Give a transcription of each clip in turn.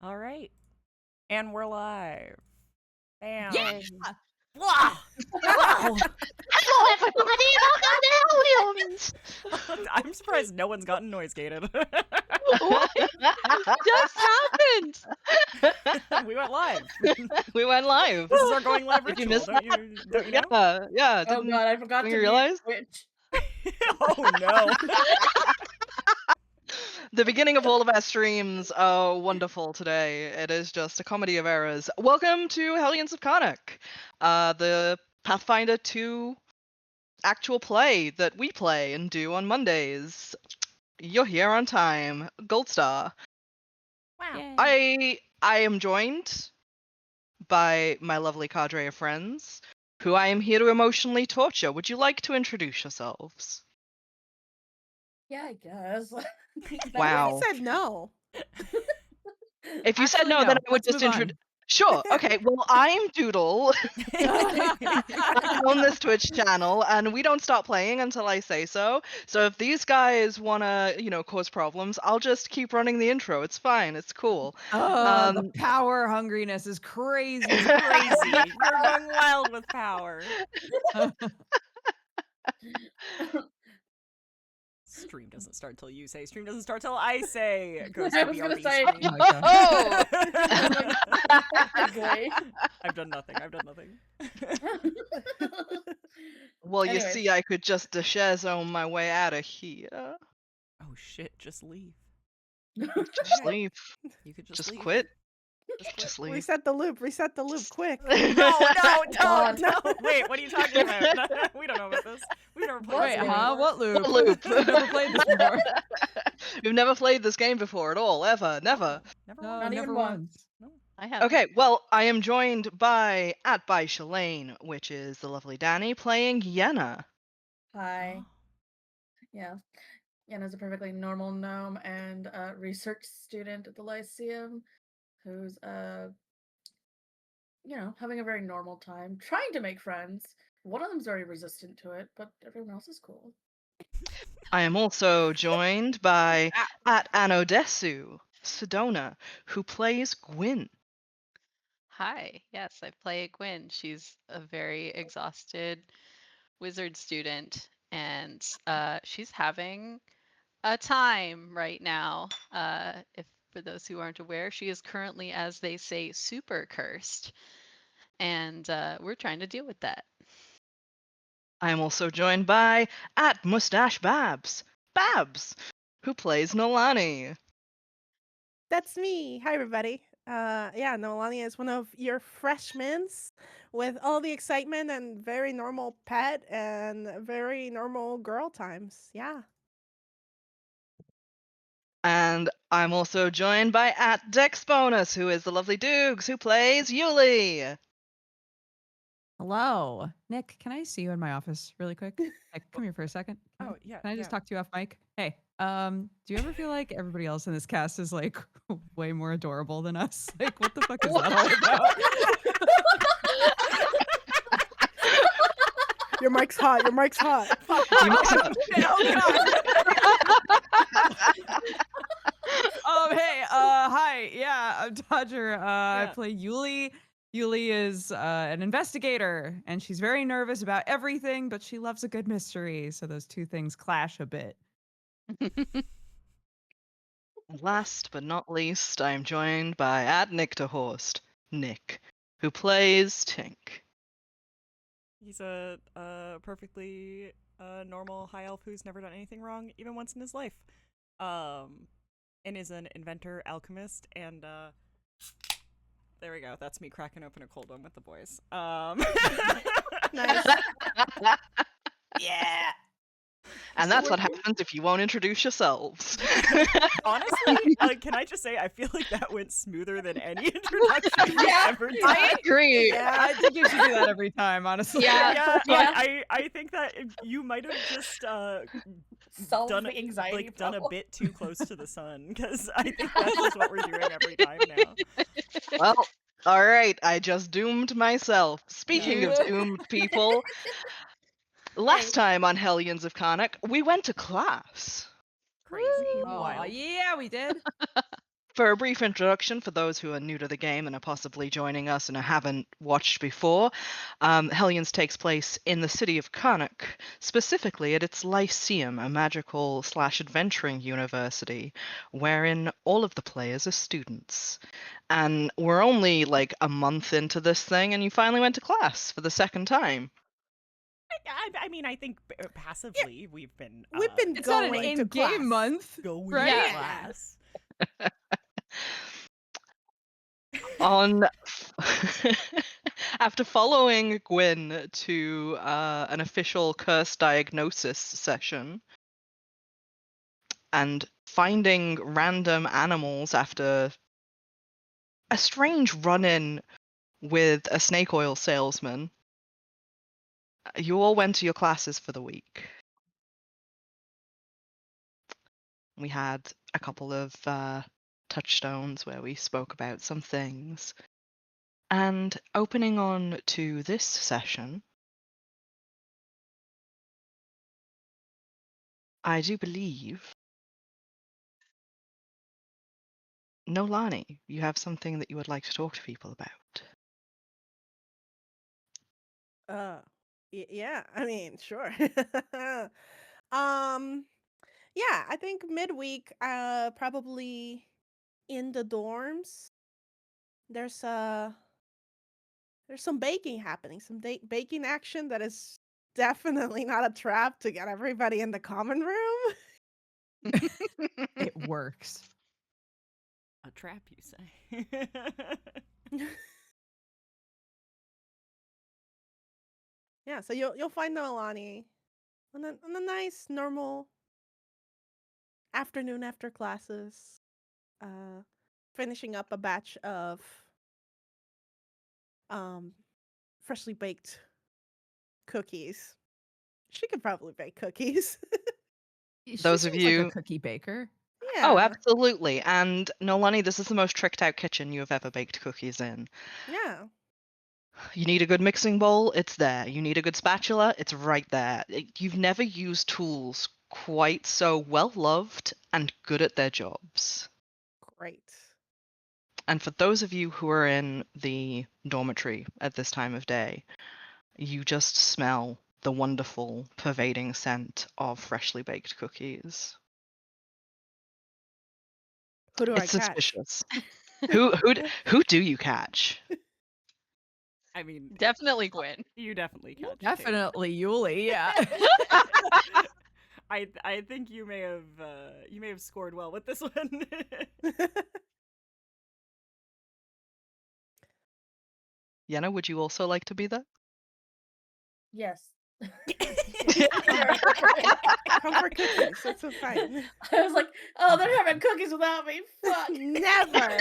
All right. And we're live. Bam. Yeah! Wow. Wow. Hello, everybody! Welcome to Hellions! I'm surprised no one's gotten noise gated. What just happened? We went live. We went live. This is our going live Did you ritual. miss Don't you know? Yeah. Oh god, I forgot Didn't to you realize? Twitch. Oh no. The beginning of all of our streams are wonderful today. It is just a comedy of errors. Welcome to Hellions of Carnocht, the Pathfinder 2 actual play that we play and do on Mondays. You're here on time. Gold star. Wow. I am joined by my lovely cadre of friends, who I am here to emotionally torture. Would you like to introduce yourselves? Yeah, I guess. Wow. I said no. If you said Actually, no, then I would let's just move introduce. on. Sure. Okay. Well, I'm Doodle. I own this Twitch channel, and we don't stop playing until I say so. So if these guys wanna, cause problems, I'll just keep running the intro. It's fine. It's cool. The power hungriness is crazy. It's crazy. You're going wild with power. Stream doesn't start till you say. Stream doesn't start till I say. Goes I to was BRB gonna say- stream. Oh! Technically. I've done nothing. Well, you Anyways. see, I could just share zone my way out of here. Oh shit! Just leave. Just leave. You could Just leave. quit. Just Just leave. Reset the loop, quick. No, God. no. Wait, what are you talking about? We don't know about this. We've never played What? this Wait, game huh? before. What loop? What loop? We've never played this before. We've never played this game before at all, ever, never. Never No, mind. Not never even once. No. I have. Okay, well, I am joined by @Shalane, which is the lovely Dani playing Yenna. Hi. Yeah. Yenna's a perfectly normal gnome and a research student at the Lyceum who's having a very normal time, trying to make friends. One of them's very resistant to it, but everyone else is cool. I am also joined by @Anodesu, Sedona, who plays Gwynn. Hi, yes, I play Gwynn. She's a very exhausted wizard student, and she's having a time right now. If for those who aren't aware, she is currently, as they say, super cursed, and we're trying to deal with that. I am also joined by @MustacheBabs, Babs, who plays Noelani. That's me. Hi, everybody. Noelani is one of your freshmen with all the excitement and very normal pet and very normal girl times. Yeah. And I'm also joined by @DexBonus, who is the lovely Dukes, who plays Yulie. Hello. Nick, can I see you in my office really quick? Like, come here for a second. Oh yeah. Can I just yeah. talk to you off mic? Hey, do you ever feel like everybody else in this cast is like way more adorable than us? Like, what the fuck is that all about? Your mic's hot. You must have- Hey, hi. Yeah, I'm Dodger. I Yeah. play Yulie. Yulie is an investigator, and she's very nervous about everything, but she loves a good mystery. So those two things clash a bit. Last but not least, I am joined by @NictorHorst, Nick, who plays Tink. He's a perfectly normal high elf who's never done anything wrong, even once in his life. And is an inventor, alchemist, and there we go. That's me cracking open a cold one with the boys. Nice. Yeah. And that's what happens if you won't introduce yourselves. Honestly, can I just say I feel like that went smoother than any introduction we've ever done. I agree. Yeah, I think you should do that every time, honestly. Yeah. I think that you might have just Solve done the anxiety done a problem. bit too close to the sun, because I think that's just what we're doing every time now. Well, alright, I just doomed myself. Speaking of doomed people, last time on Hellions of Carnocht, we went to class. Crazy. Oh, Wild. yeah, we did. For a brief introduction, for those who are new to the game and are possibly joining us and haven't watched before, Hellions takes place in the city of Carnocht, specifically at its Lyceum, a magical/adventuring university, wherein all of the players are students. And we're only like a month into this thing, and you finally went to class for the second time. I mean, I think passively we've been We've been It's not an going to class. in-game month, going right? to Yeah. class. On after following Gwynn to an official curse diagnosis session and finding random animals after a strange run-in with a snake oil salesman, you all went to your classes for the week. We had a couple of touchstones where we spoke about some things. And opening on to this session, I do believe, Noelani, you have something that you would like to talk to people about. Yeah, I mean, sure. um, yeah, I think midweek, probably in the dorms, there's there's some baking happening, some baking action that is definitely not a trap to get everybody in the common room. It works. A trap, you say? Yeah, so you'll find Noelani on a nice normal afternoon after classes, finishing up a batch of um freshly baked cookies. She could probably bake cookies. She Those of seems like a you- cookie baker. Oh, Yeah. absolutely. And Noelani, this is the most tricked out kitchen you have ever baked cookies in. Yeah. You need a good mixing bowl, it's there. You need a good spatula, it's right there. You've never used tools quite so well loved and good at their jobs. Great. And for those of you who are in the dormitory at this time of day, you just smell the wonderful, pervading scent of freshly baked cookies. Who do I It's catch? suspicious. Who do you catch? I mean, Definitely Gwyn. you definitely catch. Tink. Definitely Yulie, yeah. I think you may have scored well with this one. Yenna, would you also like to be there? Yes. Come for cookies. That's so fine. I was like, oh, they're having cookies without me. Fuck. Never.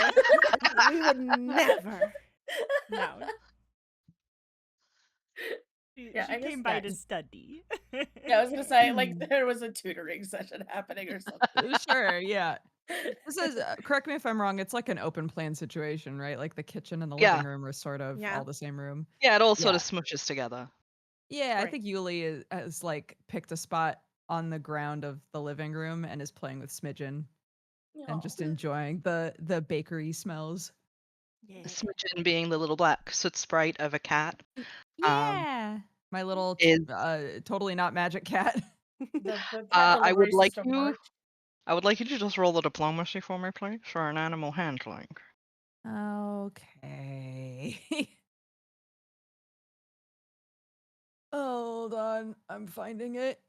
We would never. No. Yeah, she I guess came by that- to study. Yeah, I was gonna say like there was a tutoring session happening or something. Sure, yeah. This is, correct me if I'm wrong, it's like an open plan situation, right? Like the kitchen and the Yeah. living room are sort of Yeah. all the same room. Yeah, it all sort Yeah. of smushes together. Yeah, I Right. think Yulie has like picked a spot on the ground of the living room and is playing with Smidgen and just enjoying the bakery smells. Yeah. Smidgen being the little black soot sprite of a cat. Yeah. My little Is- totally not magic cat. The I would delivery like system you- worked. I would like you to just roll the diplomacy for me, please, for an animal handling. Okay. Hold on. I'm finding it.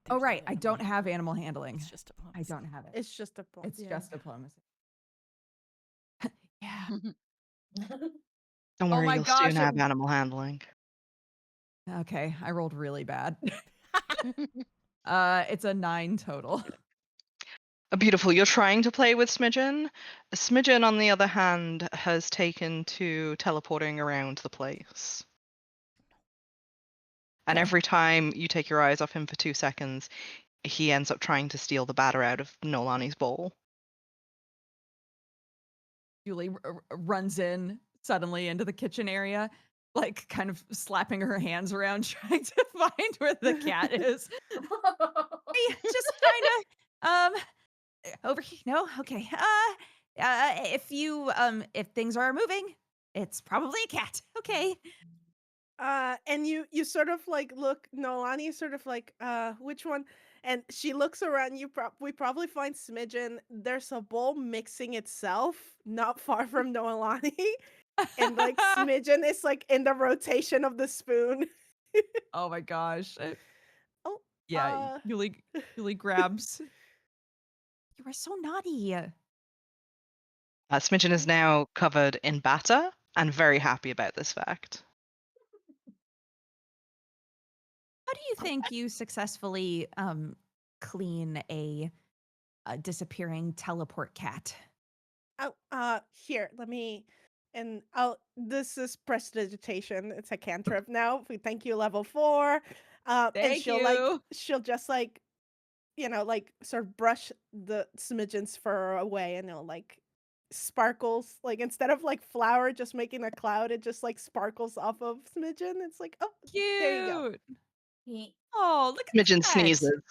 Oh, right. I don't have animal handling. It's just I don't have it. It's just a It's just diplomacy. Yeah. Don't Oh worry, my you'll gosh, soon have it- animal handling. Okay. I rolled really bad. It's a 9 total. Beautiful. You're trying to play with Smidgen. Smidgen, on the other hand, has taken to teleporting around the place. And Okay. every time you take your eyes off him for 2 seconds, he ends up trying to steal the batter out of Noelani's bowl. Julie runs in suddenly into the kitchen area, like kind of slapping her hands around, trying to find where the cat is. Hey, just trying to over here. No, okay. If things are moving, it's probably a cat. Okay. And you sort of like look. Noelani is sort of like, which one? And she looks around. We probably find Smidgen. There's a bowl mixing itself, not far from Noelani, and like Smidgen is like in the rotation of the spoon. Oh my gosh. Oh, Yeah, Yulie grabs. You are so naughty. Smidgen is now covered in batter and very happy about this fact. How do you think you successfully clean a disappearing teleport cat? oh, here, let me. And I'll. This is prestidigitation. It's a cantrip now. We thank you, level 4. And Thank you. she'll just like, like sort of brush the Smidgen's fur away, and it'll like sparkles. Like instead of like flour just making a cloud, it just like sparkles off of Smidgen. It's like, oh, there you go. Cute. Oh, look at Smidgen that. sneezes.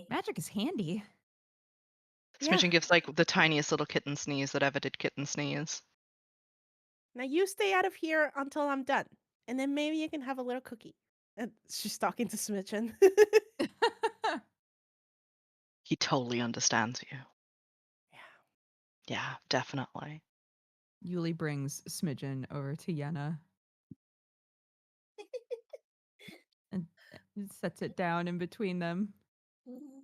Magic is handy. Yeah. Smidgen gives like the tiniest little kitten sneeze that ever did kitten sneeze. Now you stay out of here until I'm done, and then maybe you can have a little cookie. And she's talking to Smidgen. He totally understands you. Yeah. Yeah, definitely. Yulie brings Smidgen over to Yenna and sets it down in between them.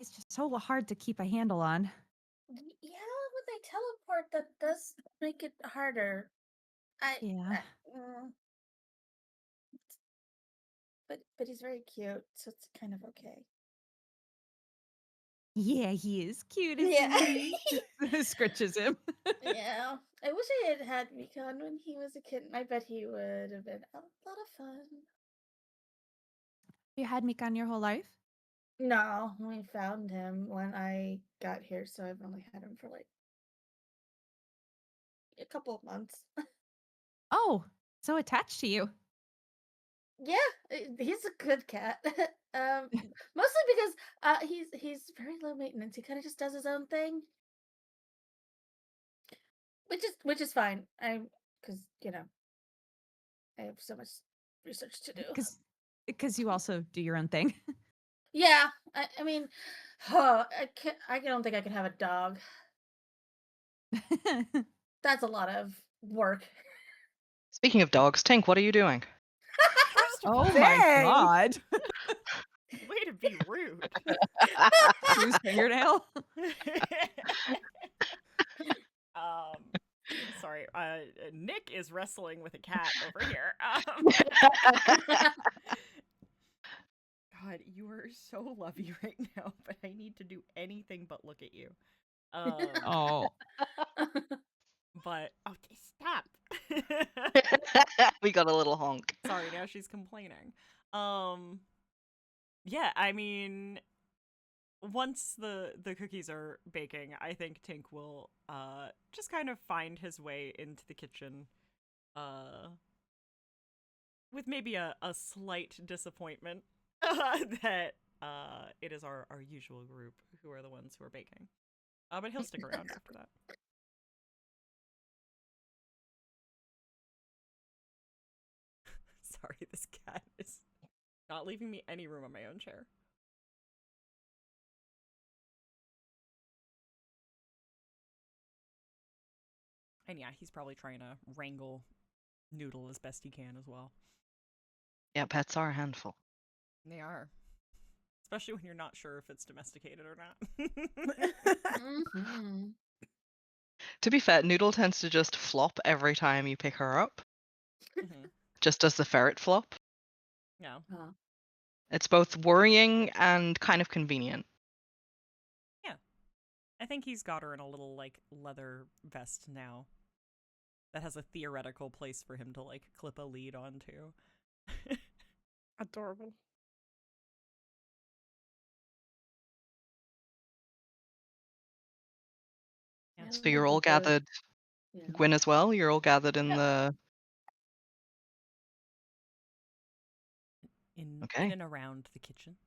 It's just so hard to keep a handle on. Yeah, when they teleport, that does make it harder. Yeah. But he's very cute, so it's kind of okay. Yeah, he is cute, isn't Yeah. he? Scritches him. Yeah. I wish I had Mikon when he was a kitten. I bet he would have been a lot of fun. You had Mikan your whole life? No, we found him when I got here, so I've only had him for like a couple of months. Oh, so attached to you. Yeah, he's a good cat. Mostly because he's very low maintenance. He kind of just does his own thing, which is fine. Because I have so much research to do. Because you also do your own thing. Yeah, I mean, I don't think I can have a dog. That's a lot of work. Speaking of dogs, Tink, what are you doing? First of all, Oh my Dang. god. way to be rude. Whose fingernail? Sorry. Nick is wrestling with a cat over here. God, you are so lovey right now, but I need to do anything but look at you. Oh. But stop. We got a little honk. Sorry, now she's complaining. Yeah, I mean, once the cookies are baking, I think Tink will just kind of find his way into the kitchen with maybe a slight disappointment that it is our usual group who are the ones who are baking. But he'll stick around after that. Sorry, this cat is not leaving me any room on my own chair. And yeah, he's probably trying to wrangle Noodle as best he can as well. Yeah, pets are a handful. They are. Especially when you're not sure if it's domesticated or not. Mm-hmm. To be fair, Noodle tends to just flop every time you pick her up. Mhm. Just as the ferret flop. Yeah. It's both worrying and kind of convenient. Yeah. I think he's got her in a little, like, leather vest now. That has a theoretical place for him to, like, clip a lead onto. Adorable. Yeah. So you're all gathered, Gwynn as well? You're all gathered in the... In Okay. and around the kitchen.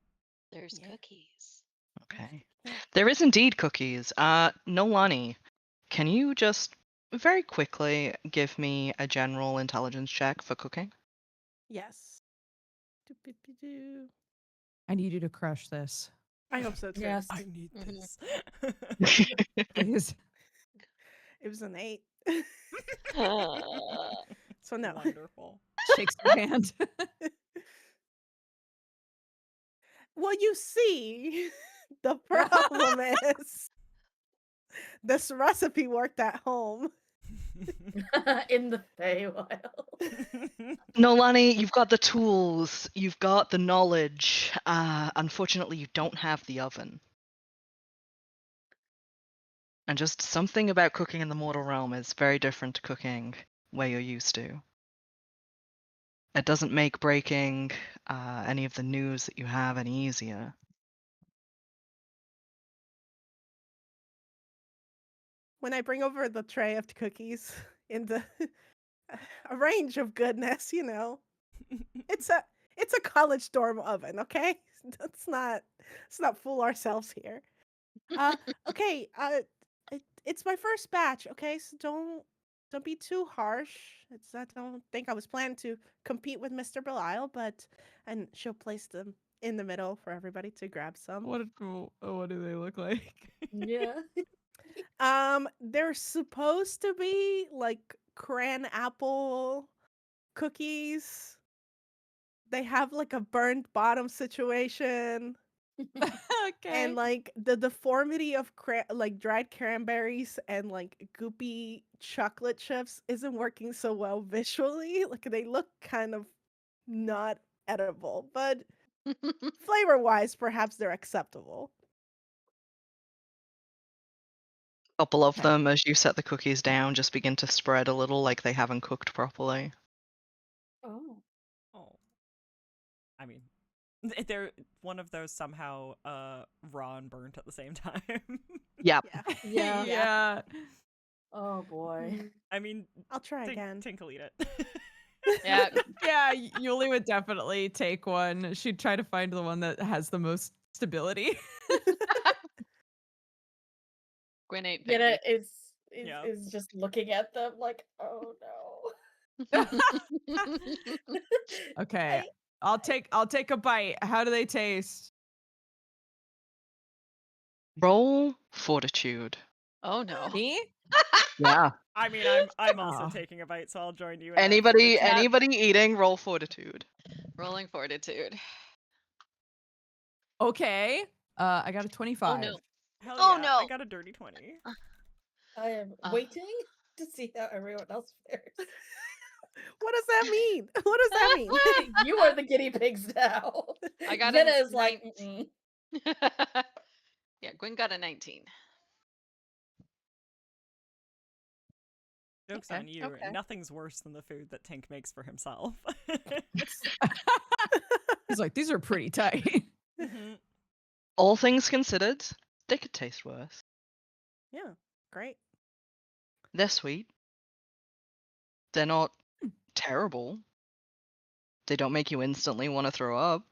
There's Yeah. cookies. Okay. Yeah. There is indeed cookies. Noelani, can you just very quickly give me a general intelligence check for cooking? Yes. Do-do-do-do. I need you to crush this. I hope so too. Yes. I need Mhm. this. Please. It was an 8. Uh, So no. Wonderful. Shakes your hand. Well, you see, the problem is this recipe worked at home. In the Feywild. Noelani, you've got the tools, you've got the knowledge. Unfortunately, you don't have the oven. And just something about cooking in the mortal realm is very different to cooking where you're used to. It doesn't make breaking any of the news that you have any easier. When I bring over the tray of cookies in the a range of goodness, it's a college dorm oven, okay? Let's not fool ourselves here. Uh, okay. It's my first batch, okay? So don't be too harsh. I don't think I was planning to compete with Mr. Belial, and she'll place them in the middle for everybody to grab some. What do they look like? Yeah. They're supposed to be like cran apple cookies. They have like a burned bottom situation. Okay. And like the deformity of like dried cranberries and like goopy chocolate chips isn't working so well visually. Like they look kind of not edible, but flavor wise, perhaps they're acceptable. A couple of Okay. them, as you set the cookies down, just begin to spread a little like they haven't cooked properly. Oh. Oh. I mean, they're one of those somehow raw and burnt at the same time. Yeah. Yeah. Yeah. Yeah. Oh boy. I mean, I'll try again. Tinkle eat it. yeah. Yeah, Yulie would definitely take one. She'd try to find the one that has the most stability. Gwynn ain't Yenna picky. Yeah. is just looking at them like, oh no. Okay. I- I'll take a bite. How do they taste? Roll fortitude. Oh no. Me? Yeah. I mean, I'm also Oh. taking a bite, so I'll join you. In that Anybody fortitude. anybody eating, roll fortitude. Rolling fortitude. Okay. I got a 25. Oh no. Hell Oh, yeah, no. I got a dirty 20. I am waiting to see how everyone else fares. What does that mean? What does that mean? You are the guinea pigs now. I got Yenna a is like, nine- Yeah, Gwynn got a 19. Joke's Okay, on you. okay. Nothing's worse than the food that Tink makes for himself. He's like, these are pretty tight. Mhm. All things considered, they could taste worse. Yeah, great. They're sweet. They're not terrible. They don't make you instantly want to throw up.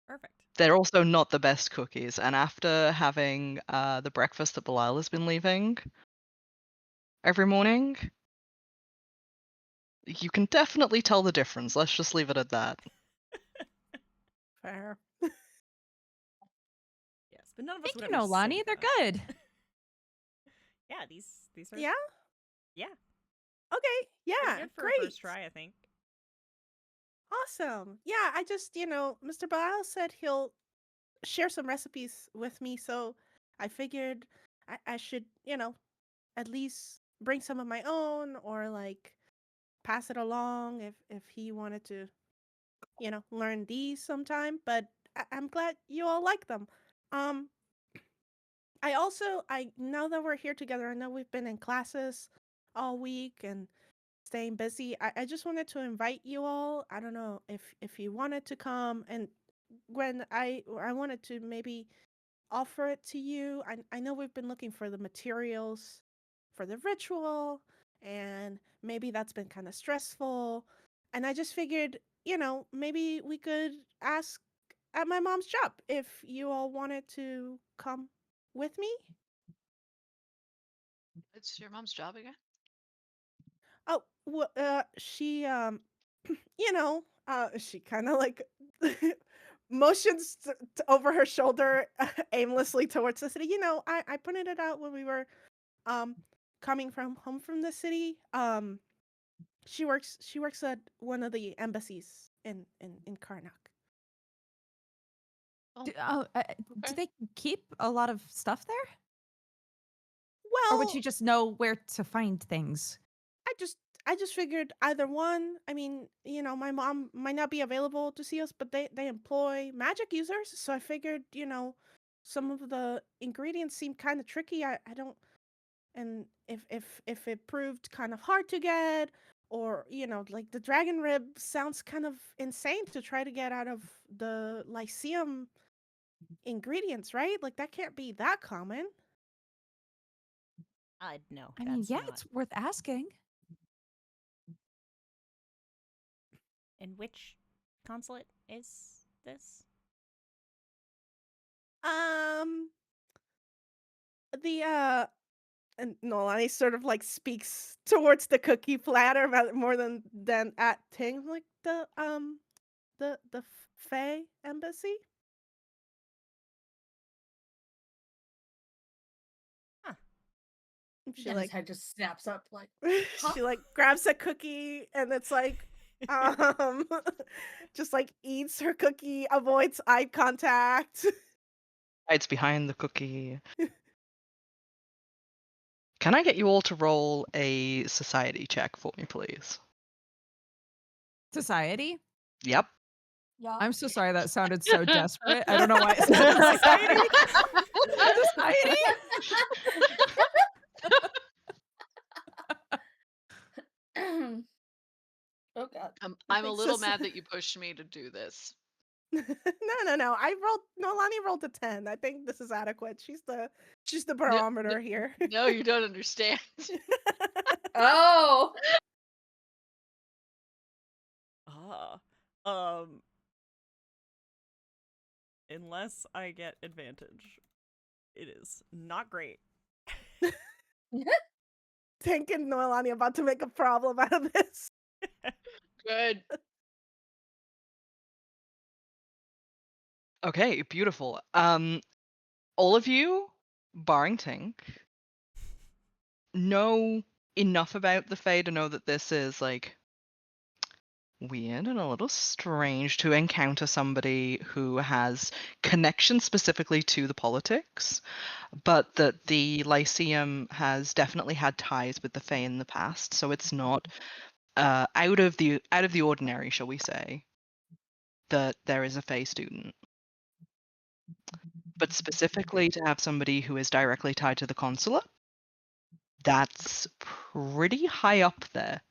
Perfect. They're also not the best cookies, and after having the breakfast that Belial has been leaving every morning, you can definitely tell the difference. Let's just leave it at that. Fair. Yes, but none of us Thank would you, ever Noelani. say They're that. good. Yeah, these are Yeah? yeah, Okay. pretty Yeah, good for great. a first try, I think. Awesome. Yeah, I just, Mr. Belial said he'll share some recipes with me, so I figured I should, at least bring some of my own or like pass it along if he wanted to, learn these sometime. But I'm glad you all like them. Um, I now that we're here together, I know we've been in classes all week and staying busy. I just wanted to invite you all. I don't know if you wanted to come, and when I wanted to maybe offer it to you. I know we've been looking for the materials for the ritual, and maybe that's been kind of stressful. And I just figured, maybe we could ask at my mom's job. If you all wanted to come with me. It's your mom's job again? Oh, well, she she kind of like motions over her shoulder aimlessly towards the city. I pointed it out when we were um coming from home from the city. She works at one of the embassies in Carnocht. Oh, Do okay. they keep a lot of stuff there? Or would Well, you just know where to find things? I just figured either one. I mean, my mom might not be available to see us, but they employ magic users, so I figured, some of the ingredients seem kind of tricky. I don't, and if it proved kind of hard to get, or like the dragon rib sounds kind of insane to try to get out of the Lyceum ingredients, right? Like that can't be that common. No, I mean, that's yeah, not. it's worth asking. And which consulate is this? Um, the and Noelani sort of like speaks towards the cookie platter rather more than at Ting, like the Fae embassy. Huh. She And like his head just snaps up like, she like grabs a cookie and it's like um just like eats her cookie, avoids eye contact. Hides behind the cookie. Can I get you all to roll a society check for me, please? Society? Yep. yeah. I'm so sorry that sounded so desperate. I don't know why it sounded like Society? Society? Oh god. I'm a think little so. mad that you pushed me to do this. No. Nolani rolled a 10. I think this is adequate. She's the No, barometer here. no, you don't understand. Oh. Ah. Um. Unless I get advantage, it is not great. Tink and Noelani about to make a problem out of this. Good. Okay, beautiful. All of you, barring Tink, know enough about the Fae to know that this is like weird and a little strange to encounter somebody who has connection specifically to the politics, but that the Lyceum has definitely had ties with the Fae in the past, so it's not out of the ordinary, shall we say, that there is a Fae student. But specifically to have somebody who is directly tied to the consulate, that's pretty high up there.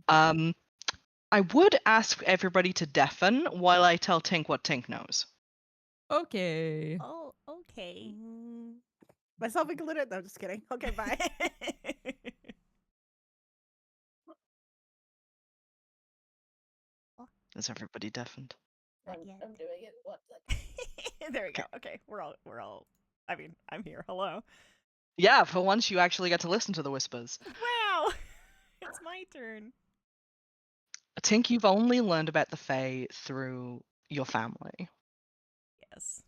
I would ask everybody to deafen while I tell Tink what Tink knows. Okay. Oh, okay. Myself included. No, just kidding. Okay, bye. Is everybody deafened? Not I'm, yet. I'm doing it. What? There we go. Okay, we're all. I mean, I'm here. Hello. Yeah, for once you actually get to listen to the whispers. Wow. It's my turn. Tink, you've only learned about the Fae through your family. Yes.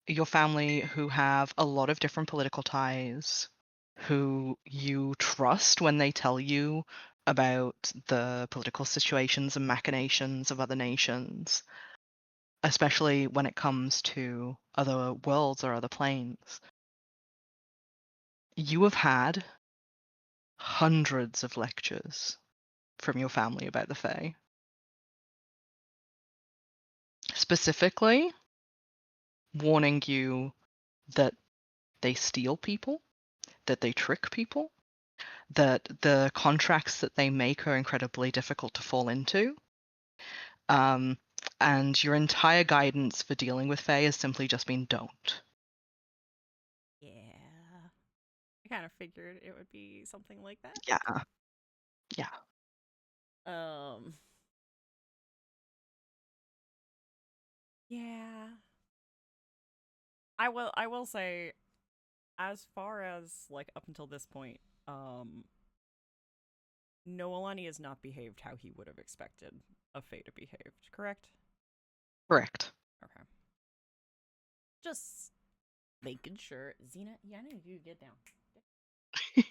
Your family who have a lot of different political ties, who you trust when they tell you about the political situations and machinations of other nations, especially when it comes to other worlds or other planes. You have had hundreds of lectures from your family about the Fae. Specifically, warning you that they steal people, that they trick people, that the contracts that they make are incredibly difficult to fall into. And your entire guidance for dealing with Fae has simply just been don't. Yeah. I kind of figured it would be something like that. Yeah. Yeah. Yeah. I will say, as far as like up until this point, Noelani has not behaved how he would have expected a Fae to behave, correct? Correct. Okay. Just making sure. Xena, yeah, I know you get down.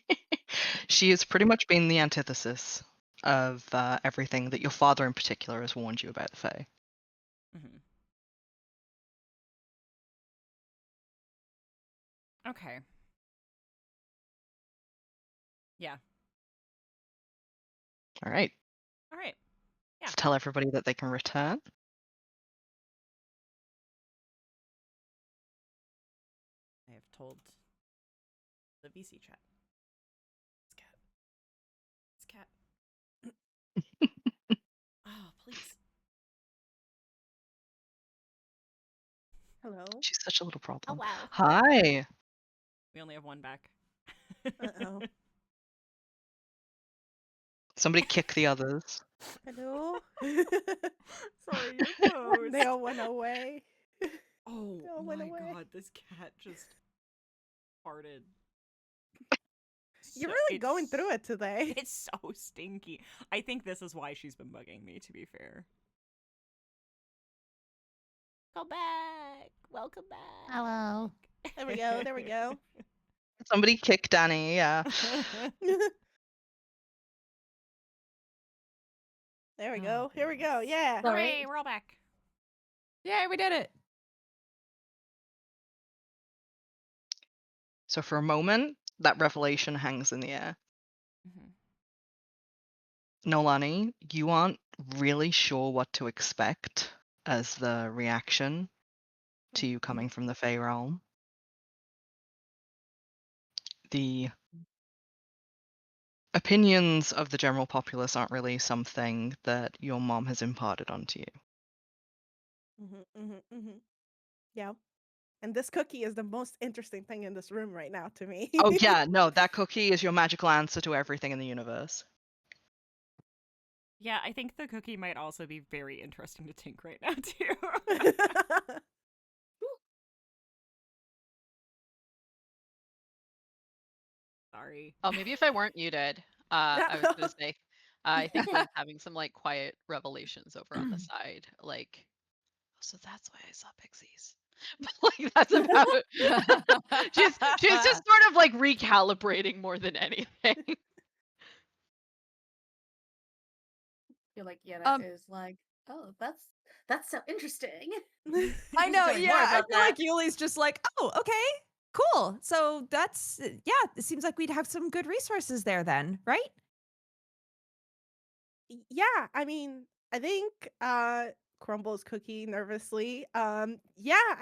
She has pretty much been the antithesis of everything that your father in particular has warned you about the Fae. Mm-hmm. Okay. Yeah. All right. All right. Yeah. Let's tell everybody that they can return. I have told the VC chat. It's cat. Oh, please. Hello. She's such a little Oh problem. wow. Hi. We only have one back. Uh-oh. Somebody kick the others. Hello. Sorry, your pose. They all went away. Oh They all went my away. god, this cat just farted. You're So- really going through it today. It's so stinky. I think this is why she's been bugging me, to be fair. Come back. Welcome back. Hello. There we go. There we go. Somebody kick Dani, yeah. There we Oh, go. Here we go. goodness. Yeah. Sorry. Hooray, we're all back. Yay, we did it. So for a moment, that revelation hangs in the air. Mhm. Noelani, you aren't really sure what to expect as the reaction to you coming from the Fey realm. The opinions of the general populace aren't really something that your mom has imparted onto you. Yeah. And this cookie is the most interesting thing in this room right now to me. Oh yeah, no, that cookie is your magical answer to everything in the universe. Yeah, I think the cookie might also be very interesting to Tink right now, too. Sorry. Oh, maybe if I weren't muted, I was gonna say, I think Gwynn's having some like quiet revelations over on the side. Like, so that's why I saw pixies. But like that's about it. she's just sort of like recalibrating more than anything. I feel like Yenna Um, is like, oh, that's so interesting. I know, Tell me yeah. more I about feel that. like Yulie's just like, oh, okay, cool. So that's, yeah, it seems like we'd have some good resources there then, right? Yeah, I mean, I think crumbles cookie nervously. I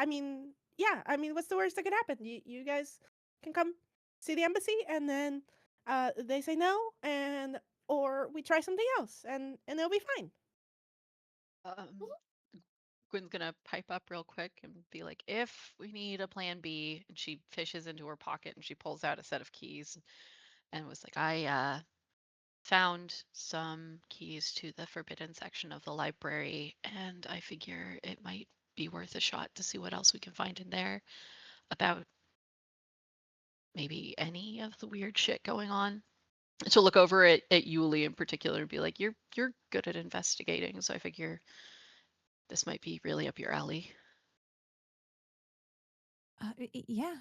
mean, what's the worst that could happen? You guys can come see the embassy and then they say no and or we try something else and it'll be fine. Gwynn's gonna pipe up real quick and be like, if we need a plan B, and she fishes into her pocket and she pulls out a set of keys and was like, I found some keys to the forbidden section of the library, and I figure it might be worth a shot to see what else we can find in there about maybe any of the weird shit going on. So look over at Yulie in particular and be like, you're good at investigating, so I figure this might be really up your alley. Yeah.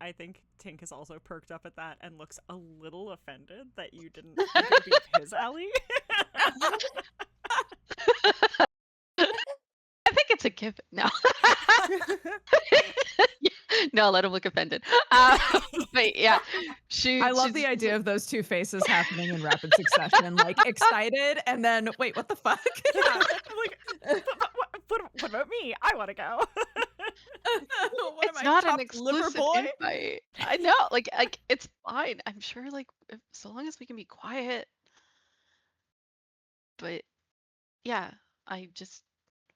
I think Tink is also perked up at that and looks a little offended that you didn't think it would be up his alley. I think it's a given. No. No, let him look offended. But yeah, I love the idea of those two faces happening in rapid succession, like excited and then, wait, what the fuck? Yeah, I'm like, what about me? I want to go. What it's am I, not an chopped liver exclusive boy? invite. I know, like it's fine. I'm sure, like so long as we can be quiet. But yeah, I just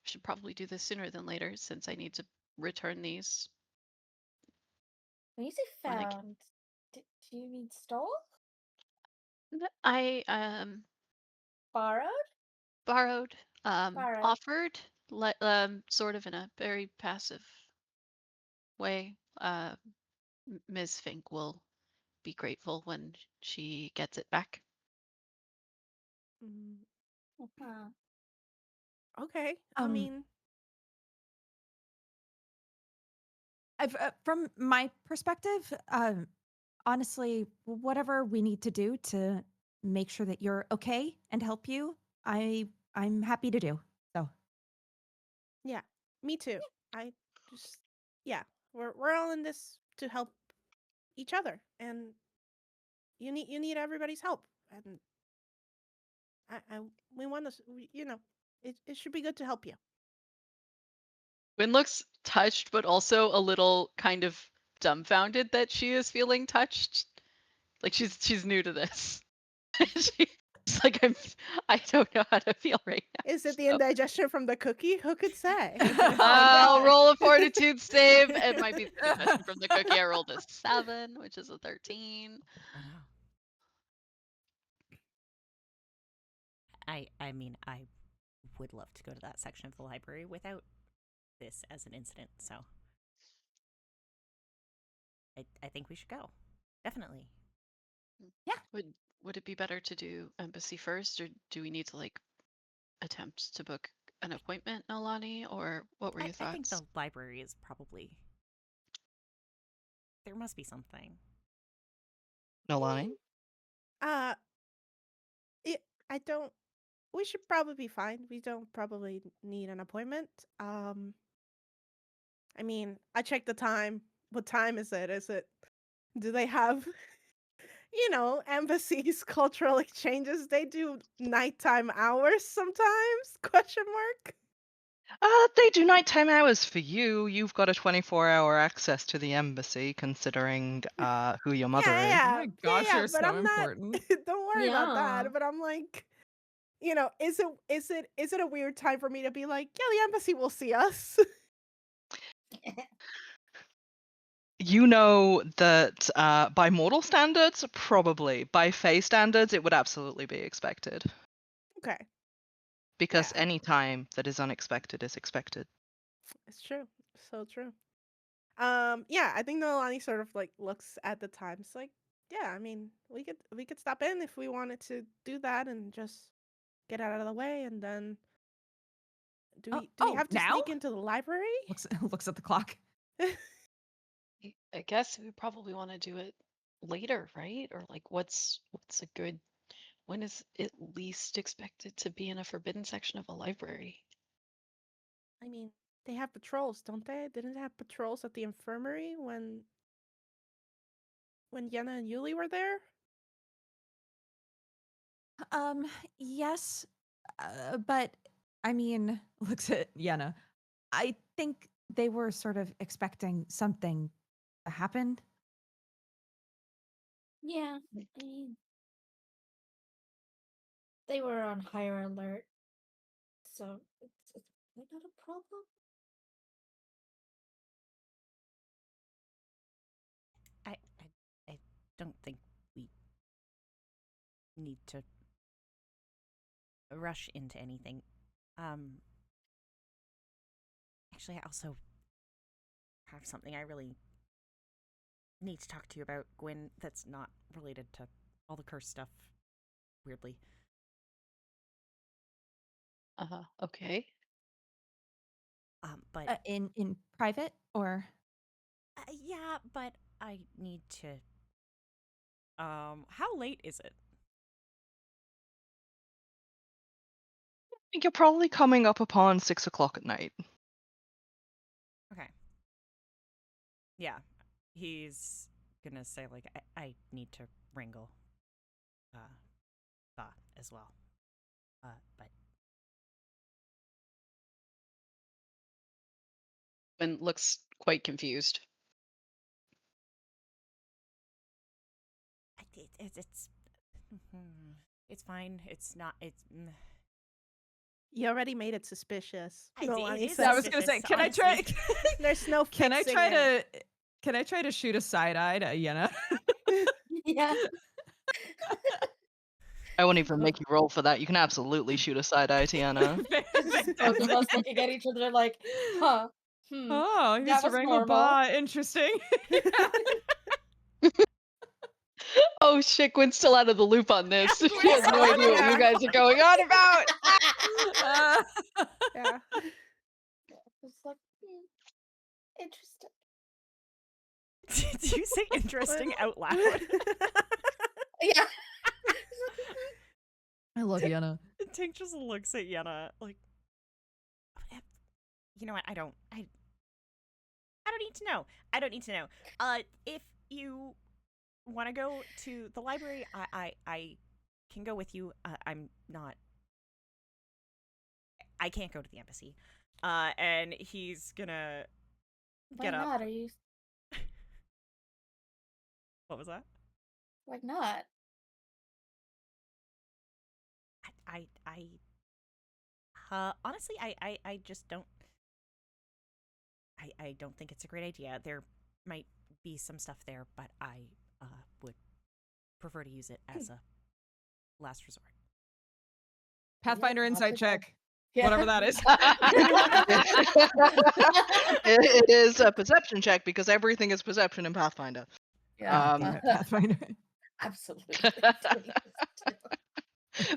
should probably do this sooner than later since I need to return these. When you say When I found, do you mean stole? I Borrowed? borrowed, Borrowed. offered, sort of in a very passive way. Ms. Fink will be grateful when she gets it back. Mm, Uh-huh. okay. I Um, mean, from my perspective, honestly, whatever we need to do to make sure that you're okay and help you, I'm happy to do. So yeah, me too. I just, yeah, we're all in this to help each other, and you need everybody's help, and I we want to, it should be good to help you. Gwyn looks touched, but also a little kind of dumbfounded that she is feeling touched. Like she's new to this. She's like, I don't know how to feel right now. Is it the So, indigestion from the cookie? Who could say? I'll roll a fortitude save. It might be the indigestion from the cookie. I rolled a 7, which is a 13. Wow. I mean, I would love to go to that section of the library without this as an incident, so I think we should go. Definitely. Would it be better to do embassy first, or do we need to like attempt to book an appointment, Noelani, or what were your thoughts? I think the library is probably. There must be something. Noelani? I don't. We should probably be fine. We don't probably need an appointment. I mean, I checked the time. What time is it? Do they have, embassies, cultural exchanges? They do nighttime hours sometimes? Question mark. They do nighttime hours for you. You've got a 24-hour access to the embassy, considering who your mother is. Yeah, oh my gosh, yeah, you're but so I'm not. important. Don't worry about Yeah. that. But I'm like, is it a weird time for me to be like, yeah, the embassy will see us? You know that by mortal standards, probably. By Fae standards, it would absolutely be expected. Okay, Because Yeah. any time that is unexpected is expected. it's true. So true. Yeah, I think Noelani sort of like looks at the time. It's like, yeah, I mean, we could stop in if we wanted to do that and just get out of the way, and then do we have to now? sneak into the library? Looks at the clock. I guess we probably want to do it later, right? Or like what's a good when is it least expected to be in a forbidden section of a library? I mean, they have patrols, don't they? Didn't they have patrols at the infirmary when Yenna and Yulie were there? Yes, but I mean, looks at Yenna. I think they were sort of expecting something to happen. Yeah, I mean, they were on higher alert, so it's probably not a problem. I don't think we need to rush into anything. Actually, I also have something I really need to talk to you about, Gwyn, that's not related to all the curse stuff, weirdly. Okay. But In private or yeah, but I need to. How late is it? I think you're probably coming up upon 6 o'clock at night. Okay. Yeah, he's gonna say like I need to wrangle, Ba as well. But Gwyn looks quite confused. it's fine. It's not. It's. You already made it suspicious. It Noelani is says. I was gonna say, can I try? honestly. There's no. Can I fixing try it. to? Can I try to shoot a side eye to Yenna? Yeah. I won't even make you roll for that. You can absolutely shoot a side eye, Tiana. Both of us looking at each other like, huh, Oh, that he's a was wrangle normal. bot. Interesting. Oh shit, Gwen's still out of the loop on this. She has no Gwen's idea what out. you guys are going on about. Yeah. It's like, interesting. Did you say interesting out loud? Yeah. I love Yenna. Tink just looks at Yenna like, you know what? I don't need to know. I don't need to know. If you want to go to the library, I can go with you. I can't go to the embassy. And he's gonna Why get up. not? Are you? What was that? Why not? Honestly, I just don't. I don't think it's a great idea. There might be some stuff there, but I would prefer to use it as a last resort. Pathfinder lots insight of check. Yeah. Whatever that is. It is a perception check because everything is perception in Pathfinder. Yeah. Damn it, Pathfinder. Absolutely.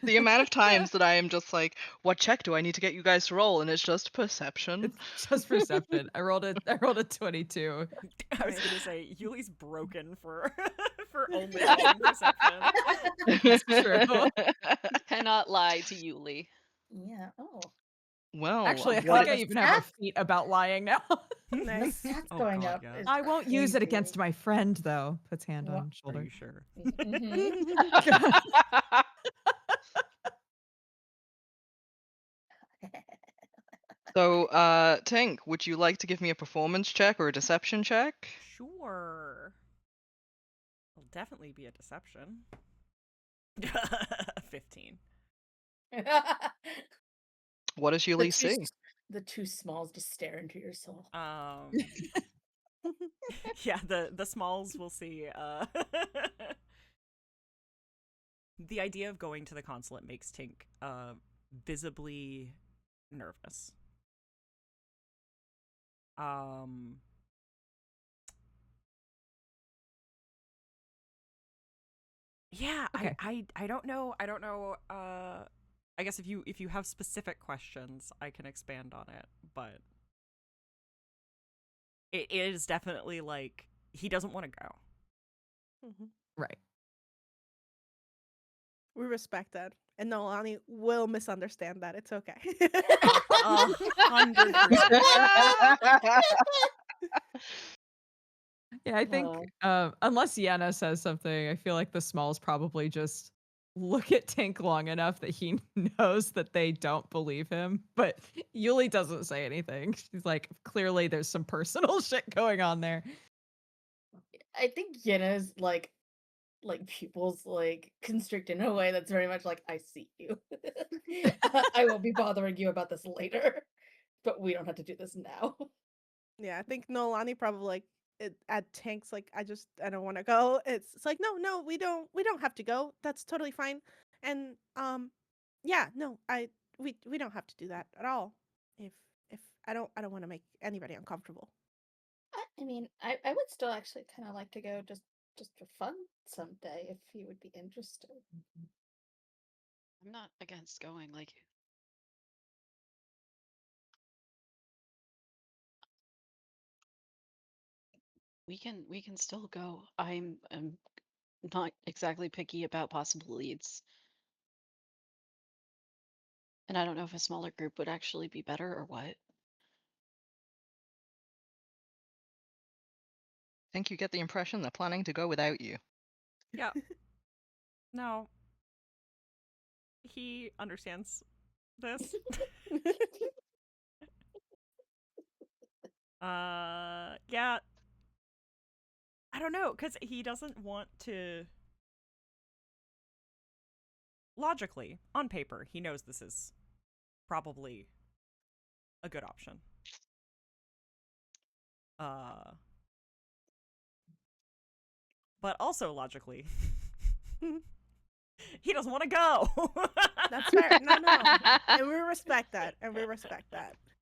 The amount of times that I am just like, what check do I need to get you guys to roll? And it's just perception. It's just perception. I rolled a 22. I was gonna say Yulie's broken for for only rolling perception. That's true. Cannot lie to Yulie. Yeah. Oh. Well, Actually, I what- think I even have a feat about lying now. The Nice. stats Oh, going God, up. yeah. is I won't use it crazy. against my friend, though. Puts hand What? on Are shoulder. you sure? Mhm. So, Tink, would you like to give me a performance check or a deception check? Sure. It'll definitely be a deception. 15. What does The Yulie two see? The two smalls just stare into your soul. Yeah, the smalls will see. The idea of going to the consulate makes Tink visibly nervous. Yeah, Okay. I don't know. I don't know. I guess if you have specific questions, I can expand on it, but it is definitely like he doesn't want to go. Mhm. Right. We respect that. And Noelani will misunderstand that. It's okay. 100%. Yeah, I think unless Yenna says something, I feel like the Smalls probably just look at Tink long enough that he knows that they don't believe him. But Yulie doesn't say anything. She's like, clearly there's some personal shit going on there. I think Yenna's like pupils like constrict in a way that's very much like, I see you. I will be bothering you about this later, but we don't have to do this now. Yeah, I think Noelani probably like at Tank's like I don't want to go. It's like no we don't have to go. That's totally fine. And yeah no we don't have to do that at all. If I don't want to make anybody uncomfortable. I mean, I would still actually kind of like to go just for fun someday if he would be interested. I'm not against going. Like, we can still go. I'm not exactly picky about possible leads, and I don't know if a smaller group would actually be better or what. I think you get the impression they're planning to go without you. Yeah. No. He understands this. Yeah. I don't know, because he doesn't want to. Logically, on paper, he knows this is probably a good option. But also logically, He doesn't want to go. That's fair. No. And we respect that.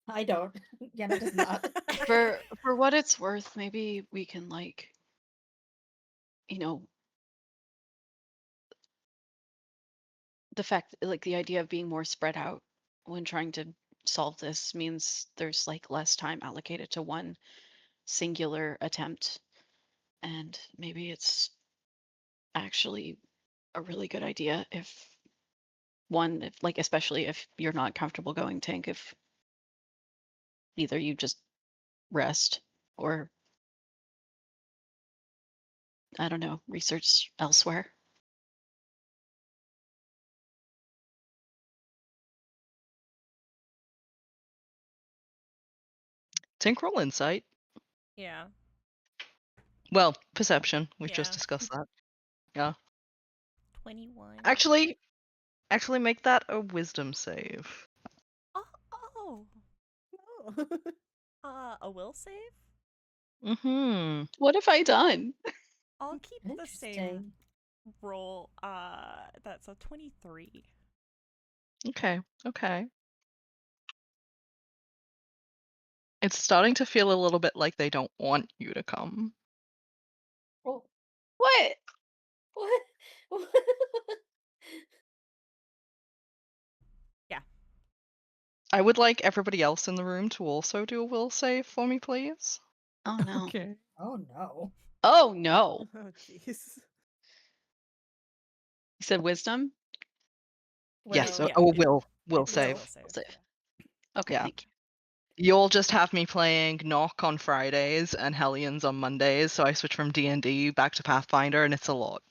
I don't. Yenna does not. For what it's worth, maybe we can the fact the idea of being more spread out when trying to solve this means there's less time allocated to one singular attempt, and maybe it's actually a really good idea if especially if you're not comfortable going tank, if either you just rest or I don't know, research elsewhere. Tink, roll insight. Yeah. Well, perception. We've just Yeah. discussed that. Yeah. 21. Actually make that a wisdom save. Oh. Oh. A will save? Mm-hmm. What have I done? I'll keep the same Interesting. roll. That's a 23. Okay. It's starting to feel a little bit like they don't want you to come. Oh, What? what? Yeah. I would like everybody else in the room to also do a will save for me, please. Oh no. Okay. Oh no. Oh no. Oh, jeez. You said wisdom? Yes, Will. Yeah. will It's will a save. will save. Save. Okay, Yeah. thank You'll just have me playing Knock on Fridays and Hellions on Mondays, so I switch from D&D back to Pathfinder, and it's a lot.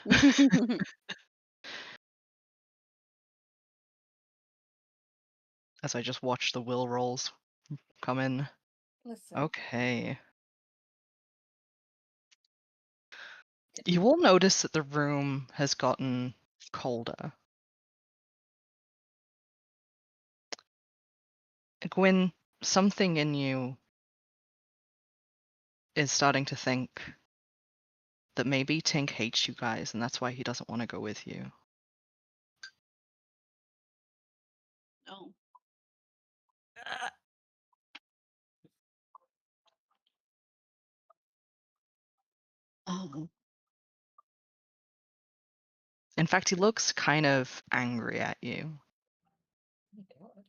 you. As I just watch the will rolls come in. Listen. Okay. You will notice that the room has gotten colder. Gwyn, something in you is starting to think that maybe Tink hates you guys, and that's why he doesn't want to go with you. No. Oh. In fact, he looks kind of angry at you. Oh my god.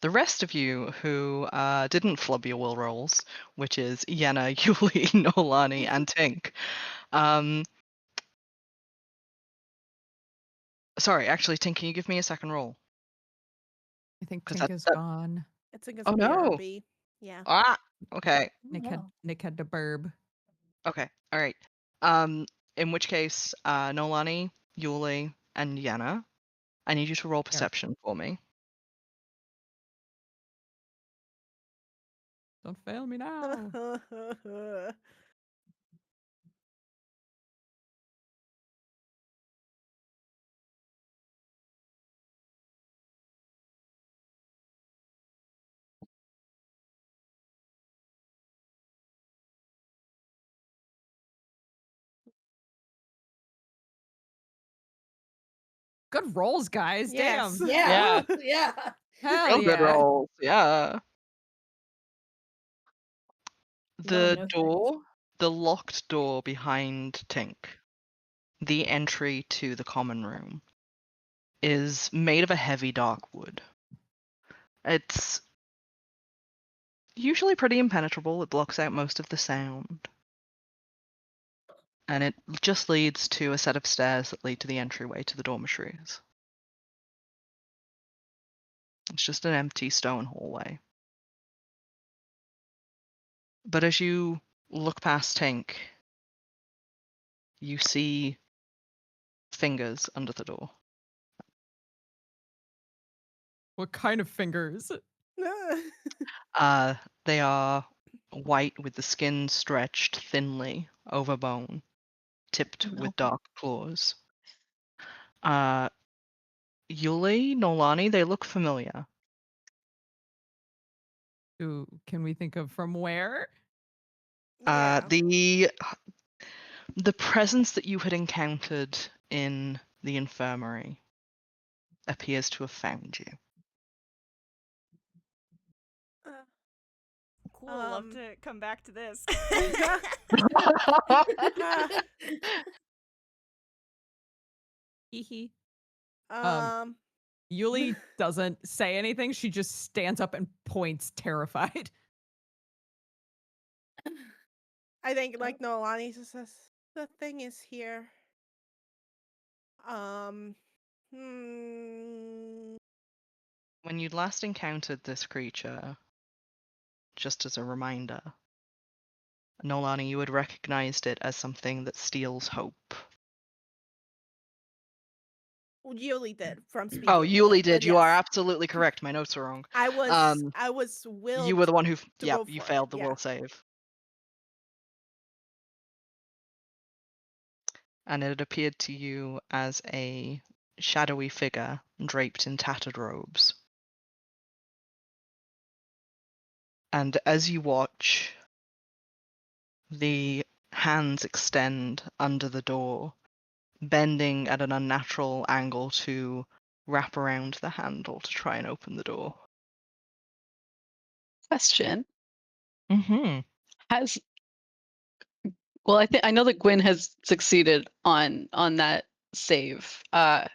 The rest of you who didn't flub your will rolls, which is Yenna, Yulie, Noelani, and Tink. Sorry, actually, Tink, can you give me a second roll? I think 'Cause Tink is that- gone. I think it's Oh no! BRB. Yeah. Ah, okay, Nick Oh, had no. Nick had to burb. okay, all right. In which case, Noelani, Yulie, and Yenna, I need you to roll perception for me. Don't fail me now. Good rolls, guys. Yes. Damn. Yeah. Yeah. Yeah. Hell Real good yeah. rolls, yeah. No, The no thanks. door, the locked door behind Tink, the entry to the common room, is made of a heavy dark wood. It's usually pretty impenetrable. It blocks out most of the sound. And it just leads to a set of stairs that lead to the entryway to the dormitories. It's just an empty stone hallway. But as you look past Tink, you see fingers under the door. What kind of fingers? They are white with the skin stretched thinly over bone, tipped No. with dark claws. Yulie, Noelani, they look familiar. Can we think of from where? Yeah. The presence that you had encountered in the infirmary appears to have found you. Cool. Love to come back to this. Hee hee. Um, Yulie doesn't say anything. She just stands up and points, terrified. I think like Noelani just says the thing is here. Hmm. When you last encountered this creature, just as a reminder, Noelani, you had recognized it as something that steals hope. Yulie did from speaking. Oh, with Yulie it, did. but You are yes. absolutely correct. My notes are wrong. I was willed. You were the one who, to yeah, go you for failed it, the yeah. will save. And it appeared to you as a shadowy figure draped in tattered robes. And as you watch, the hands extend under the door, bending at an unnatural angle to wrap around the handle to try and open the door. Question. Mm-hmm. Well, I know that Gwynn has succeeded on that save. But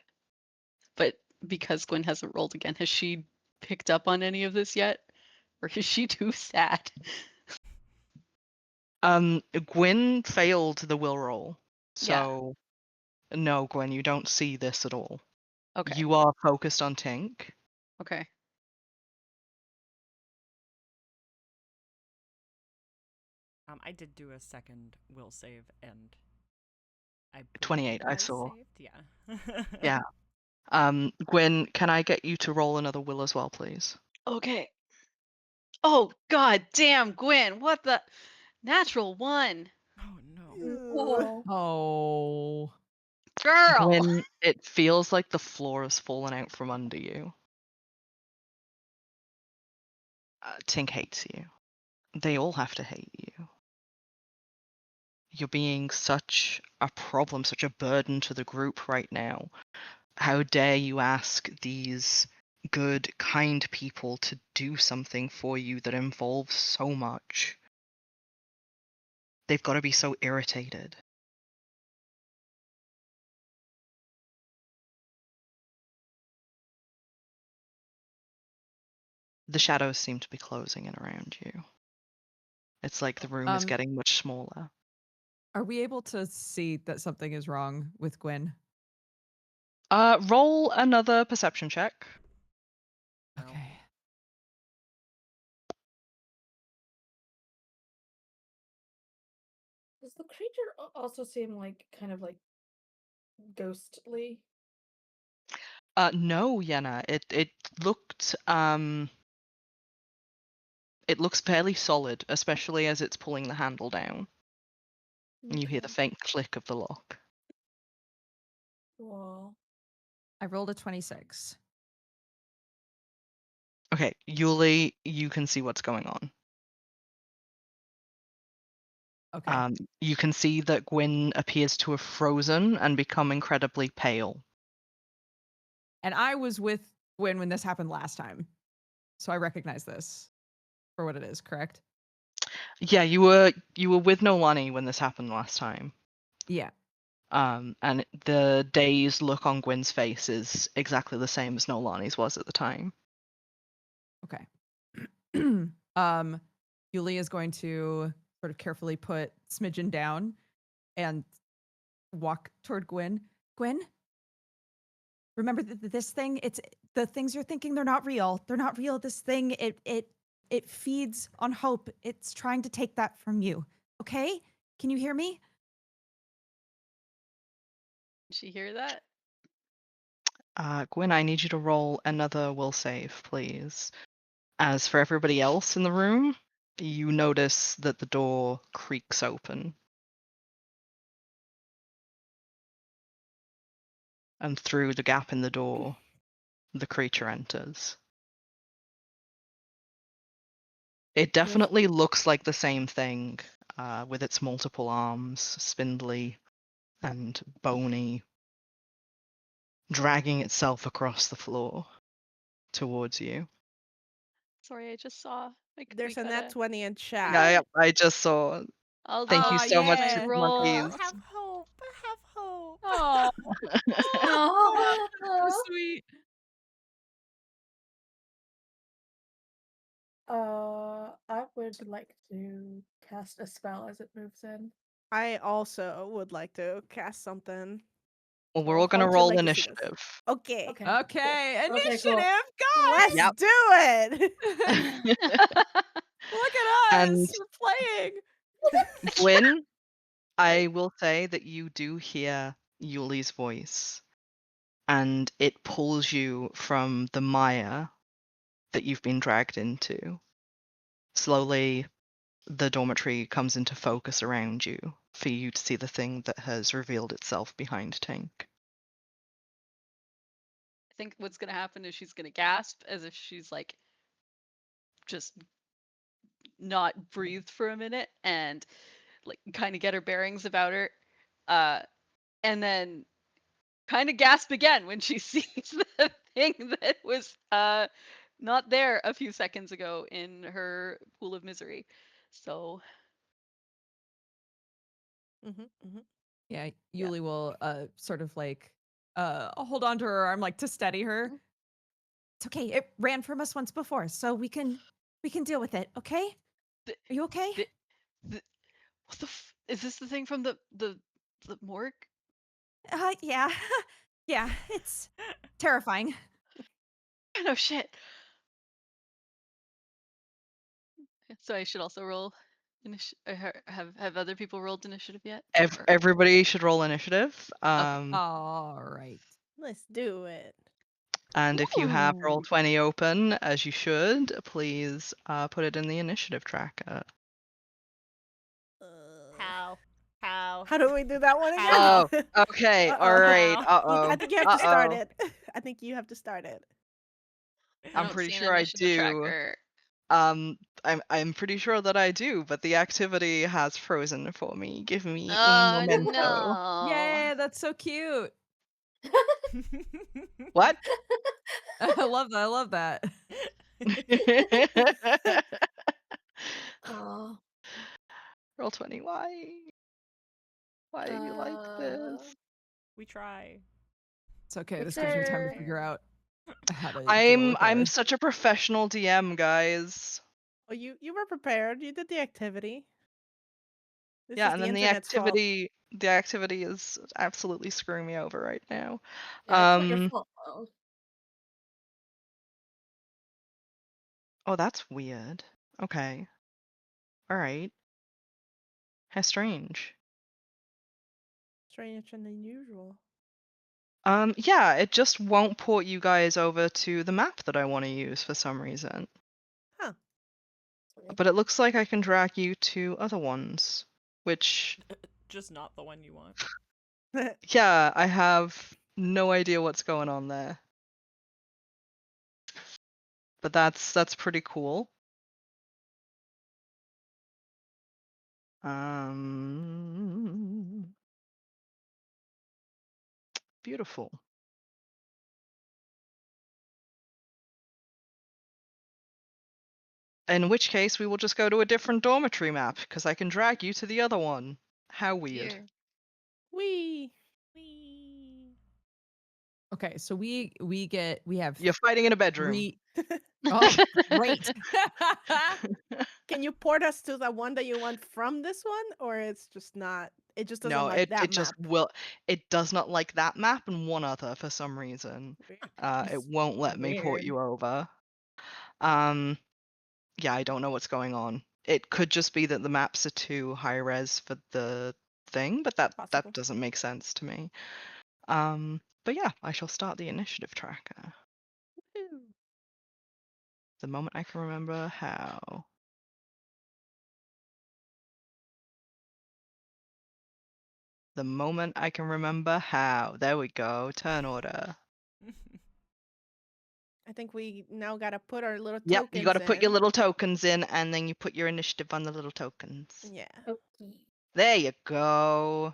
because Gwynn hasn't rolled again, has she picked up on any of this yet? Or is she too sad? Gwynn failed the will roll. So no, Gwynn, you don't see this at all. Okay. You are focused on Tink. Okay. I did do a second will save, and I 28, I believe saw. saved. Yeah. Yeah. Gwynn, can I get you to roll another will as well, please? Okay. Oh god damn, Gwynn, what the natural one. Oh no. Oh. Oh. Girl. Gwynn, it feels like the floor has fallen out from under you. Tink hates you. They all have to hate you. You're being such a problem, such a burden to the group right now. How dare you ask these good, kind people to do something for you that involves so much? They've got to be so irritated. The shadows seem to be closing in around you. It's like the room is getting much smaller. Are we able to see that something is wrong with Gwynn? Roll another perception check. Okay. Does the creature also seem like kind of like ghostly? No, Yenna. It looks fairly solid, especially as it's pulling the handle down. And you hear the faint click of the lock. Cool. I rolled a 26. Okay, Yulie, you can see what's going on. Okay. You can see that Gwyn appears to have frozen and become incredibly pale. And I was with Gwyn when this happened last time. So I recognize this for what it is, correct? Yeah, you were with Noelani when this happened last time. Yeah. And the dazed look on Gwyn's face is exactly the same as Noelani's was at the time. Okay. Yulie is going to sort of carefully put Smidgen down and walk toward Gwyn. Gwyn, remember this thing? It's the things you're thinking. They're not real. They're not real. This thing, it feeds on hope. It's trying to take that from you. Okay? Can you hear me? Did she hear that? Gwyn, I need you to roll another will save, please. As for everybody else in the room, you notice that the door creaks open. And through the gap in the door, the creature enters. It definitely looks like the same thing, with its multiple arms, spindly and bony, dragging itself across the floor towards you. Sorry, I just saw. Like, There's a nat 20 in chat. Yeah, I just saw. I'll Thank you I'll so much, my Super roll. Monkeys. Have hope. Have hope. Oh, Oh, So sweet. I would like to cast a spell as it moves in. I also would like to cast something. Well, So we're all gonna hard to, roll like, to see this. initiative. Okay. Okay. Okay, cool. initiative, Let's guys. Yep. do it. Look at us. And We're playing. Gwynn, I will say that you do hear Yulie's voice, and it pulls you from the mire that you've been dragged into. Slowly, the dormitory comes into focus around you for you to see the thing that has revealed itself behind Tink. I think what's gonna happen is she's gonna gasp as if she's like just not breathed for a minute and like kind of get her bearings about her, and then kind of gasp again when she sees the thing that was not there a few seconds ago in her pool of misery. So Yeah, Yeah. Yulie will sort of like hold on to her arm like to steady her. It's okay. It ran from us once before, so we can deal with it. Okay? The- Are you okay? what the is this the thing from the morgue? Yeah, yeah. It's terrifying. No shit. So I should also roll have other people rolled initiative yet? Or- Everybody should roll initiative. All right. Let's do it. And if you have Ooh. Roll20 open, as you should, please put it in the initiative tracker. How? How do we do that one again? Oh, okay. Uh-oh. All right. How? I think you have to start it. I think you have to start it. I I'm don't pretty see an sure I initiative do. tracker. I'm pretty sure that I do, but the activity has frozen for me. Give me un momento. No. Yay, that's so cute. What? I love that. I love that. Oh. Roll20. Why? Why are you like this? We try. It's okay. Is This gives me time to there- figure out how to deal with I'm her. such a professional DM, guys. Oh, you were prepared. You did the activity. This Yeah, is and the then internet's fault. the activity is absolutely screwing me over right now. Yeah, it's not your fault, though. Oh, that's weird. Okay. All right. How strange. Strange and unusual. Yeah, it just won't port you guys over to the map that I want to use for some reason. Huh. But it looks like I can drag you to other ones, which, Just not the one you want. yeah, I have no idea what's going on there. But that's pretty cool. Beautiful. In which case, we will just go to a different dormitory map, because I can drag you to the other one. How weird. Here. Wee. Whee! Okay, so we have You're fighting in a bedroom. 3. Oh, great. Can you port us to the one that you want from this one, or it's just not? It just doesn't No, like that it just map. will. It does not like that map and one other for some reason. It won't let me port Weird. you over. Yeah, I don't know what's going on. It could just be that the maps are too high res for the thing, but that Possible. doesn't make sense to me. But yeah, I shall start the initiative tracker. The moment I can remember how. The moment I can remember how. There we go. Turn order. I think we now gotta put our little Yep, tokens you got to put your in. little tokens in, and then you put your initiative on the little tokens. Yeah. Okay. There you go.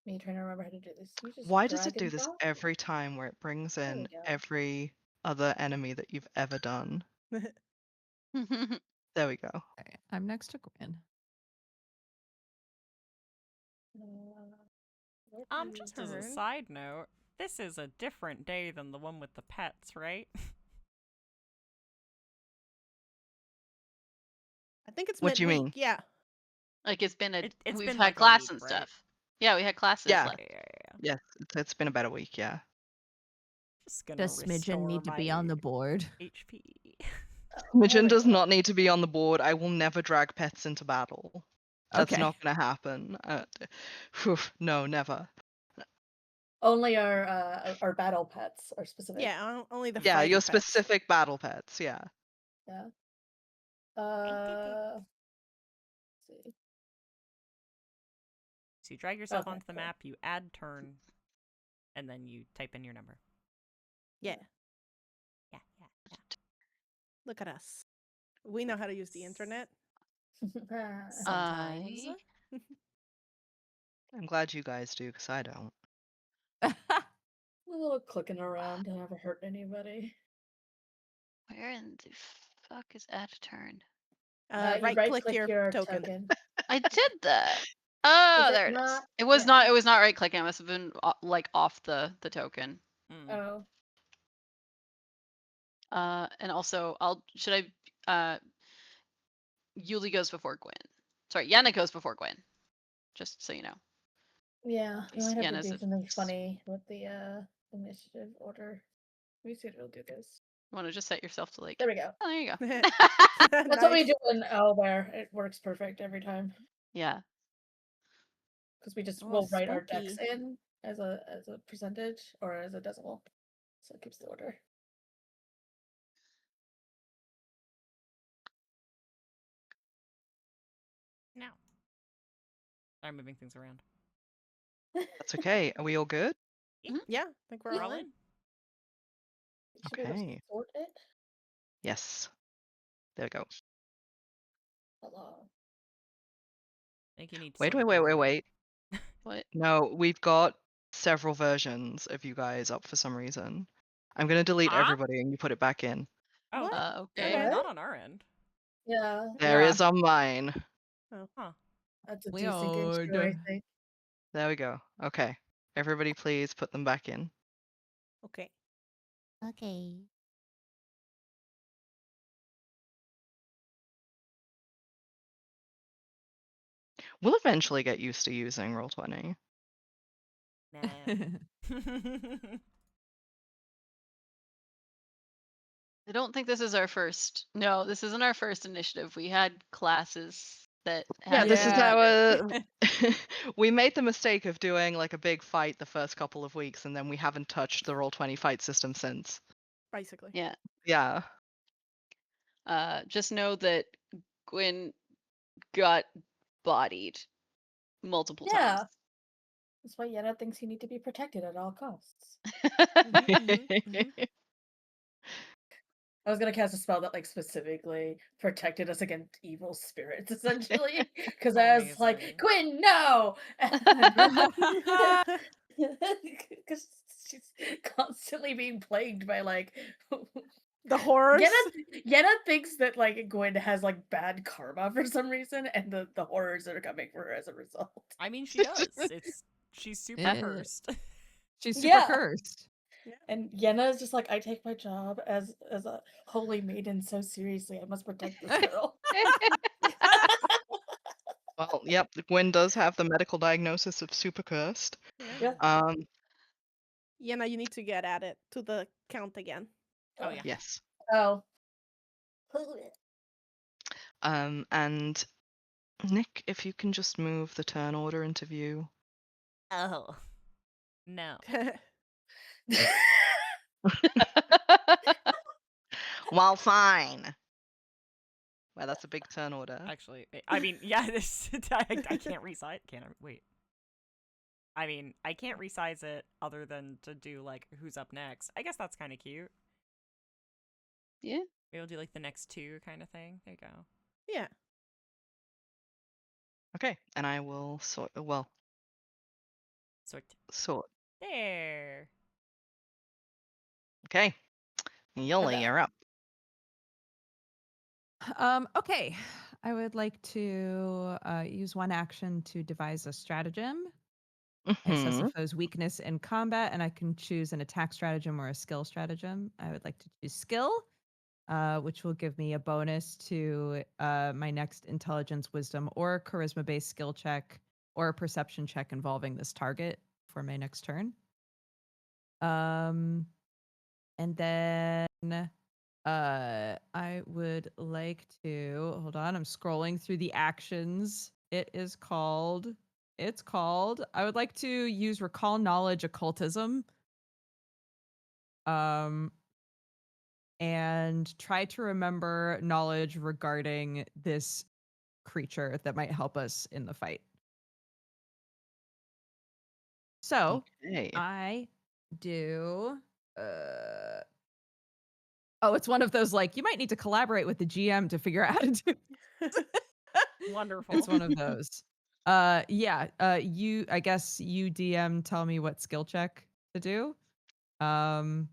Me trying to remember how to do this. You just Why does drag it do and this drop? every time where it brings There in we go. every other enemy that you've ever done? There we go. Okay, I'm next to Gwyn. What is Just as a Turn. side note, this is a different day than the one with the pets, right? I think it's What do you midweek. mean? Yeah. Like it's been It's we've been had like a class week, and right? stuff. Yeah, we had classes Yeah. like Yes, it's been about a week, yeah. Just gonna Does Smidgen restore need to be on my the board? HP. Smidgen does not need to be on the board. I will never drag pets into battle. That's Okay. not going to happen. No, never. Only our battle pets are specific. Yeah. Only the Yeah, fighting your pets. specific battle pets, yeah. Yeah. Let's see. So you drag yourself Okay, onto the cool. map, you add turn, and then you type in your number. Yeah. Yeah. Look at us. We know how to use the internet. Sometimes. I'm glad you guys do, because I don't. A little clicking around. I never hurt anybody. where in the fuck is add a turn? You Right click your token. I did that. Oh, Is it there it is. not? It was Yeah. not. It was not right clicking. It must have been like off the token. Mm. Oh. And also, Yulie goes before Gwyn. Sorry, Yenna goes before Gwyn. Just so you know. Yeah, we might have Yenna's to do a- something funny with the initiative order. Let me see if it'll do this. You want to just set yourself to like. There we go. Oh, there you go. That's what we Nice. do in there. It works perfect every time. Yeah. Because we just Oh, will write our decks spooky. in as a percentage or as a decimal. So it keeps the order. Now. I'm moving things around. That's okay. Are we all good? Yeah, I think we're all in. Should be able to Okay. sort it. Yes. There we go. Hello. I think you need to Wait. sort it. What? No, we've got several versions of you guys up for some reason. I'm going to delete Huh? everybody and you put it back in. Oh, What? Okay. What? not on our end. Yeah, There Yeah. is on mine. Oh, huh. that's a Weird. desync issue, I think. There we go. Okay. Everybody please put them back in. Okay. Okay. We'll eventually get used to using Roll20. Nah. I don't think this is our first. No, this isn't our first initiative. We had classes that Yeah, had this is Yeah. our. We made the mistake of doing like a big fight the first couple of weeks, and then we haven't touched the Roll20 fight system since. Basically. Yeah. Yeah. Just know that Gwyn got bodied multiple Yeah. times. That's why Yenna thinks you need to be protected at all costs. I was gonna cast a spell that like specifically protected us against evil spirits, essentially. Because I was like, Amazing. Gwyn, no! Because she's constantly being plagued by like The horrors. Yenna thinks that like Gwyn has like bad karma for some reason, and the horrors that are coming for her as a result. I mean, she does. She's super Yeah. cursed. She's super Yeah. cursed. And Yenna is just like, I take my job as a holy maiden so seriously. I must protect this girl. Well, yep, Gwyn does have the medical diagnosis of super cursed. Yeah. Yenna, you need to get at it to the count again. Oh, yeah. Yes. Oh. And Nick, if you can just move the turn order into view. Oh. No. Well, fine. Well, that's a big turn order. Actually, I mean, yeah, I can't resize. Can I? Wait. I mean, I can't resize it other than to do, like, who's up next. I guess that's kind of cute. Yeah. Maybe we'll do like the next 2 kind of thing. There you go. Yeah. Okay, and I will sort. Sort. Sort. There. Okay, Yulie, you're up. Okay. I would like to use one action to devise a stratagem. I assess a foe's weakness in combat, and I can choose an attack stratagem or a skill stratagem. I would like to choose skill, which will give me a bonus to my next intelligence, wisdom, or charisma-based skill check or a perception check involving this target for my next turn. And then I would like to hold on. I'm scrolling through the actions. It's called. I would like to use recall knowledge occultism. And try to remember knowledge regarding this creature that might help us in the fight. So Okay. I do. Oh, it's one of those like you might need to collaborate with the GM to figure out how to do. Wonderful. It's one of those. Yeah. I guess you DM tell me what skill check to do. And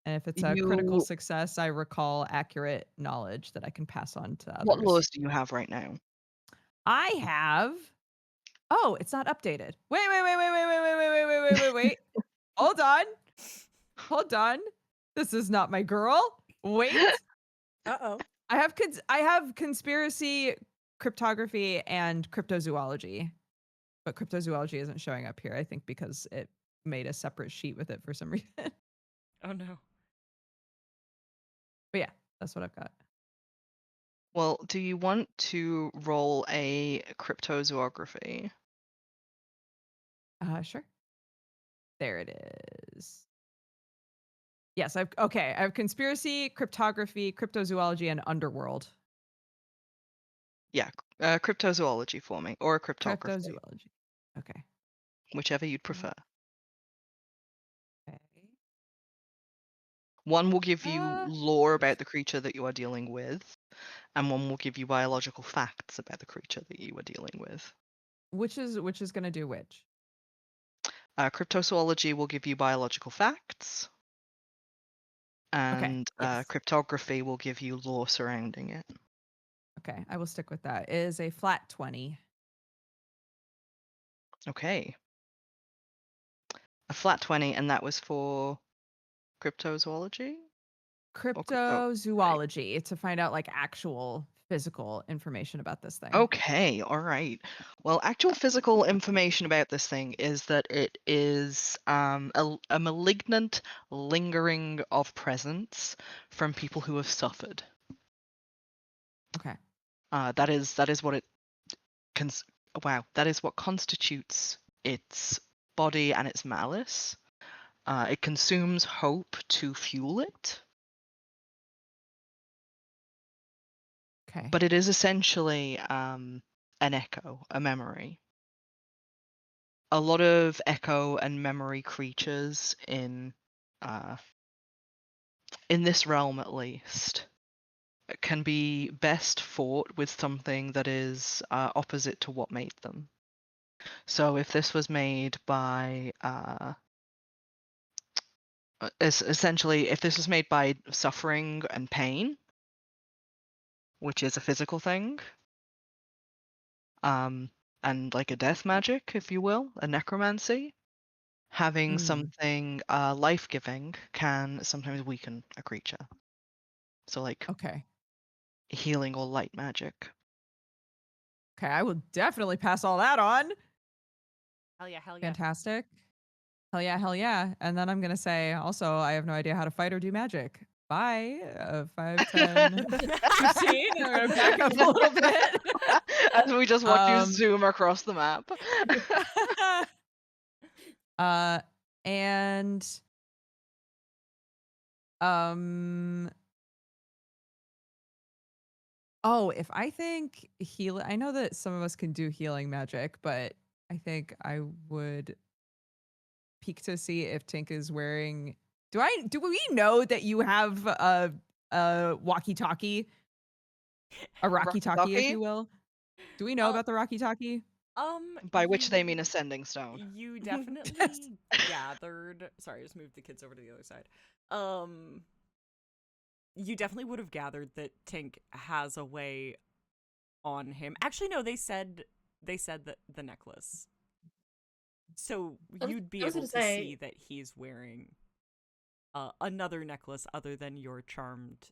if it's a critical success, I recall accurate knowledge that I can pass on to others. What laws do you have right now? I have. Oh, it's not updated. Wait. Hold on. This is not my girl. Wait. Uh-oh. I have conspiracy, cryptography, and cryptozoology. But cryptozoology isn't showing up here, I think, because it made a separate sheet with it for some reason. Oh no. But yeah, that's what I've got. Well, do you want to roll a cryptozoography? Sure. There it is. Yes, I have conspiracy, cryptography, cryptozoology, and underworld. Yeah, cryptozoology for me, or cryptography. Cryptozoology. Okay. Whichever you'd prefer. Okay. One will give you lore about the creature that you are dealing with, and one will give you biological facts about the creature that you are dealing with. Which is going to do which? Cryptozoology will give you biological facts, and yes. cryptography will give you lore surrounding it. Okay, I will stick with that. It is a flat 20. Okay. A flat 20, and that was for cryptozoology? Cryptozoology to find out like actual physical information about this thing. Okay, all right. Well, actual physical information about this thing is that it is a malignant lingering of presence from people who have suffered. Okay. That is what it that is what constitutes its body and its malice. It consumes hope to fuel it. Okay. But it is essentially an echo, a memory. A lot of echo and memory creatures in this realm, at least, can be best fought with something that is opposite to what made them. So if this was made by essentially, if this was made by suffering and pain, which is a physical thing, and like a death magic, if you will, a necromancy, having something life-giving can sometimes weaken a creature. So like healing or light magic. Okay, I will definitely pass all that on. Hell yeah. Fantastic. Hell yeah. And then I'm going to say, also, I have no idea how to fight or do magic. Bye. 5, 10, 15. I'm going to back up a little bit. As we just watch you zoom across the map. And if I think I know that some of us can do healing magic, but I think I would peek to see if Tink is wearing. Do we know that you have walkie-talkie, a rocky-talkie, if Rocky? you will. Do we know Uh, about the rocky-talkie? By which they mean ascending stone. You definitely gathered. Sorry, I just moved the kids over to the other side. You definitely would have gathered that Tink has a way on him. Actually, no, they said that the necklace. So you'd be I was able gonna to say- see that he's wearing another necklace other than your charmed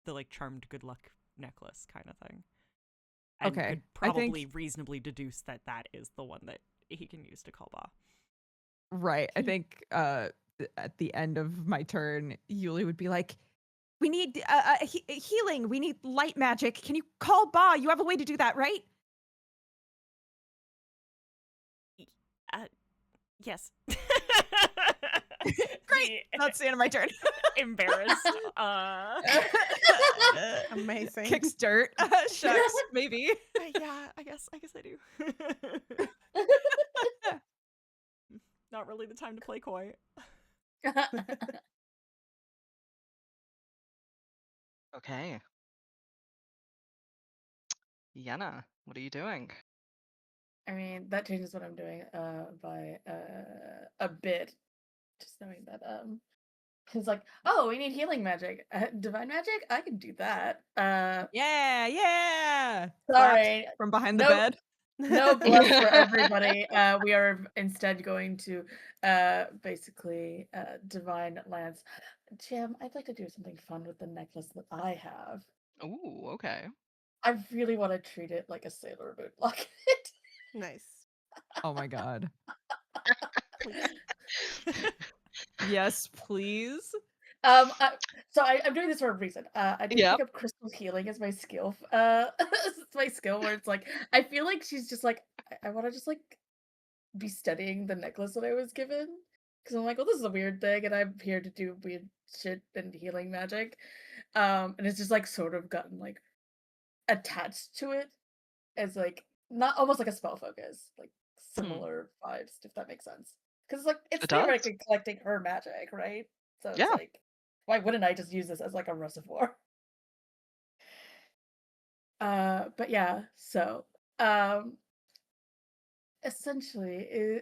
good luck necklace kind of thing. And Okay, could I think- probably reasonably deduce that that is the one that he can use to call Ba. Right. I think at the end of my turn, Yulie would be like, "We need healing. We need light magic. Can you call Ba? You have a way to do that, right?" Yes. Great. That's the end of my turn. Embarrassed. Amazing. Kicks dirt. Shucks. Maybe. Yeah, I guess I do. Not really the time to play coy. Okay. Yenna, what are you doing? I mean, that changes what I'm doing by a bit. Just knowing that it's like, oh, we need healing magic. Divine magic? I can do that. Yeah. Sorry. Claps from behind the Nope. bed. No plus for everybody. We are instead going to basically divine lance. Jim, I'd like to do something fun with the necklace that I have. Ooh, okay. I really want to treat it like a Sailor Moon locket. Nice. Oh my god. Please. Yes, please. I'm doing this for a reason. I did Yep. pick up crystal healing as my skill. It's my skill where it's like I feel like she's just like I want to just like be studying the necklace that I was given because I'm like, well, this is a weird thing, and I'm here to do weird shit and healing magic. And it's just like sort of gotten like attached to it as like not almost like a spell focus, like similar vibes, if that makes sense. Because it's like it's It does. theoretically collecting her magic, right? So it's Yeah. like, why wouldn't I just use this as like a reservoir? But yeah, so essentially,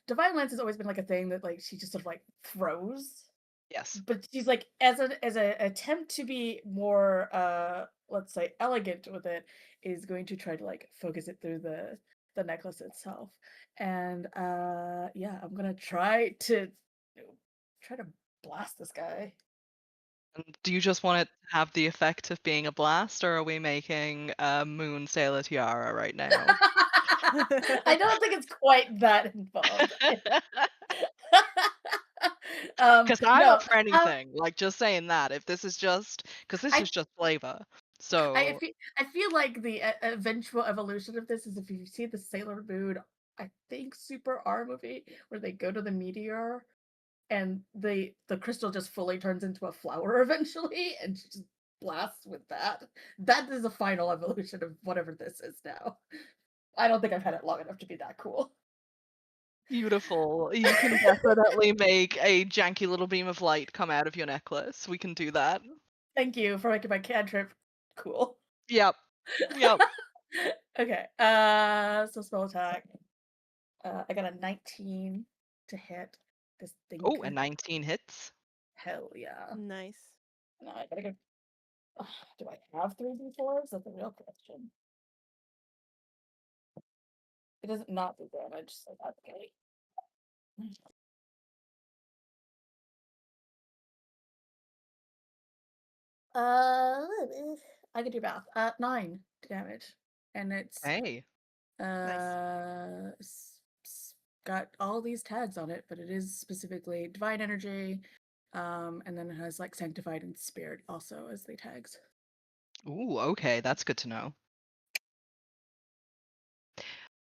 Divine Lance has always been like a thing that like she just sort of like throws. Yes. But she's like as an attempt to be more let's say elegant with it, is going to try to like focus it through the necklace itself. And yeah, I'm gonna try to blast this guy. And do you just want it to have the effect of being a blast, or are we making a Moon Sailor Tiara right now? I don't think it's quite that involved. Because I'm No, up for anything. Like, just saying that. If this is just, because this I- is just flavor. So I feel like the eventual evolution of this is if you see the Sailor Moon, I think Super R movie, where they go to the meteor and the crystal just fully turns into a flower eventually, and she just blasts with that. That is the final evolution of whatever this is now. I don't think I've had it long enough to be that cool. beautiful. You can definitely make a janky little beam of light come out of your necklace. We can do that. Thank you for making my cantrip cool. Yep. Yep. Okay, so spell attack. I got a 19 to hit this thing. Oh, and 19 hits. Hell yeah. Nice. Now I gotta go. Do I have 3d4s? That's the real question. It doesn't not do damage, so that's okay. I can do math. 9 damage, and it's Hey. got all these tags on it, but it is specifically divine energy, and then it has like sanctified and spirit also as the tags. Ooh, okay. That's good to know.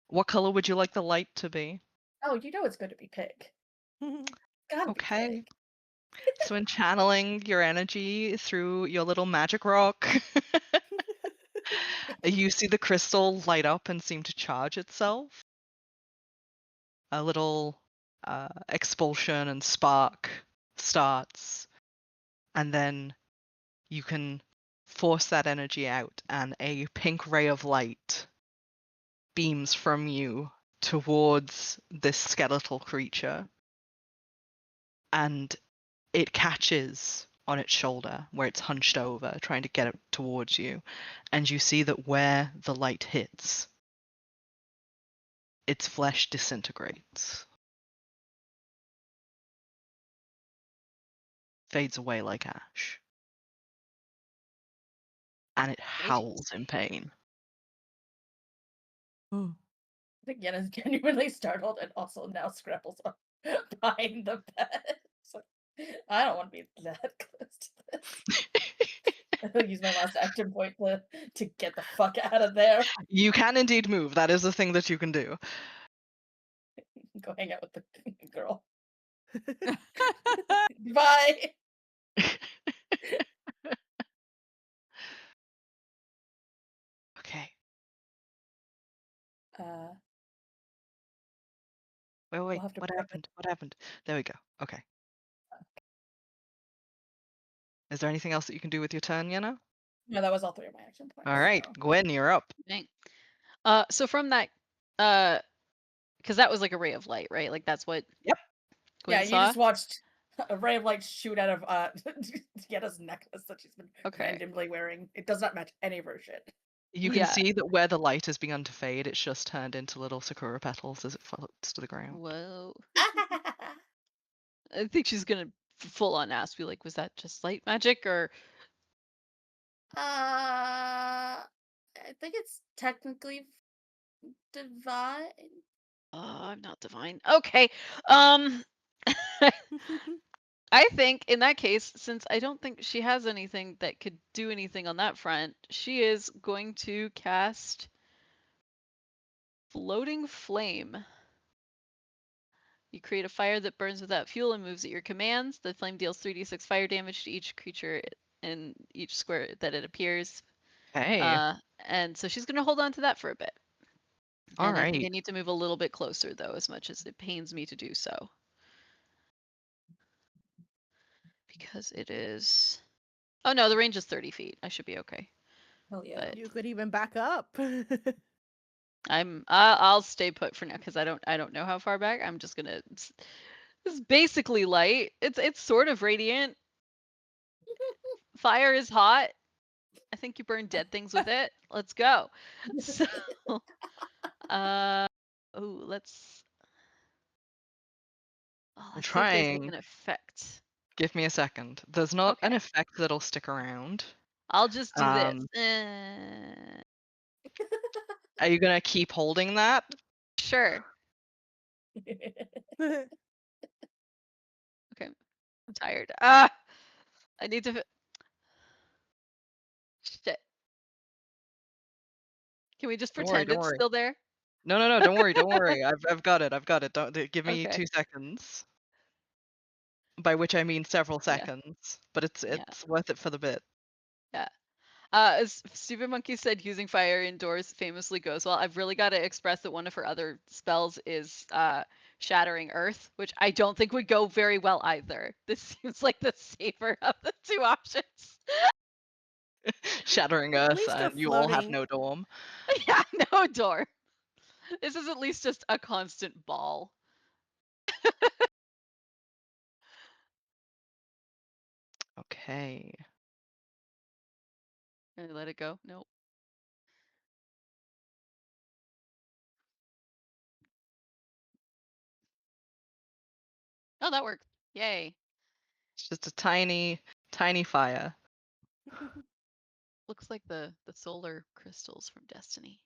What color would you like the light to be? Oh, you know it's going to be pink. Gotta be Okay. pink. So in channeling your energy through your little magic rock, you see the crystal light up and seem to charge itself. A little expulsion and spark starts, and then you can force that energy out, and a pink ray of light beams from you towards this skeletal creature, and it catches on its shoulder where it's hunched over, trying to get it towards you, and you see that where the light hits, its flesh disintegrates, fades away like ash, and it howls in pain. Oh. I think Yenna's genuinely startled and also now scrambles up behind the bed. It's like, I don't want to be that close to this. I'll use my last action point to get the fuck out of there. You can indeed move. That is a thing that you can do. Go hang out with the girl. Bye. Okay. We'll Wait. have to What prep it. happened? What happened? There we go. Okay. Is there anything else that you can do with your turn, Yenna? No, that was all 3 of my action points. All right, so. Gwynn, you're up. Dang. So from that, because that was like a ray of light, right? Like that's what. Yep. Gwynn Yeah, you saw? just watched a ray of light shoot out of Yenna's necklace that she's been randomly wearing. It does not match any of her shit. You can see that where the light has begun to fade, it's just turned into little sakura petals as it floats to the ground. Whoa. I think she's gonna full on ask, be like, was that just light magic or? I think it's technically divine. Oh, I'm not divine. Okay. I think in that case, since I don't think she has anything that could do anything on that front, she is going to cast Floating Flame. You create a fire that burns without fuel and moves at your commands. The flame deals 3d6 fire damage to each creature in each square that it appears. Hey. And so she's going to hold on to that for a bit. All I think I right. need to move a little bit closer, though, as much as it pains me to do so. Because it is... Oh, no, the range is 30 feet. I should be okay. Hell yeah. But You could even back up. I'll stay put for now because I don't know how far back. I'm just gonna. It's basically light. It's sort of radiant. Fire is hot. I think you burn dead things with it. Let's go. So, let's. I'm Let's see if there's like trying. an effect. Give me a second. There's not an effect that'll stick around. I'll just do this. Are you gonna keep holding that? Sure. Okay. I'm tired. I need to. Shit. Can we just pretend it's still there? No, don't worry, don't worry. I've got it. Don't give me 2 seconds. By which I mean several seconds, but it's worth it for the bit. Yeah. As Stupid Monkey said, using fire indoors famously goes well. I've really got to express that one of her other spells is Shattering Earth, which I don't think would go very well either. This seems like the safer of the 2 options. Shattering Earth, and you all have no dorm. Yeah, no dorm. This is at least just a constant ball. Okay. Can I let it go? Nope. Oh, that worked. Yay. It's just a tiny, tiny fire. Looks like the solar crystals from Destiny.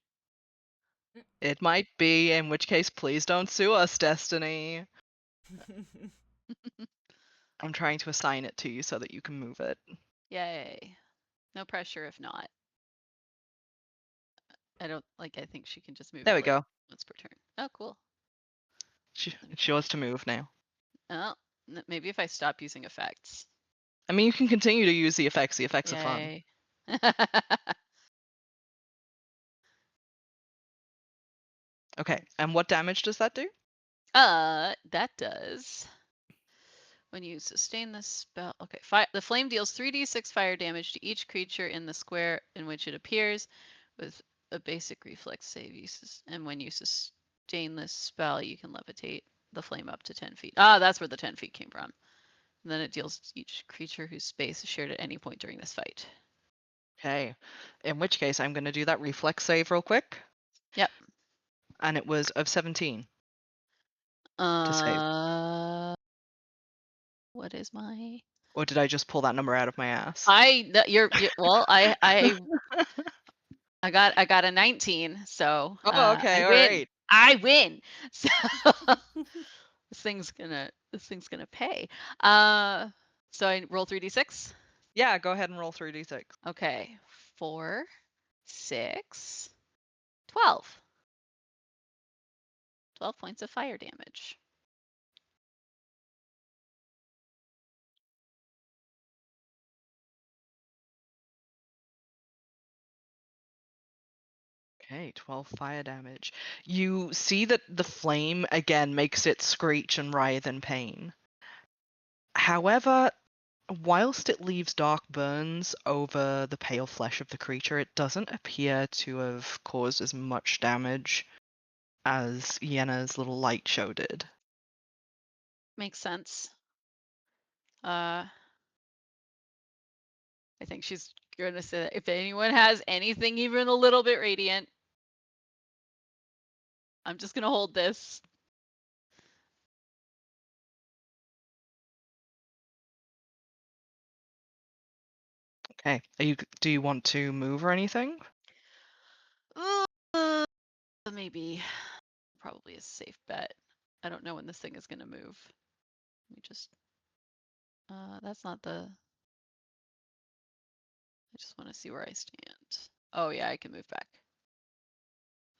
It might be, in which case, please don't sue us, Destiny. I'm trying to assign it to you so that you can move it. Yay. No pressure if not. I think she can just move There it we go. once per turn. Oh, cool. It's yours to move now. Oh, maybe if I stop using effects. I mean, you can continue to use the effects. The effects are fun. Yay. Okay, and what damage does that do? That does When you sustain this spell, okay, the flame deals 3d6 fire damage to each creature in the square in which it appears, with a basic reflex save. And when you sustain this spell, you can levitate the flame up to 10 feet. Ah, that's where the 10 feet came from. And then it deals to each creature whose space is shared at any point during this fight. Okay. In which case, I'm going to do that reflex save real quick. Yep. And it was of 17 to save. What is my? Or did I just pull that number out of my ass? Well, I got a 19, so Oh, okay, I all win. right. I win. So this thing's gonna pay. So I roll 3d6. Yeah, go ahead and roll 3d6. Okay, 4, 6, 12. 12 points of fire damage. Okay, 12 fire damage. You see that the flame again makes it screech and writhe in pain. However, whilst it leaves dark burns over the pale flesh of the creature, it doesn't appear to have caused as much damage as Yenna's little light show did. Makes sense. I think she's gonna say that if anyone has anything even a little bit radiant, I'm just gonna hold this. Okay, do you want to move or anything? Maybe, probably a safe bet. I don't know when this thing is gonna move. Let me just. That's not the. I just want to see where I stand. Oh yeah, I can move back.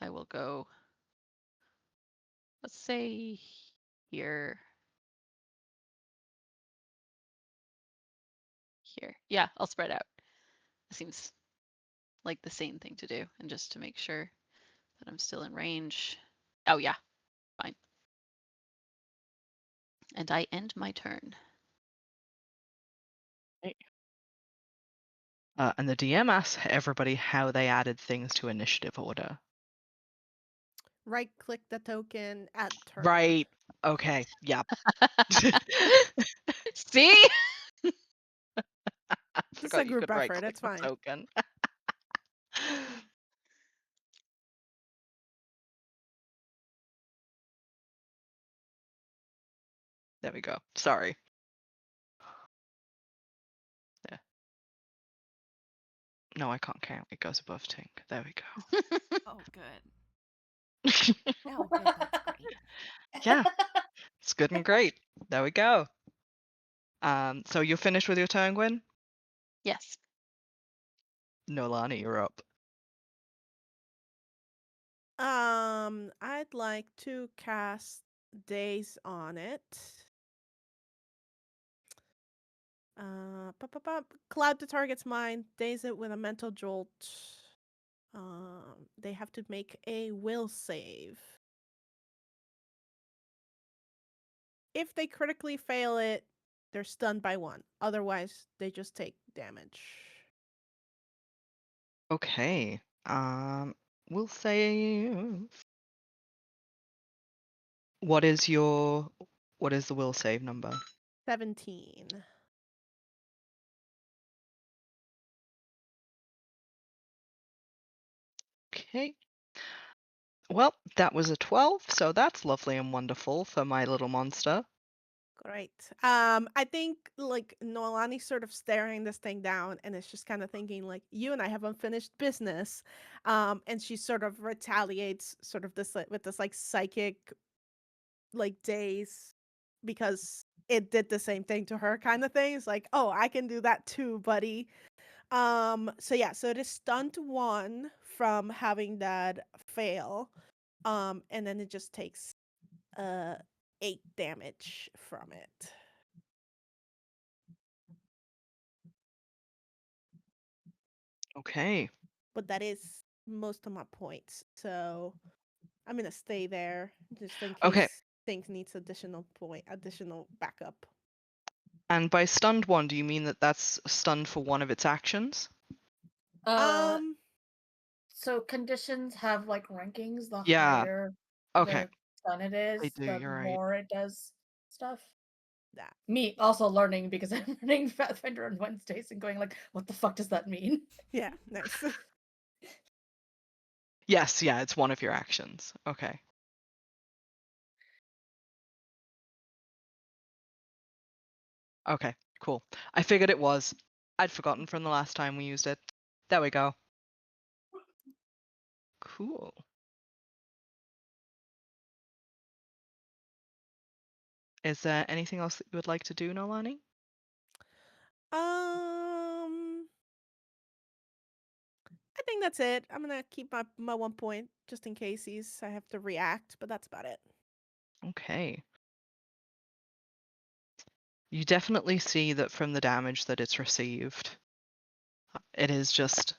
I will go. Let's say here. Here. Yeah, I'll spread out. It seems like the same thing to do, and just to make sure that I'm still in range. Oh yeah, fine. And I end my turn. And the DM asks everybody how they added things to initiative order. Right click the token, add turn. Right. Okay. Yep. See? This is a group effort. It's fine. Token. There we go. Sorry. Yeah. No, I can't count. It goes above Tink. There we go. Oh, good. Oh, good. That's great. Yeah. It's good and great. There we go. So you're finished with your turn, Gwyn? Yes. Noelani, you're up. I'd like to cast Daze on it. Cloud the target's mind, daze it with a mental jolt. They have to make a will save. If they critically fail it, they're stunned by 1. Otherwise, they just take damage. Okay. We'll say. What is the will save number? 17. Okay. Well, that was a 12, so that's lovely and wonderful for my little monster. Great. I think like Noelani's sort of staring this thing down and it's just kind of thinking like, you and I have unfinished business. And she sort of retaliates sort of this with this like psychic like daze because it did the same thing to her kind of thing. It's like, oh, I can do that too, buddy. So yeah, so it is stunned 1 from having that fail. And then it just takes 8 damage from it. Okay. But that is most of my points. So I'm gonna stay there just in case Okay. things needs additional backup. And by stunned one, do you mean that that's stunned for one of its actions? So conditions have like rankings. The Yeah. higher Okay. the stun it They is, do, the you're right. more it does stuff. Yeah. Me also learning because I'm learning Pathfinder on Wednesdays and going like, what the fuck does that mean? Yeah, nice. Yes, yeah, it's one of your actions. Okay. Okay, cool. I figured it was. I'd forgotten from the last time we used it. There we go. Cool. Is there anything else that you would like to do, Noelani? I think that's it. I'm gonna keep my 1 point just in case I have to react, but that's about it. Okay. You definitely see that from the damage that it's received, it is just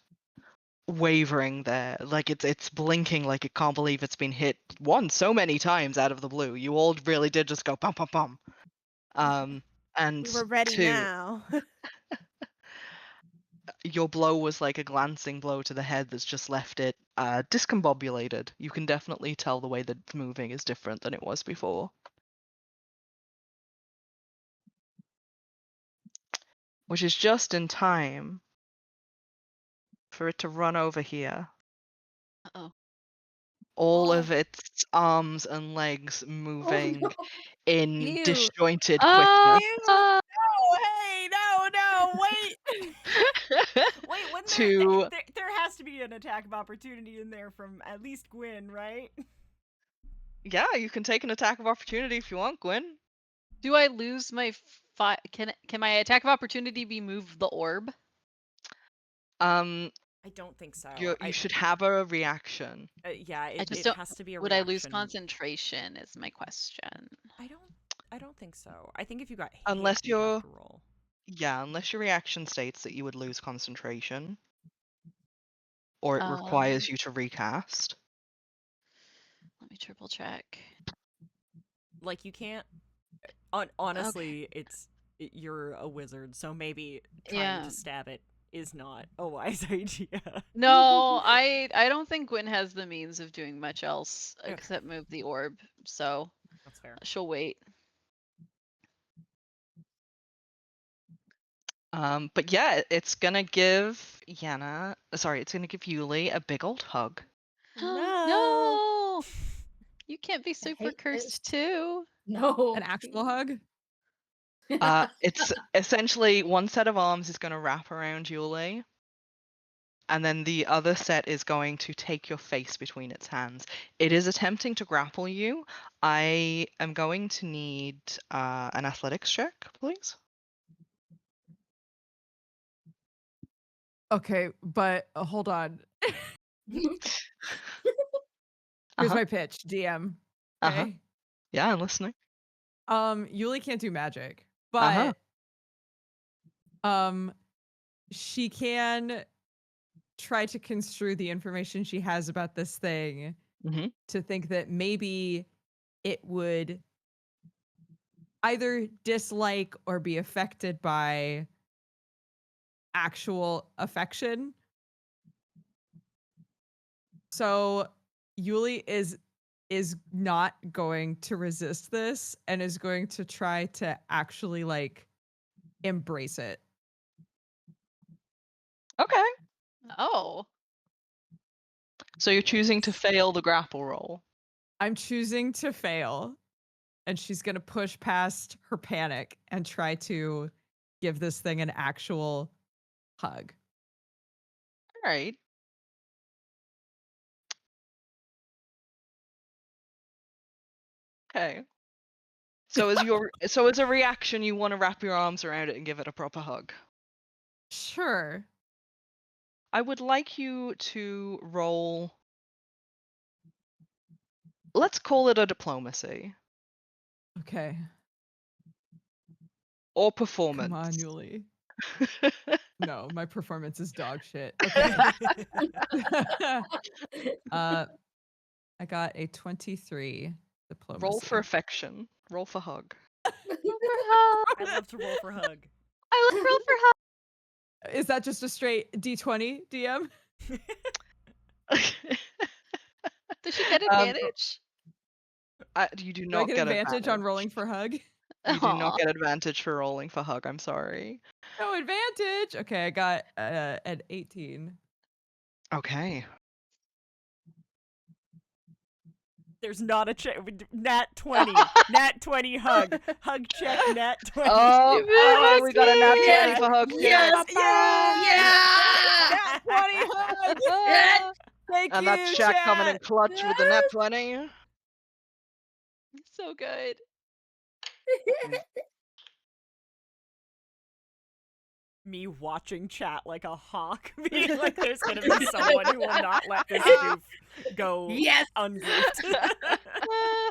wavering there. Like it's blinking like it can't believe it's been hit so many times out of the blue. You all really did just go pum pum pum. And We were ready 2, now. your blow was like a glancing blow to the head that's just left it discombobulated. You can definitely tell the way that it's moving is different than it was before. Which is just in time for it to run over here. Uh-oh. All of its arms and legs moving no. in Ew. disjointed Ah, quickness. ah, Oh, hey, no, wait. Wait, wouldn't to there has to be an attack of opportunity in there from at least Gwynn, right? Yeah, you can take an attack of opportunity if you want, Gwynn. do I lose my can my attack of opportunity be move the orb? I don't think so. You should have a reaction. Yeah, I just it don't. has to be a Would reaction. I lose concentration? Is my question. I don't think so. I think if you got hit, Unless you'd have you're to roll. Yeah, unless your reaction states that you would lose concentration, or it requires you to recast. Let me triple check. Like you can't. Honestly, you're a wizard, so maybe trying to stab it is not a wise idea. No, I don't think Gwyn has the means of doing much else Okay. except move the orb, so That's fair. she'll wait. But yeah, it's gonna give Yenna, sorry, it's gonna give Yulie a big old hug. No! You can't be super hate cursed this. too. No. An actual hug? It's essentially one set of arms is gonna wrap around Yulie, and then the other set is going to take your face between its hands. It is attempting to grapple you. I am going to need an athletics check, please. Okay, but hold on. Here's my pitch, DM. Okay. Yeah, I'm listening. Yulie can't do magic, but she can try to construe the information she has about this thing to think that maybe it would either dislike or be affected by actual affection. So Yulie is not going to resist this and is going to try to actually like embrace it. Okay. Oh. So you're choosing to fail the grapple roll. I'm choosing to fail, and she's going to push past her panic and try to give this thing an actual hug. All right. Okay. So as a reaction, you want to wrap your arms around it and give it a proper hug. Sure. I would like you to roll. Let's call it a diplomacy. Okay. Or performance. Come on, Yulie. No, my performance is dog shit. Okay. I got a 23 diplomacy. Roll for affection. Roll for hug. Roll for hug. I love to roll for hug. I love roll for hug. Is that just a straight D20, DM? Does she get Um, advantage? You do Do I not get advantage on rolling for hug? You do not Aw. get advantage for rolling for hug. I'm sorry. No advantage. Okay, I got an 18. Okay. There's not a check. Nat 20. Nat 20 hug. Hug check, nat 20. Oh, we got a nat 20 Yes, for hug. yes, Yeah! yeah. Nat 20 hug! Yes. Thank And you, that's Shaq coming in chat. clutch with the nat 20. So good. Me watching chat like a hawk. Being like, there's gonna be someone who will not let this goof go Yes. ungoofed.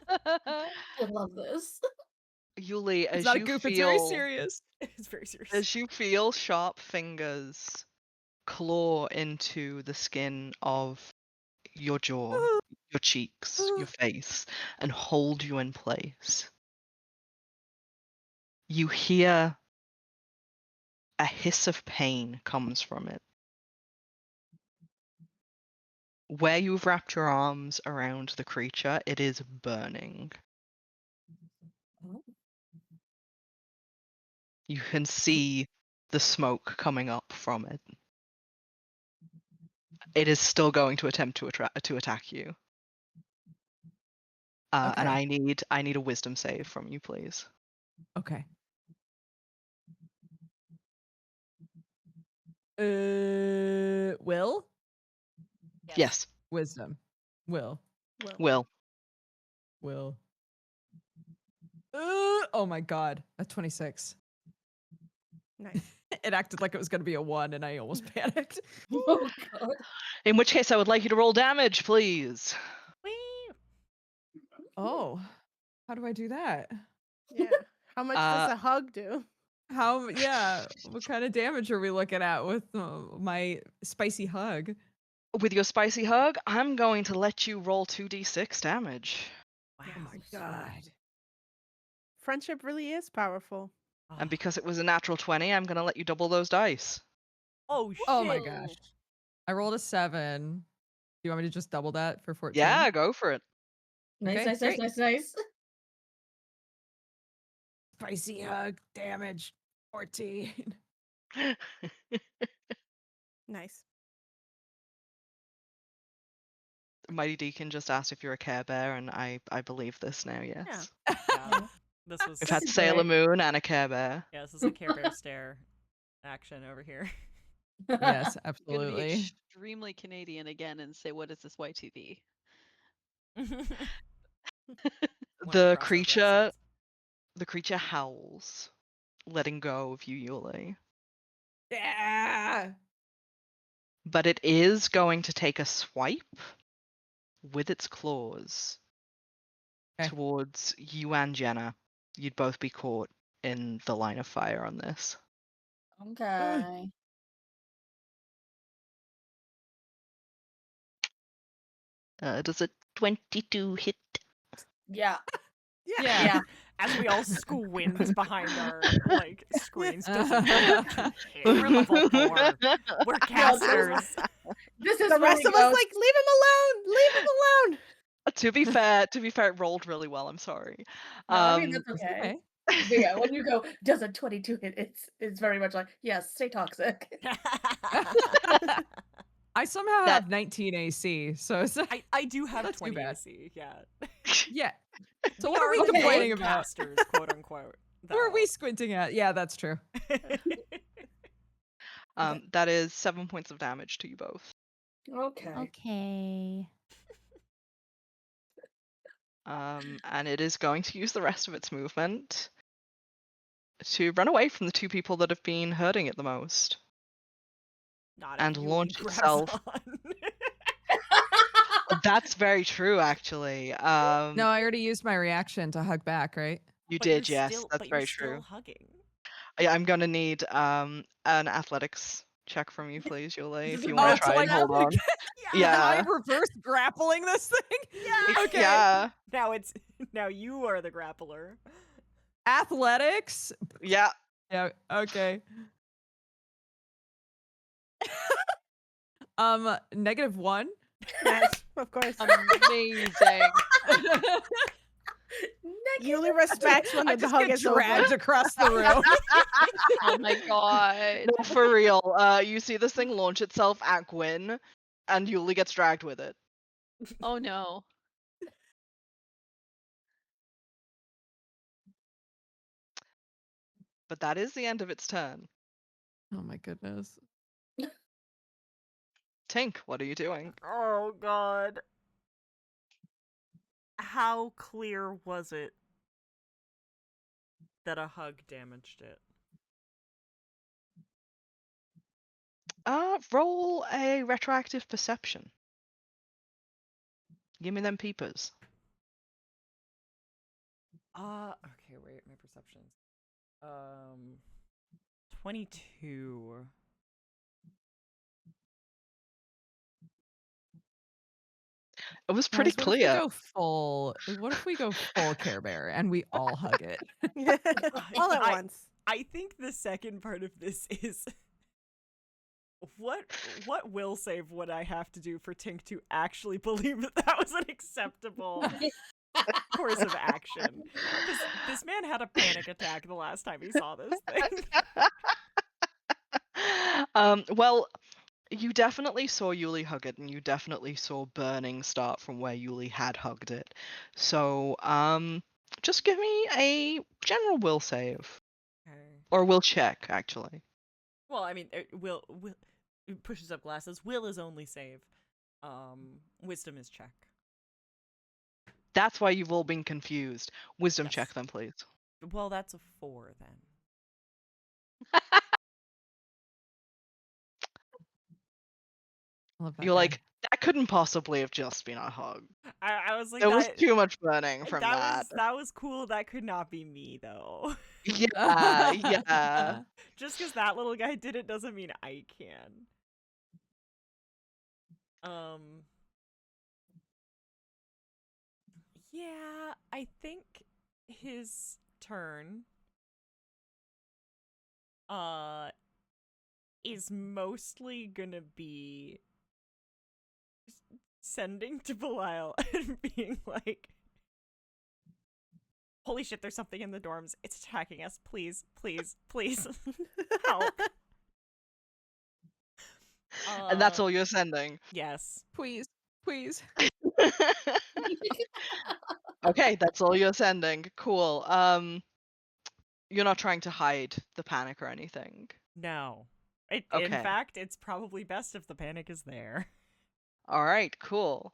I love this. Yulie, It's as not a you goof, it's very feel serious. It's very serious. as you feel sharp fingers claw into the skin of your jaw, your cheeks, your face, and hold you in place, you hear a hiss of pain comes from it. Where you've wrapped your arms around the creature, it is burning. You can see the smoke coming up from it. It is still going to attempt to attack you. And Okay. I need a wisdom save from you, please. Okay. Will? Yes. Wisdom. Will. Will. Oh my god. A 26. Nice. It acted like it was going to be a 1 and I almost panicked. Oh god. In which case, I would like you to roll damage, please. Oh. How do I do that? Yeah. How much does a hug do? Yeah, what kind of damage are we looking at with my spicy hug? With your spicy hug, I'm going to let you roll 2d6 damage. Wow. Oh my god. Friendship really is powerful. And because it was a natural 20, I'm going to let you double those dice. Oh shit. Oh my gosh. I rolled a 7. Do you want me to just double that for 14? Yeah, go for it. Nice, Okay, nice, great. nice, nice. Spicy hug damage 14. Nice. Mighty Deacon just asked if you're a Care Bear, and I believe this now, yes. Yeah. This was We've had This is Sailor great. Moon and a Care Bear. yeah, this is a Care Bear stare action over here. Yes, I'm gonna be absolutely. extremely Canadian again and say, what is this YTV? The creature howls, letting go of you, Yulie. Yeah. But it is going to take a swipe with its claws towards you and Yenna. You'd both be caught in the line of fire on this. Okay. Does a 22 hit? Yeah. Yeah. Yeah. As we all squint behind our screens, we're level 4. We're casters. This is The rest of us like, leave him alone! Leave him alone! To be fair, it rolled really well. I'm sorry. No, I mean that's okay. Okay. But yeah, when you go, does a 22 hit? It's very much like, yes, stay toxic. I somehow have 19 AC, so it's I do have not too 20 bad. AC, yeah. Yeah. So We what are we the complaining good about? casters, quote unquote. What are we squinting at? Yeah, that's true. That is 7 points of damage to you both. Okay. Okay. And it is going to use the rest of its movement to run away from the two people that have been hurting it the most. Not and if Yulie launch grabs itself. on. That's very true, actually. No, I already used my reaction to hug back, right? You But did, you're yes. still- That's but very you're still true. hugging. I'm gonna need an athletics check from you, please, Yulie, if you Oh, want to to try and like hold on. Am I Yeah. reverse grappling this thing? Yeah. Okay. Yeah. Now you are the grappler. Athletics? Yeah. Yeah, okay. -1. Nice, of course. Amazing. Yulie respects when I the just hug get is over. dragged across the room. Oh my god. No, for real. You see this thing launch itself at Gwynn, and Yulie gets dragged with it. Oh no. But that is the end of its turn. Oh my goodness. Tink, what are you doing? Oh god. How clear was it that a hug damaged it? Roll a retroactive perception. Give me them peepers. Okay, wait, my perceptions. 22. It was pretty Guys, clear. what if we go full Care Bear and we all hug it? All at I- once. I think the second part of this is what will save would I have to do for Tink to actually believe that that was an acceptable course of action? Because this man had a panic attack the last time he saw this thing. Well, you definitely saw Yulie hug it, and you definitely saw burning start from where Yulie had hugged it. So, just give me a general will save. Okay. Or will check, actually. Well, I mean, will pushes up glasses. Will is only save. Wisdom is check. That's why you've all been confused. Wisdom Yes. check then, please. Well, that's a 4 then. I love that You're guy. like, that couldn't possibly have just been a hug. I was like, There was that, too much burning from that. that was cool. That could not be me though. Yeah, yeah. Just because that little guy did it doesn't mean I can. Yeah, I think his turn is mostly gonna be sending to Belial and being like, holy shit, there's something in the dorms. It's attacking us. Please, please, please. Help. And that's all you're sending. Yes. Please, please. Okay, that's all you're sending. Cool. You're not trying to hide the panic or anything. No. In Okay. fact, it's probably best if the panic is there. All right, cool.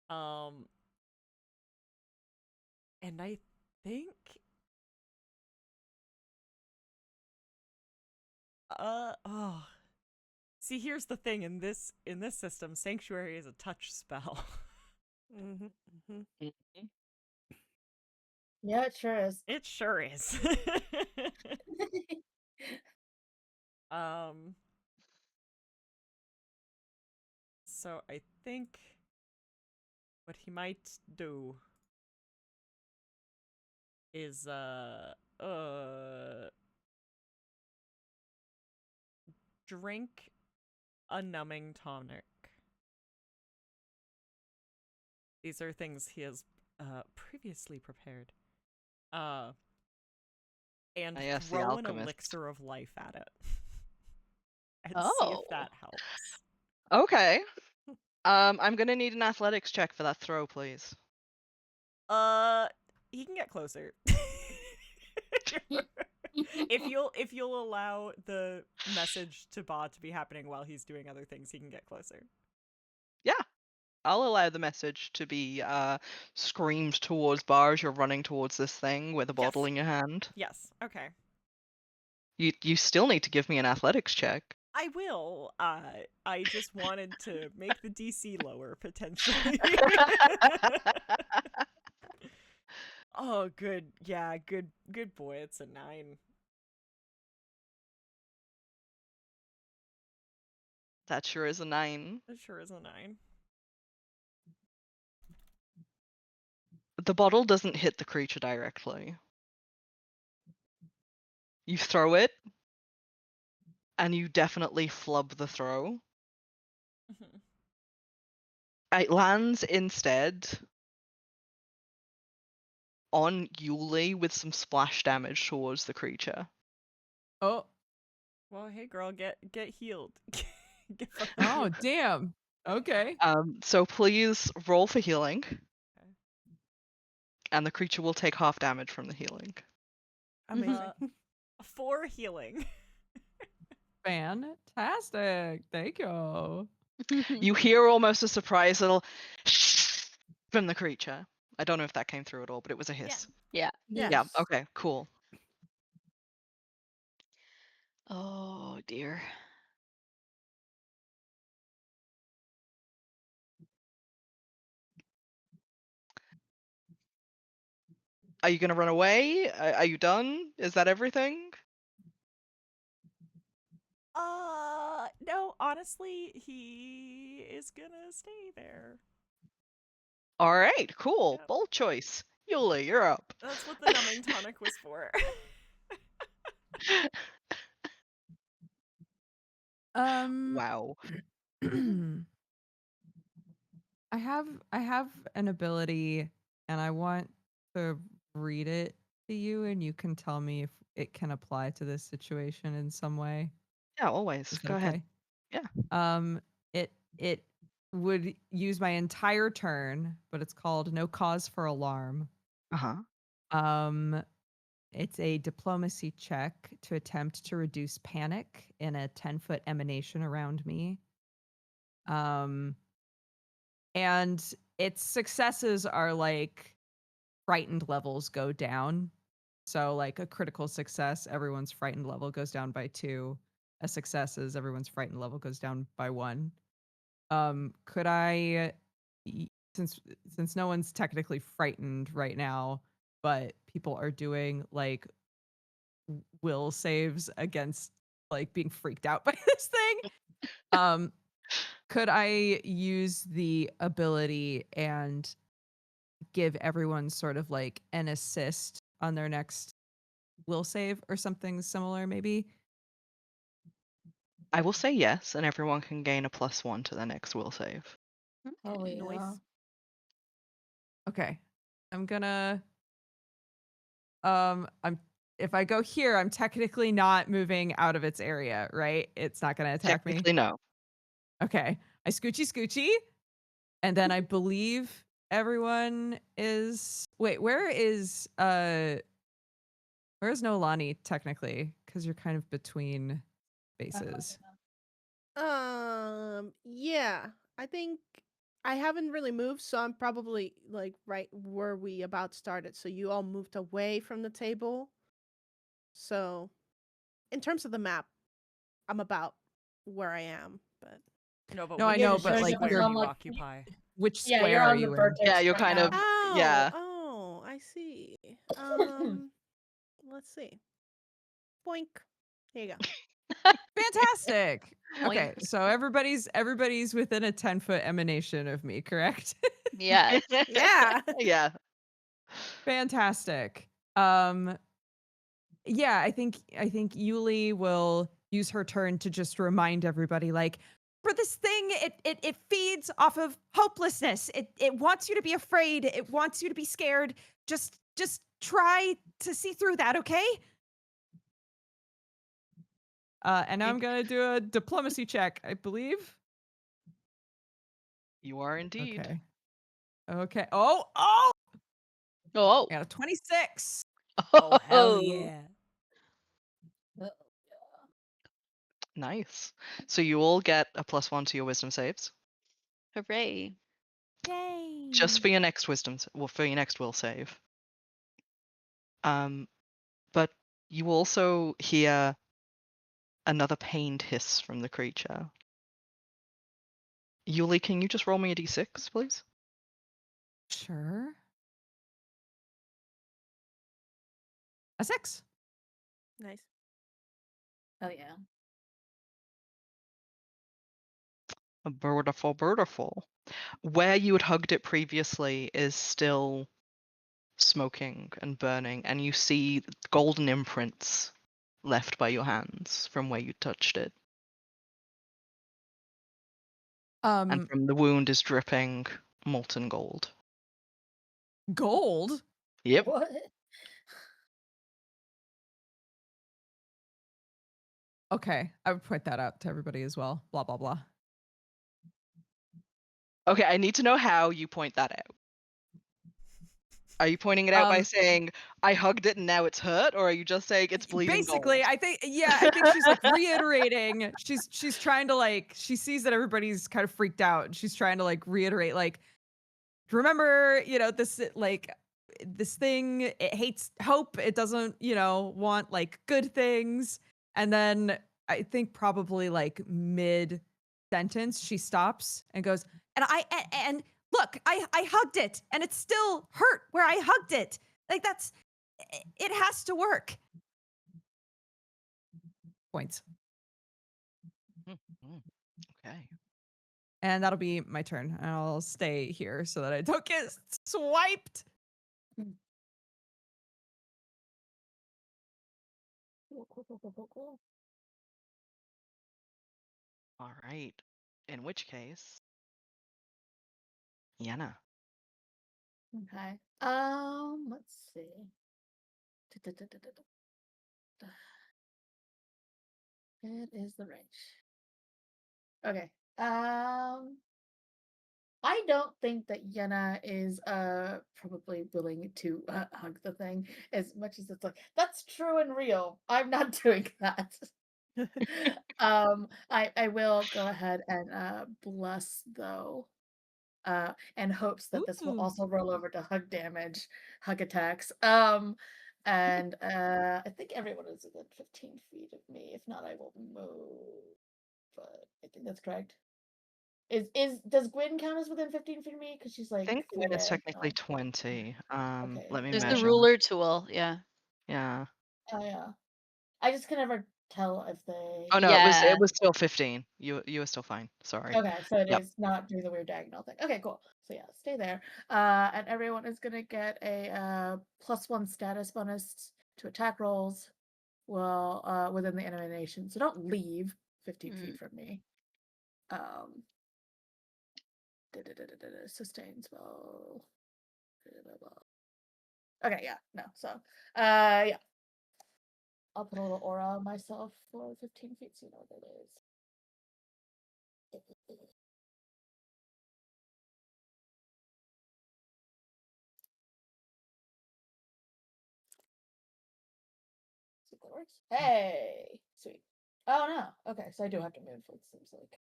And I think see, here's the thing, in this system, Sanctuary is a touch spell. Mm-hmm, mm-hmm. Yeah, it sure is. It sure is. So I think what he might do is drink a numbing tonic. These are things he has previously prepared. And Yes, the throw an alchemist. elixir of life at it. And see Oh. if that helps. Okay. I'm gonna need an athletics check for that throw, please. He can get closer. if you'll allow the message to Ba to be happening while he's doing other things, he can get closer. Yeah. I'll allow the message to be screamed towards Bar as you're running towards this thing with a bottle Yes. in your hand. Yes, okay. You still need to give me an athletics check. I will. I just wanted to make the DC lower, potentially. Oh, good. Yeah, good boy. It's a 9. That sure is a 9. It sure is a 9. The bottle doesn't hit the creature directly. You throw it, and you definitely flub the throw. Mhm. It lands instead on Yulie with some splash damage towards the creature. Oh, Well, hey girl, get healed. Get fucking oh, healed. damn. Okay. So please roll for healing, Okay. and the creature will take half damage from the healing. Amazing. 4 healing. Fantastic. Thank you. You hear almost a surprised little from the creature. I don't know if that came through at all, but it was a hiss. Yeah. Yes. Yeah, okay, cool. Oh dear. Are you gonna run away? Are you done? Is that everything? No, honestly, he is gonna stay there. Alright, cool. Yep. Bold choice. Yulie, you're up. That's what the numbing tonic was for. Wow. I have an ability and I want to read it to you and you can tell me if it can apply to this situation in some way. Yeah, always. Is that Go ahead. okay? Yeah. It would use my entire turn, but it's called No Cause for Alarm. Uh-huh. It's a diplomacy check to attempt to reduce panic in a 10-foot emanation around me. And its successes are like frightened levels go down. So like a critical success, everyone's frightened level goes down by 2. A success is everyone's frightened level goes down by 1. Could I since no one's technically frightened right now, but people are doing like will saves against like being freaked out by this thing, could I use the ability and give everyone sort of like an assist on their next will save or something similar maybe? I will say yes, and everyone can gain a +1 to their next will save. Oh yeah. Nice. Okay. I'm gonna I'm if I go here, I'm technically not moving out of its area, right? It's not gonna attack me. Technically, no. Okay. I scoochie, and then I believe everyone is wait, where's Noelani technically? Because you're kind of between bases. Yeah. I think I haven't really moved, so I'm probably like right where we about started. So you all moved away from the table. So in terms of the map, I'm about where I am, but No, but No, I which know, but like square you're you occupy. which Yeah, square you're are on the you in? vertex. Yeah, you're right kind now. of oh, yeah. oh, I see. Let's see. Boink. Here you go. Fantastic. Okay, Boink. so everybody's within a 10-foot emanation of me, correct? Yes. Yeah. Yeah. Fantastic. Yeah, I think Yulie will use her turn to just remind everybody like for this thing it feeds off of hopelessness. It wants you to be afraid. It wants you to be scared. Just try to see through that, okay? And now I'm going to do a diplomacy check, I believe. You are indeed. Okay. Okay. Oh, Oh. I got a 26. Oh, hell yeah. Nice. So you all get a +1 to your wisdom saves. Hooray. Yay. Just for your next for your next will save. But you also hear another pained hiss from the creature. Yulie, can you just roll me a d6, please? Sure. A 6. Nice. Oh yeah. Beautiful. Where you had hugged it previously is still smoking and burning, and you see golden imprints left by your hands from where you touched it. And from the wound is dripping molten gold. Gold? Yep. What? Okay, I would point that out to everybody as well. Blah, blah, blah. Okay, I need to know how you point that out. Are you pointing it out by saying, I hugged it and now it's hurt? Or are you just saying it's bleeding Basically, gold? I think she's like reiterating. She's trying to like, she sees that everybody's kind of freaked out. And she's trying to like reiterate, like, remember, this like this thing, it hates hope. It doesn't, want like good things. And then I think probably like mid sentence, she stops and goes, and look, I hugged it and it still hurt where I hugged it. Like it has to work. Points. Okay. And that'll be my turn. I'll stay here so that I don't get swiped. Cool. All right. In which case, Yenna. Okay. Let's see. It is the range. Okay. I don't think that Yenna is probably willing to hug the thing as much as it's like that's true and real. I'm not doing that. I will go ahead and bless though. And hopes that this will Ooh. also roll over to hug attacks. And I think everyone is within 15 feet of me. If not, I will move. But I think that's correct. Does Gwynn count as within 15 feet of me? Because she's I like think Gwynn is away. technically 20. Okay. Let me There's the measure. ruler tool, yeah. Yeah. Oh yeah. I just can never tell if they. Oh no, Yeah. it was still 15. You were still fine. Sorry. Okay, so it Yep. is not doing the weird diagonal thing. Okay, cool. So yeah, stay there. And everyone is gonna get a +1 status bonus to attack rolls while within the animation. So don't leave 15 feet from me. Sustain spell. Okay, yeah, no. So yeah. I'll put a little aura on myself for 15 feet so you know what that is. See if that works. Hey, sweet. Oh no. Okay, so I do have to move. It seems like.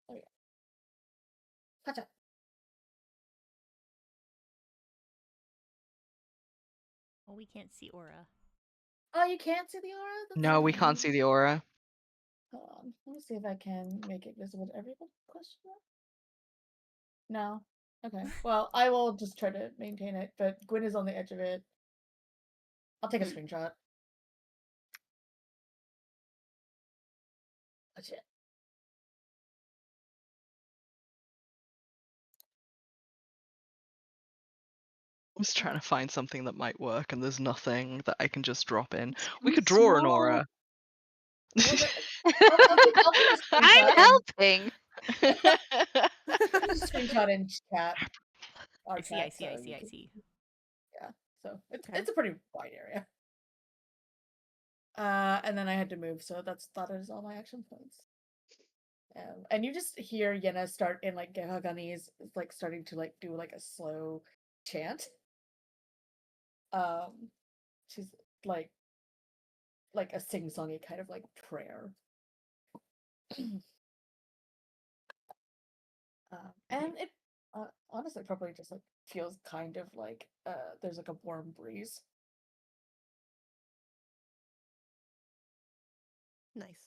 There we go. Gotcha. Well, we can't see aura. Oh, you can't see the aura? That's No, we can't nice. see the aura. Hold on. Let me see if I can make it visible to everyone. Question mark? No. Okay. Well, I will just try to maintain it, but Gwyn is on the edge of it. I'll take a screenshot. That's it. I was trying to find something that might work, and there's nothing that I can just drop in. We too could draw an small. aura. I'll take a I'm screenshot. helping. I'll just screenshot in chat. Our I see. chat, so you can- Yeah, so it's a pretty wide area. And then I had to move, so that is all my action points. And you just hear Yenna start in like Gehaganese, like starting to like do like a slow chant. She's like a sing-songy kind of like prayer. And it honestly probably just like feels kind of like there's like a warm breeze. Nice.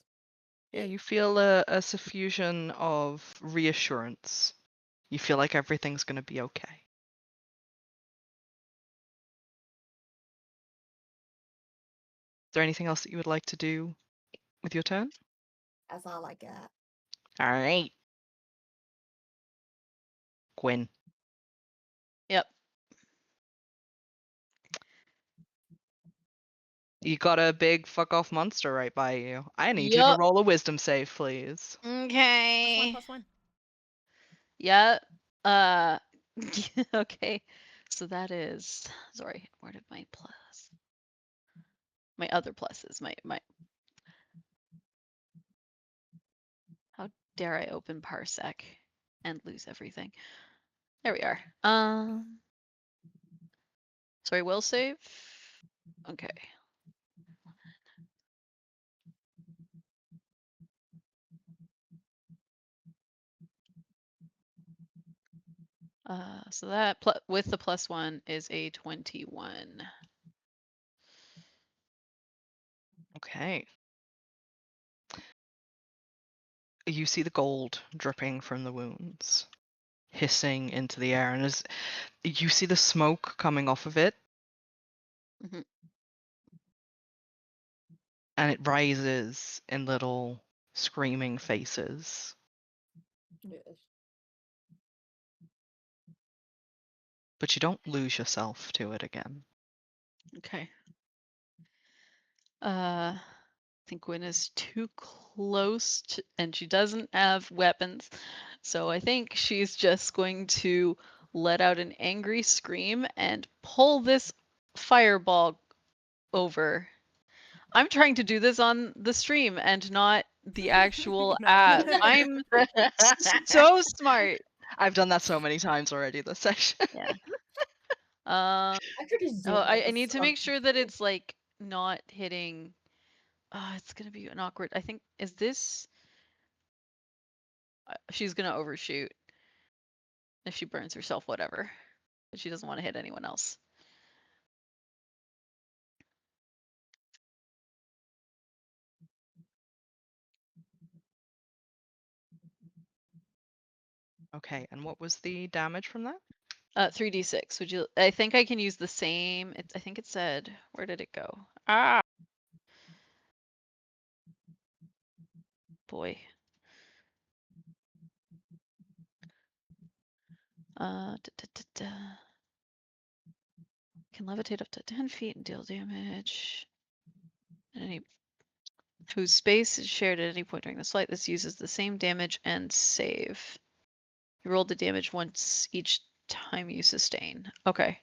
Yeah, you feel a suffusion of reassurance. You feel like everything's going to be okay. Is there anything else that you would like to do with your turn? That's all I got. All right. Gwyn. Yep. You got a big fuck off monster right by you. I need you to Yup. roll a wisdom save, please. Okay. +1. Yeah. Okay. So that is. Sorry. Where did my plus? My other pluses. My. How dare I open Parsec and lose everything? There we are. Sorry. Will save. Okay. So that with the +1 is a 21. Okay. You see the gold dripping from the wounds, hissing into the air, and as you see the smoke coming off of it, Mhm. and it rises in little screaming faces. Yes. But you don't lose yourself to it again. Okay. I think Gwynn is too close to, and she doesn't have weapons. So I think she's just going to let out an angry scream and pull this fireball over. I'm trying to do this on the stream and not the actual No. app. I'm so smart. I've done that so many times already this session. Yeah. I could just zoom I in need to on make sure that it's like not hitting. It's gonna be an awkward. I think is this. She's gonna overshoot. If she burns herself, whatever. But she doesn't want to hit anyone else. Okay, and what was the damage from that? 3d6. Would you? I think I can use the same. I think it said. Where did it go? Ah. Boy. Can levitate up to 10 feet and deal damage. Any whose space is shared at any point during the flight. This uses the same damage and save. You roll the damage once each time you sustain. Okay.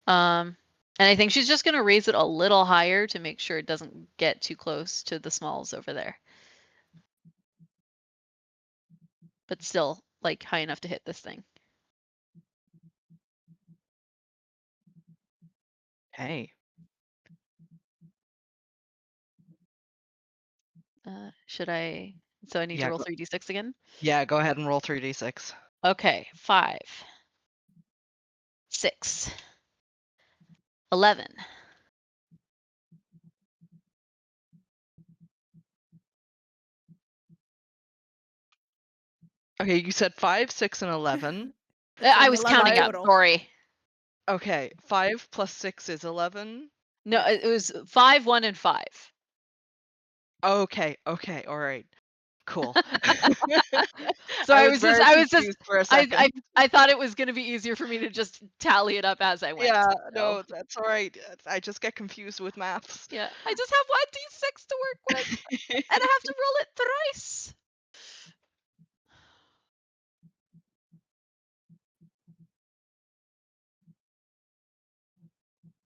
And I think she's just gonna raise it a little higher to make sure it doesn't get too close to the smalls over there. But still, like, high enough to hit this thing. Hey. Should I? So I need to roll 3d6 again? Yeah, go ahead and roll 3d6. Okay, 5, 6, 11. Okay, you said 5, 6, and 11. I was 11 counting up. total. Sorry. Okay, 5 plus 6 is 11. No, Yes. it was 5, 1, and 5. Okay, all right. Cool. So I was very confused for a second. I thought it was going to be easier for me to just tally it up as I went. Yeah, so. no, that's all right. I just get confused with maths. Yeah, I just have 1d6 to work with, and I have to roll it thrice.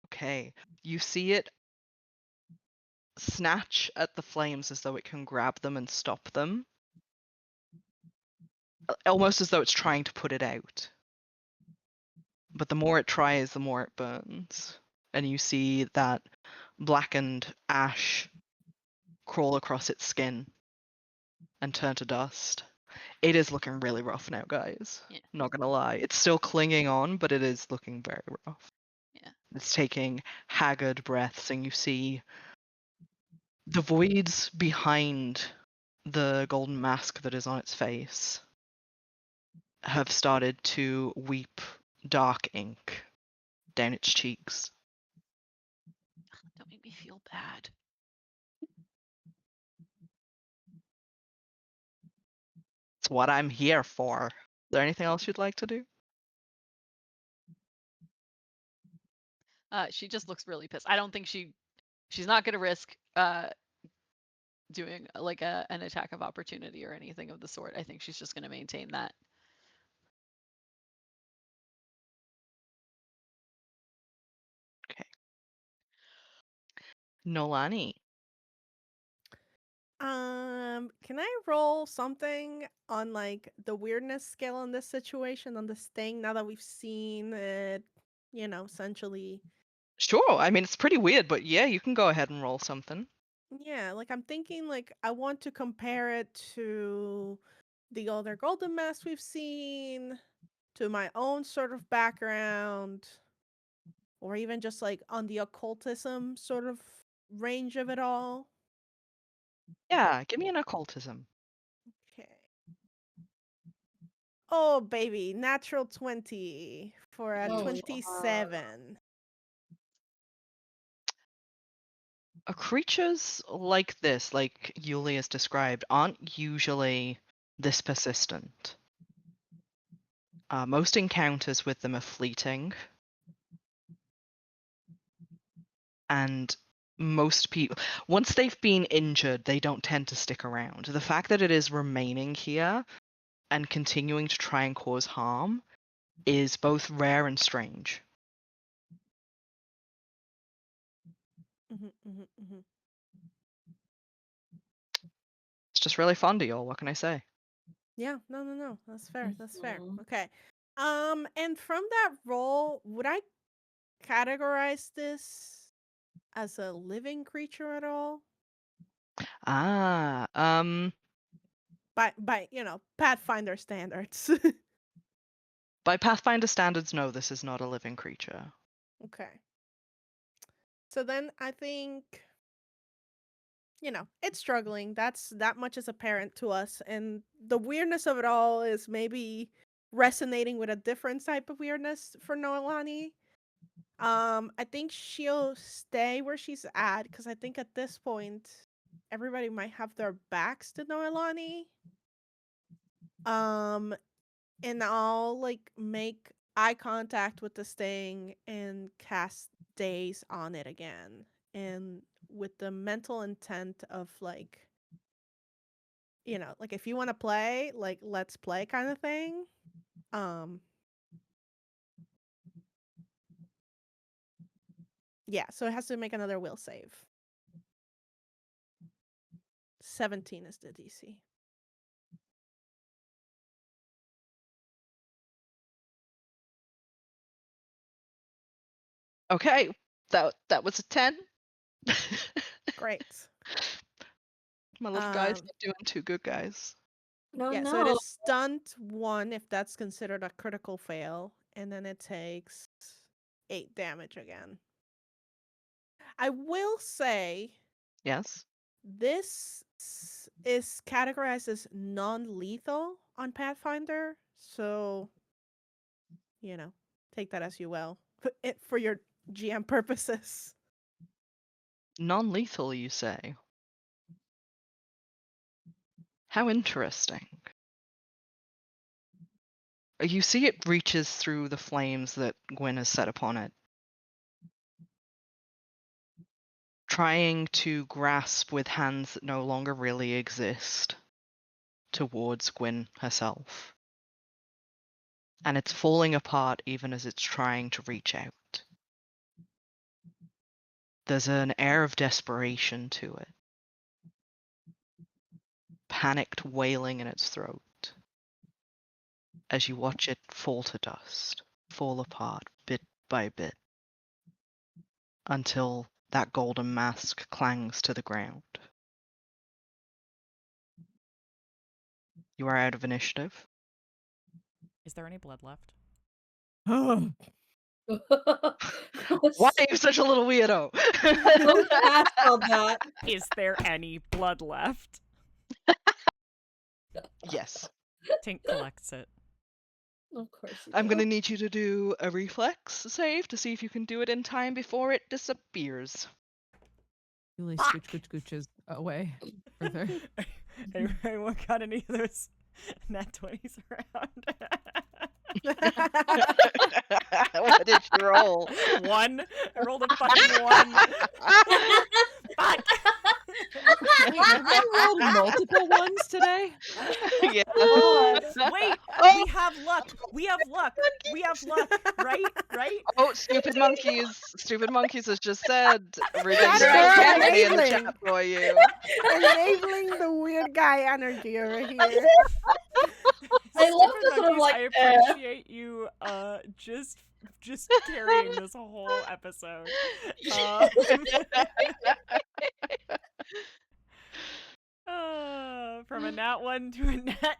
Okay, you see it snatch at the flames as though it can grab them and stop them. Almost as though it's trying to put it out. But the more it tries, the more it burns. And you see that blackened ash crawl across its skin and turn to dust. It is looking really rough now, guys. Yeah. Not gonna lie. It's still clinging on, but it is looking very rough. Yeah. It's taking haggard breaths, and you see the voids behind the golden mask that is on its face have started to weep dark ink down its cheeks. Don't make me feel bad. It's what I'm here for. Is there anything else you'd like to do? She just looks really pissed. I don't think she's not gonna risk doing like an attack of opportunity or anything of the sort. I think she's just gonna maintain that. Okay. Noelani. Can I roll something on like the weirdness scale in this situation on this thing now that we've seen it, essentially. Sure. I mean, it's pretty weird, but yeah, you can go ahead and roll something. Yeah, like I'm thinking like I want to compare it to the other golden mask we've seen, to my own sort of background, or even just like on the occultism sort of range of it all. Yeah, give me an occultism. Okay. Oh, baby, natural 20 for a Oh, 27. Creatures like this, like Yulie has described, aren't usually this persistent. Most encounters with them are fleeting. And most people, once they've been injured, they don't tend to stick around. The fact that it is remaining here and continuing to try and cause harm is both rare and strange. It's just really fun to y'all. What can I say? Yeah, no. That's fair. That's fair. Mhm. Okay. And from that roll, would I categorize this as a living creature at all? Ah, By Pathfinder standards. by Pathfinder standards, no, this is not a living creature. Okay. So then I think it's struggling. That much is apparent to us, and the weirdness of it all is maybe resonating with a different type of weirdness for Noelani. I think she'll stay where she's at because I think at this point everybody might have their backs to Noelani. And I'll like make eye contact with this thing and cast Daze on it again, and with the mental intent of like, like if you want to play, like let's play kind of thing. Yeah, so it has to make another will save. 17 is the DC. Okay, that was a 10. Great. My little guy's not doing too good, guys. No, Yeah, no. so it is stunt 1 if that's considered a critical fail, and then it takes 8 damage again. I will say, Yes. this is categorized as non-lethal on Pathfinder, so take that as you will for your GM purposes. Non-lethal, you say? How interesting. You see it reaches through the flames that Gwynn has set upon it, trying to grasp with hands that no longer really exist towards Gwynn herself. And it's falling apart even as it's trying to reach out. There's an air of desperation to it. Panicked wailing in its throat as you watch it fall to dust, fall apart bit by bit, until that golden mask clangs to the ground. You are out of initiative. Is there any blood left? Why are you such a little weirdo? Don't ask all that. Is there any blood left? Yes. Tink collects it. Of course you I'm do. going to need you to do a reflex save to see if you can do it in time before it disappears. Yulie scooches away further. Anyone got any of those nat 20s around? What did you roll? 1. I rolled a fucking 1. Fuck. Wait, have I rolled multiple ones today? Yeah. God. Wait, Oh! we have luck. We have luck. We have luck. Right? Right? Oh, Stupid Monkeys. Stupid Monkeys has just said reading That's the right, energy in the enabling. chat for you. Enabling the weird guy energy over here. I love Stupid this sort of Monkeys, like, I appreciate you just carrying this whole episode. From a nat 1 to a nat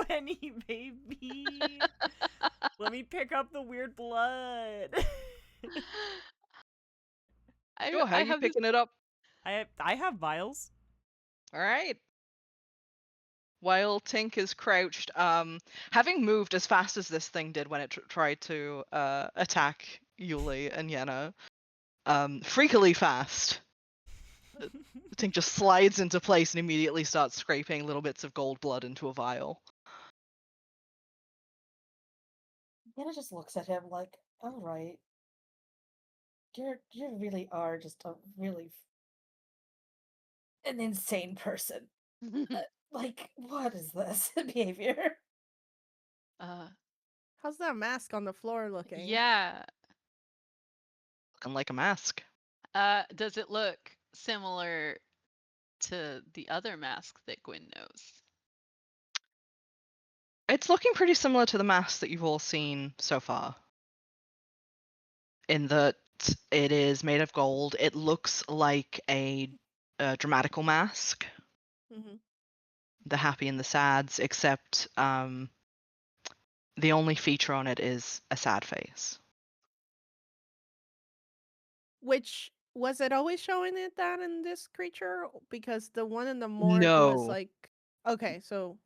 20, baby. Let me pick up the weird blood. Sure, how I are you have this. picking it up? I have vials. All right. While Tink is crouched, having moved as fast as this thing did when it tried to attack Yulie and Yenna, freakily fast. Tink just slides into place and immediately starts scraping little bits of gold blood into a vial. Yenna just looks at him like, all right. You really are just a really an insane person. Like, what is this behavior? How's that mask on the floor looking? Yeah. Looking like a mask. Does it look similar to the other mask that Gwynn knows? It's looking pretty similar to the mask that you've all seen so far. In that it is made of gold. It looks like a dramatical mask. Mm-hmm. The happy and the sads, except the only feature on it is a sad face. Which was it always showing it that in this creature? Because the one in the morgue was No. like, okay, so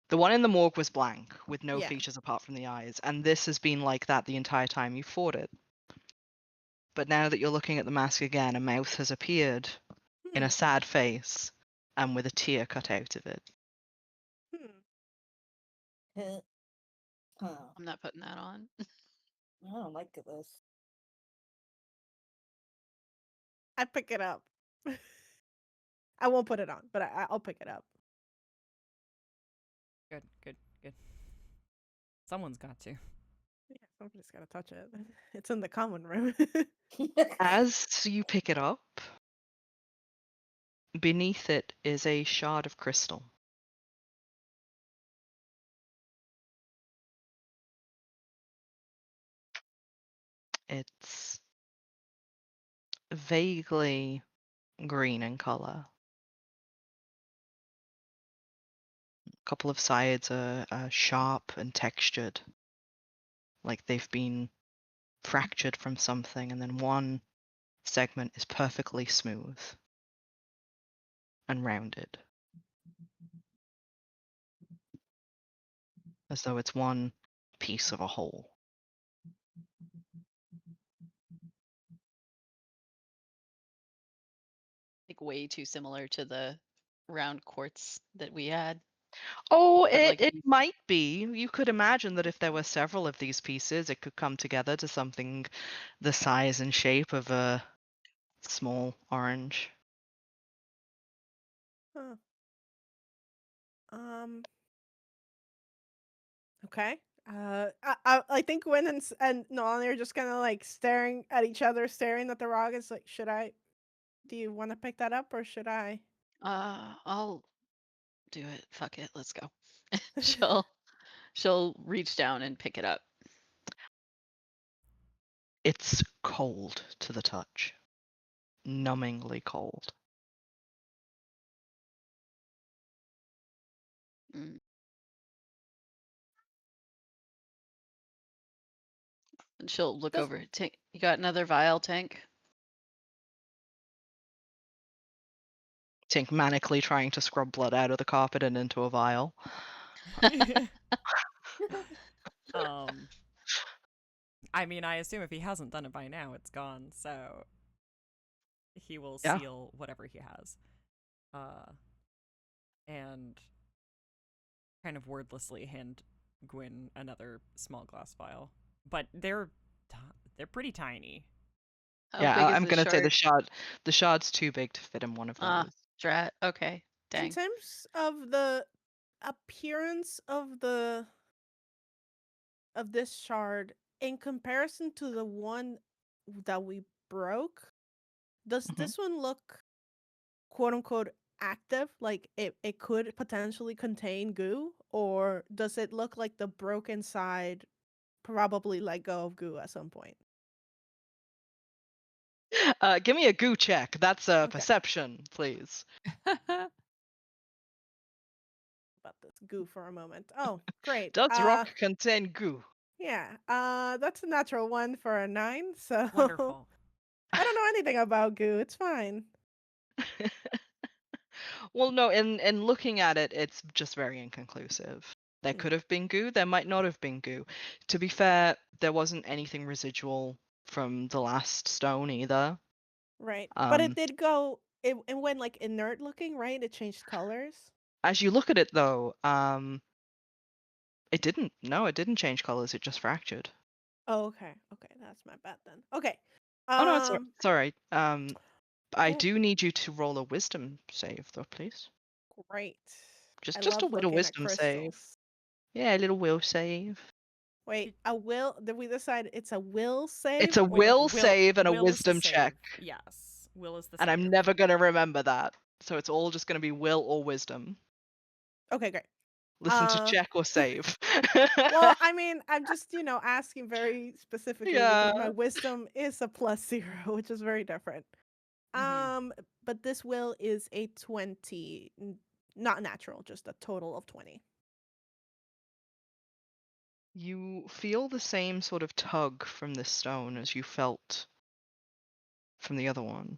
The one in the morgue was blank, with no Yeah. features apart from the eyes, and this has been like that the entire time you fought it. But now that you're looking at the mask again, a mouth has appeared in a sad face, and with a tear cut out of it. Oh, I'm not putting that on. I don't like this. I pick it up. I won't put it on, but I'll pick it up. Good, good, good. Someone's got to. Yeah, somebody's got to touch it. It's in the common room. As you pick it up, beneath it is a shard of crystal. It's vaguely green in color. A couple of sides are sharp and textured, like they've been fractured from something, and then one segment is perfectly smooth and rounded, as though it's one piece of a whole. Like way too similar to the round quartz that we had. Oh, But, like, it might be. You could imagine that if there were several of these pieces, it could come together to something the size and shape of a small orange. Huh. Okay. I think Gwyn and Noelani are just kind of like staring at each other, staring at the rock. It's like, do you want to pick that up or should I? I'll do it. Fuck it. Let's go. She'll reach down and pick it up. It's cold to the touch. Numbingly cold. Mm. And she'll look Does- over. Tink, you got another vial, Tink? Tink manically trying to scrub blood out of the carpet and into a vial. I mean, I assume if he hasn't done it by now, it's gone, so he will Yeah. seal whatever he has. And kind of wordlessly hand Gwynn another small glass vial, but they're pretty tiny. How Yeah, big is I'm the gonna say shard? the shard's too big to fit in one of Ah, those. drat. Okay, In dang. terms of the appearance of this shard in comparison to the one that we broke, does Mhm. this one look quote unquote active? Like it could potentially contain goo, or does it look like the broken side probably let go of goo at some point? Give me a goo check. That's a Okay. perception, please. About this goo for a moment. Oh, great. Does rock contain goo? Yeah. That's a natural one for a 9. So Wonderful. I don't know anything about goo. It's fine. Well, no, in looking at it, it's just very inconclusive. There could have been goo, there might not have been goo. To be fair, there wasn't anything residual from the last stone either. Right. But it Um, did go. It went like inert looking, right? It changed colors. as you look at it though, it didn't. No, it didn't change colors. It just fractured. Oh, okay. Okay, that's my bad then. Okay. Oh no, it's all right. I Cool. do need you to roll a wisdom save though, please. Great. I Just a love little looking at wisdom save. crystals. Yeah, a little will save. Wait, a will? Did we decide it's a will save? It's a or- will save and a will is the wisdom check. save. Yes, will is the And save. I'm never gonna remember that. So it's all just gonna be will or wisdom. Okay, great. Listen to check or save. Well, I mean, I'm just, asking very specifically Yeah. because my wisdom is a +0, which is very different. But this will is a 20, not natural, just a total of 20. You feel the same sort of tug from this stone as you felt from the other one.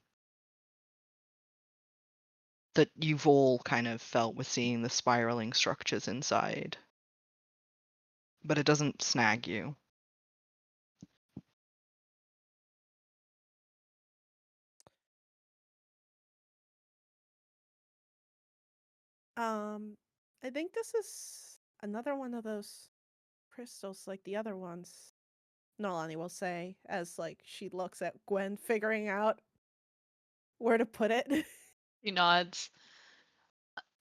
That you've all kind of felt with seeing the spiraling structures inside. But it doesn't snag you. I think this is another one of those crystals like the other ones. Noelani will say as like she looks at Gwynn figuring out where to put it. He nods.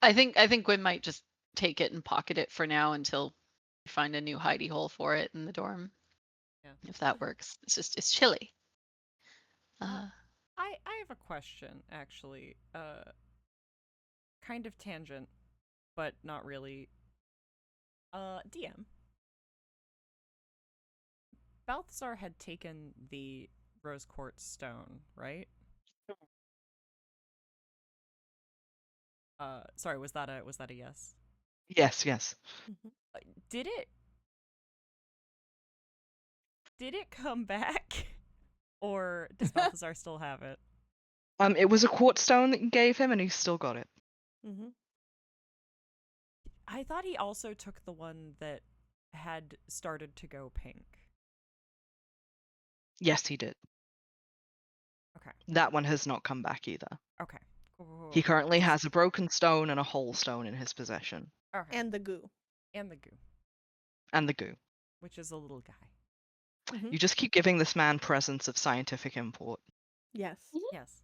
I think Gwyn might just take it and pocket it for now until we find a new hidey hole for it in the dorm. Yeah. If that works. It's chilly. I have a question actually. Kind of tangent, but not really. DM. Balthazar had taken the rose quartz stone, right? Sorry, was that a yes? Yes. Did it come back? Or does Balthazar still have it? It was a quartz stone that you gave him and he's still got it. I thought he also took the one that had started to go pink. Yes, he did. Okay. That one has not come back either. Okay. Cool. He currently has a broken stone and a whole stone in his possession. Okay. And the goo. And the goo. And the goo. Which is a little guy. You just keep giving this man presents of scientific import. Yes. Yes.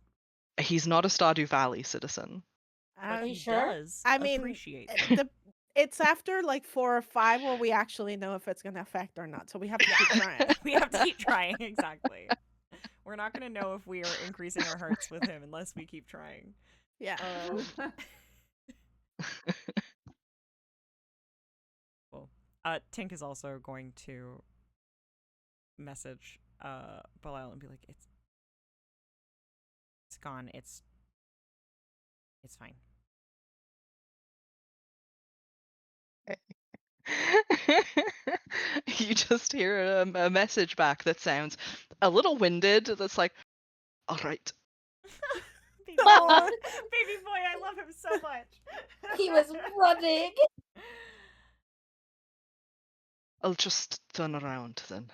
He's not a Stardew Valley citizen. But he sure? does I mean, appreciate it's after like 4 or 5 where we actually know if it's gonna affect or not. So we have to keep trying. We have to keep trying, exactly. We're not gonna know if we are increasing our hearts with him unless we keep trying. Yeah. Cool. Tink is also going to message Belial and be like, it's gone. It's fine. You just hear a message back that sounds a little winded. That's like, all right. Baby boy, I love him so much. He was running. I'll just turn around then.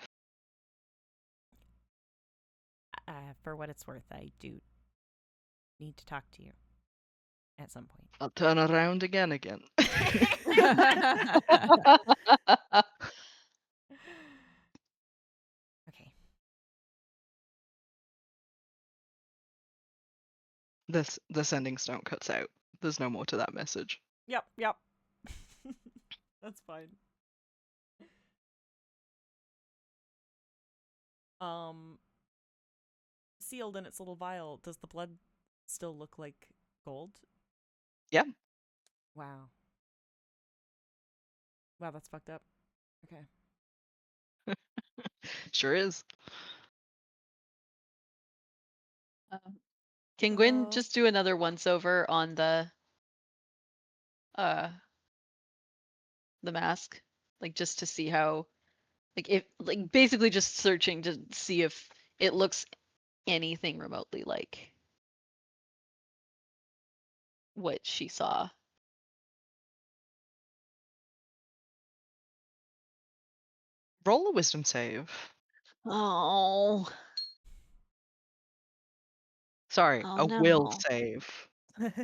For what it's worth, I do need to talk to you. at some point. I'll turn around again. Okay. The sending stone cuts out. There's no more to that message. Yep. That's fine. Sealed in its little vial, does the blood still look like gold? Yeah. Wow. Wow, that's fucked up. Okay. Sure is. Can Gwyn Oh. just do another once over on the mask, like just to see how, like if like basically just searching to see if it looks anything remotely like what she saw. Roll a wisdom save. Oh. Sorry, Oh, a will no. save.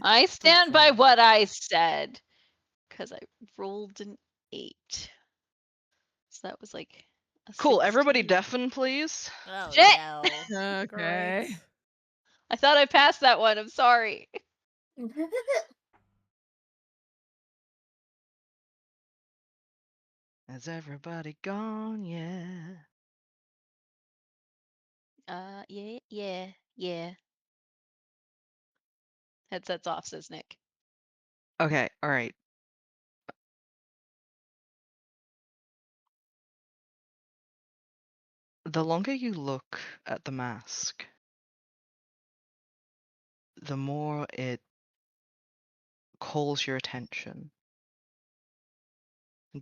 I stand by what I said because I rolled an 8. So that was like a Cool. Everybody 16. deafen, please. Oh Shit! no. Okay. Great. I thought I passed that one. I'm sorry. Has everybody gone? Yeah. Yeah. Headsets off, says Nick. Okay. All right. The longer you look at the mask, the more it calls your attention,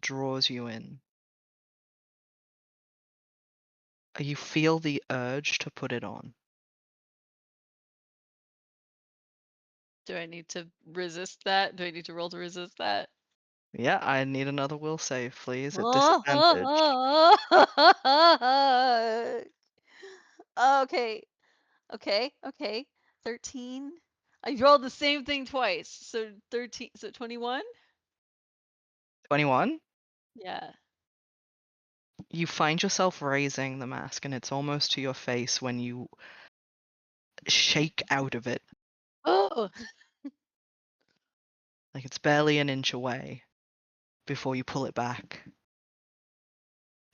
draws you in. You feel the urge to put it on. Do I need to resist that? Do I need to roll to resist that? Yeah, I need another will save, please, at disadvantage. Okay. 13. I rolled the same thing twice. So 13. So 21? 21? Yeah. You find yourself raising the mask, and it's almost to your face when you shake out of it. Oh. Like it's barely an inch away before you pull it back.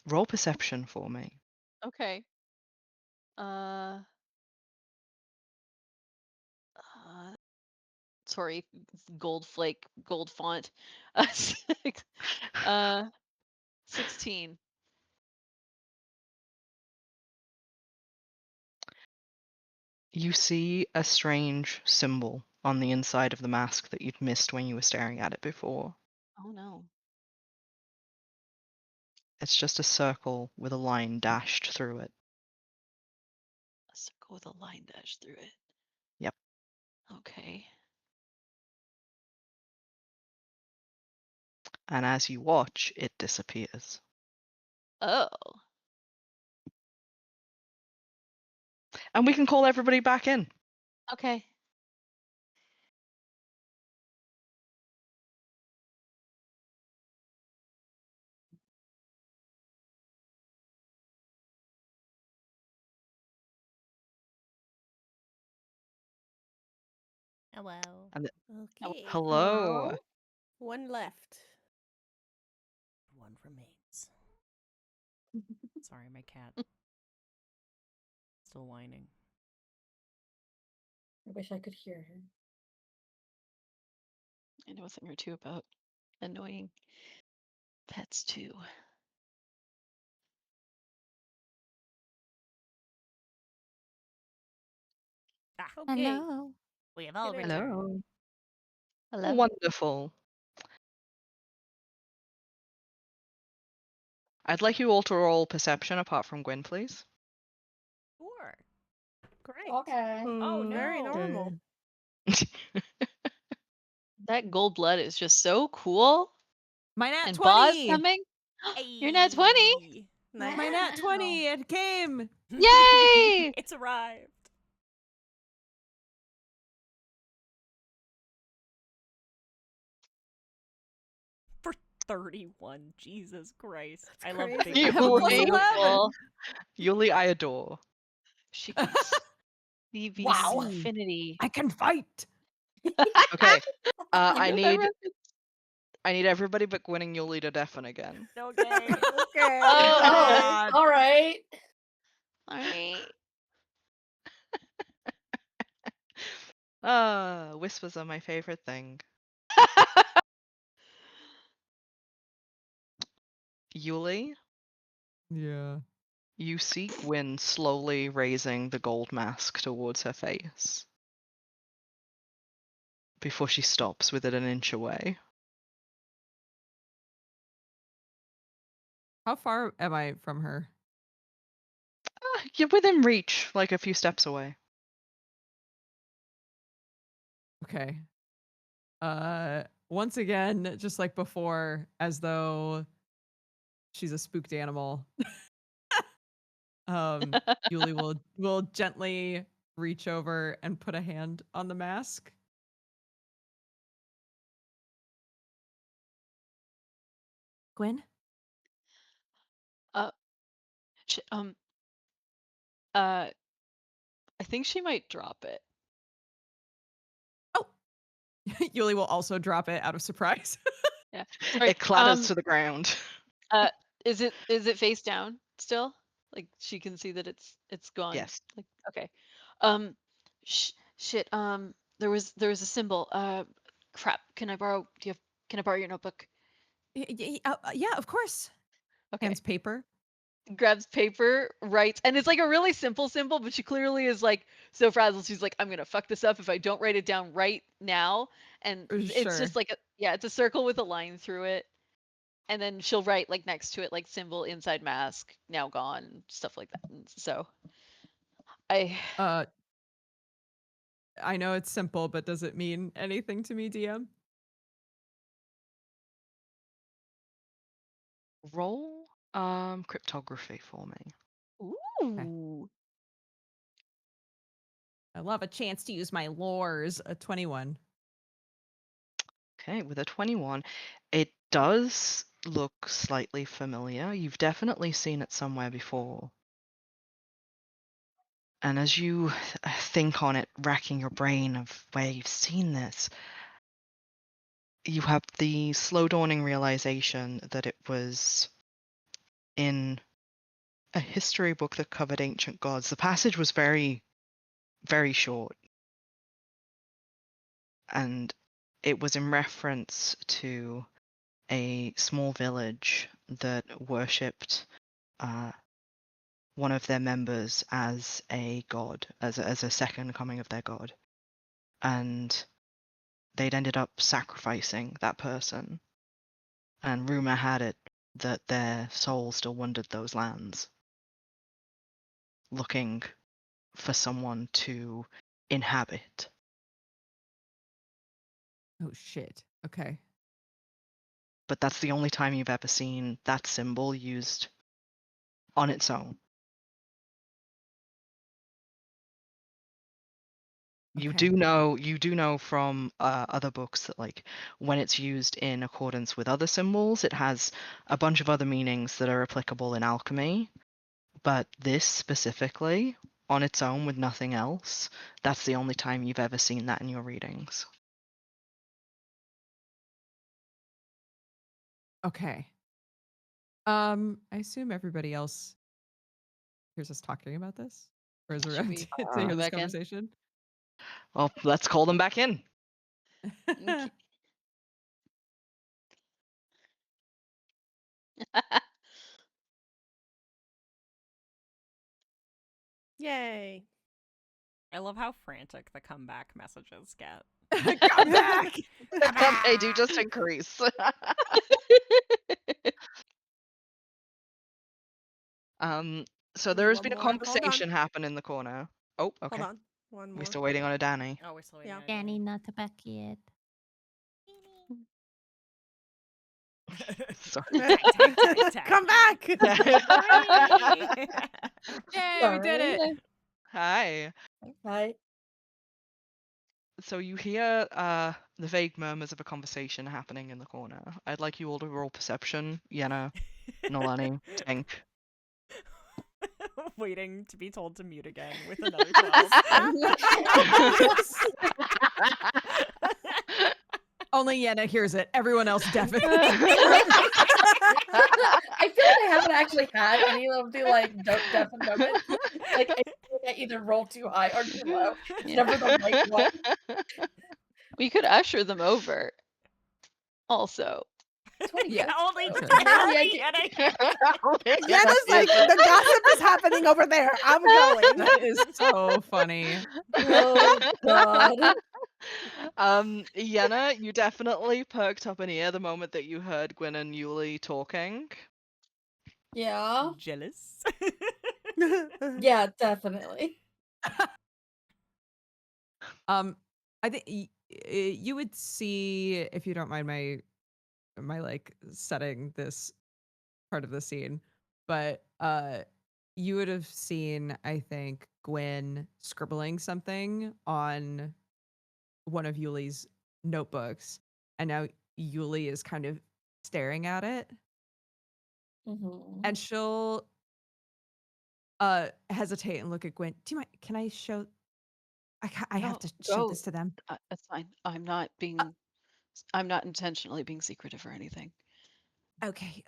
Roll perception for me. Okay. Sorry, gold flake, gold font. 16. You see a strange symbol on the inside of the mask that you'd missed when you were staring at it before. Oh no. It's just a circle with a line dashed through it. A circle with a line dash through it. Yep. Okay. And as you watch, it disappears. Oh. And we can call everybody back in. Okay. Hello. And Okay. hello. One left. One remains. Sorry, my cat. Still whining. I wish I could hear her. I know a thing or two about annoying pets too. Okay. Hello. We have all Hello. returned. Hello. Wonderful. I'd like you all to roll perception apart from Gwyn, please. Sure. Great. Okay. Oh, no. Very normal. That gold blood is just so cool. My nat And Boz 20. coming. You're nat 20. Hey. Nice. My nat 20. It came. Yay! It's arrived. 31. Jesus Christ. That's I love crazy. big I have a plus Yulie, 11. Yulie, I adore. She can see beyond Wow. infinity. I can fight. Okay, You know that I need everybody but Gwynn and Yulie to deafen again. Okay. Okay. Oh, okay. God. All right. Alright. Whispers are my favorite thing. Yulie, Yeah. you see Gwyn slowly raising the gold mask towards her face before she stops with it an inch away. How far am I from her? You're within reach, like a few steps away. Okay. Once again, just like before, as though she's a spooked animal. Yulie will gently reach over and put a hand on the mask. Gwyn? Sh- I think she might drop it. Oh, Yulie will also drop it out of surprise. Yeah. Sorry. It clatters to the ground. Is it face down still? Like she can see that it's gone. Yes. Like okay. Shit. There was a symbol. Crap. Can I borrow your notebook? Yeah, of course. Okay. Hands paper. Grabs paper, writes, and it's like a really simple symbol, but she clearly is like so frazzled. She's like, I'm gonna fuck this up if I don't write it down right now. And it's Sure. just like it's a circle with a line through it. And then she'll write like next to it, like symbol inside mask, now gone, stuff like that. And so I I know it's simple, but does it mean anything to me, DM? Roll cryptography for me. ooh. I love a chance to use my lores. A 21. Okay, with a 21, it does look slightly familiar. You've definitely seen it somewhere before. And as you think on it, racking your brain of where you've seen this, you have the slow dawning realization that it was in a history book that covered ancient gods. The passage was very, very short. And it was in reference to a small village that worshipped one of their members as a god, as a second coming of their god. And they'd ended up sacrificing that person. And rumor had it that their soul still wandered those lands, looking for someone to inhabit. Oh shit. Okay. But that's the only time you've ever seen that symbol used on its own. You Okay. do know from other books that like when it's used in accordance with other symbols, it has a bunch of other meanings that are applicable in alchemy. But this specifically, on its own with nothing else, that's the only time you've ever seen that in your readings. Okay. I assume everybody else hears us talking about this, or is Should around we to go hear this back in? conversation. Well, let's call them back in. Okay. Yay. I love how frantic the comeback messages get. Come back. They do just increase. So there has One been a more. Hold on. conversation happen in the corner. Oh, okay. Hold on. One more. We're still waiting on a Dani. Oh, we're still waiting. Yeah. on Danny, not back yet. Sorry. Tag. Come back. Yay, we did it. Hi. Hi. So you hear the vague murmurs of a conversation happening in the corner. I'd like you all to roll perception. Yenna, Noelani, Tink. Waiting to be told to mute again with another 12. Only Yenna hears it. Everyone else definitely. I feel like I haven't actually had any of the like deafened moments. Like I either roll too high or too low. It's never the right one. We could usher them over. Also. 20 Yeah. Only Sure. Yenna. Yenna's like, the gossip is happening over there. I'm going. That is so funny. Oh god. Yenna, you definitely perked up an ear the moment that you heard Gwynn and Yulie talking. Yeah. Jealous. Yeah, definitely. I think you would see, if you don't mind my like setting this part of the scene, but you would have seen, I think, Gwynn scribbling something on one of Yulie's notebooks, and now Yulie is kind of staring at it, Mhm. and she'll hesitate and look at Gwynn. Do you mind? Can I show? I have to show Go. this to them. That's fine. I'm not intentionally being secretive or anything. Okay.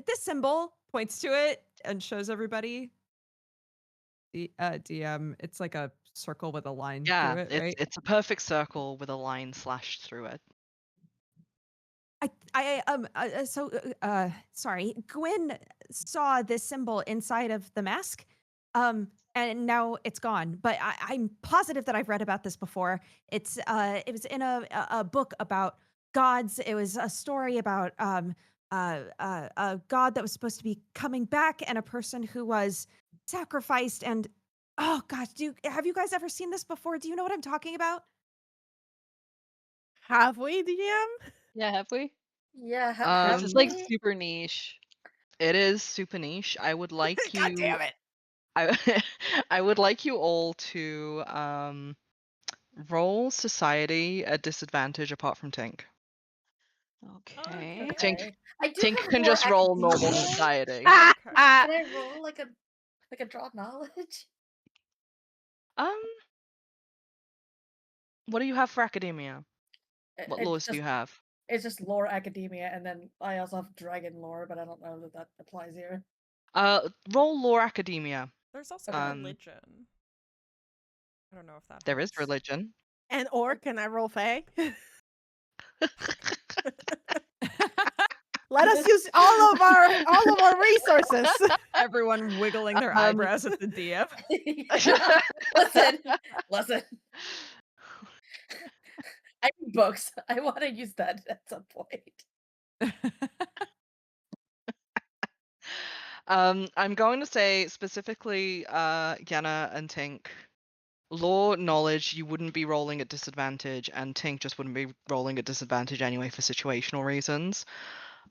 This symbol points to it and shows everybody. The DM, it's like a circle with a line Yeah, through it, right? it's a perfect circle with a line slashed through it. Sorry, Gwynn saw this symbol inside of the mask, and now it's gone. But I'm positive that I've read about this before. It was in a book about gods. It was a story about a god that was supposed to be coming back and a person who was sacrificed. And oh gosh, have you guys ever seen this before? Do you know what I'm talking about? Have we, DM? Yeah, have we? Yeah, This is like we? super niche. It is super niche. I would like God you. damn it. I would like you all to roll society at disadvantage apart from Tink. Okay. Tink I do Tink have can more just roll normal academia. society. Can I roll like a draw knowledge? What do you have for academia? What laws do you have? It's just lore academia, and then I also have dragon lore, but I don't know that applies here. Roll lore academia. There's also religion. I don't know if that There is helps. religion. And or can I roll Fae? Let us use all of our resources. Everyone wiggling their eyebrows at the DM. Listen. I need books. I want to use that at some point. I'm going to say specifically, Yenna and Tink. Law knowledge, you wouldn't be rolling at disadvantage, and Tink just wouldn't be rolling at disadvantage anyway for situational reasons.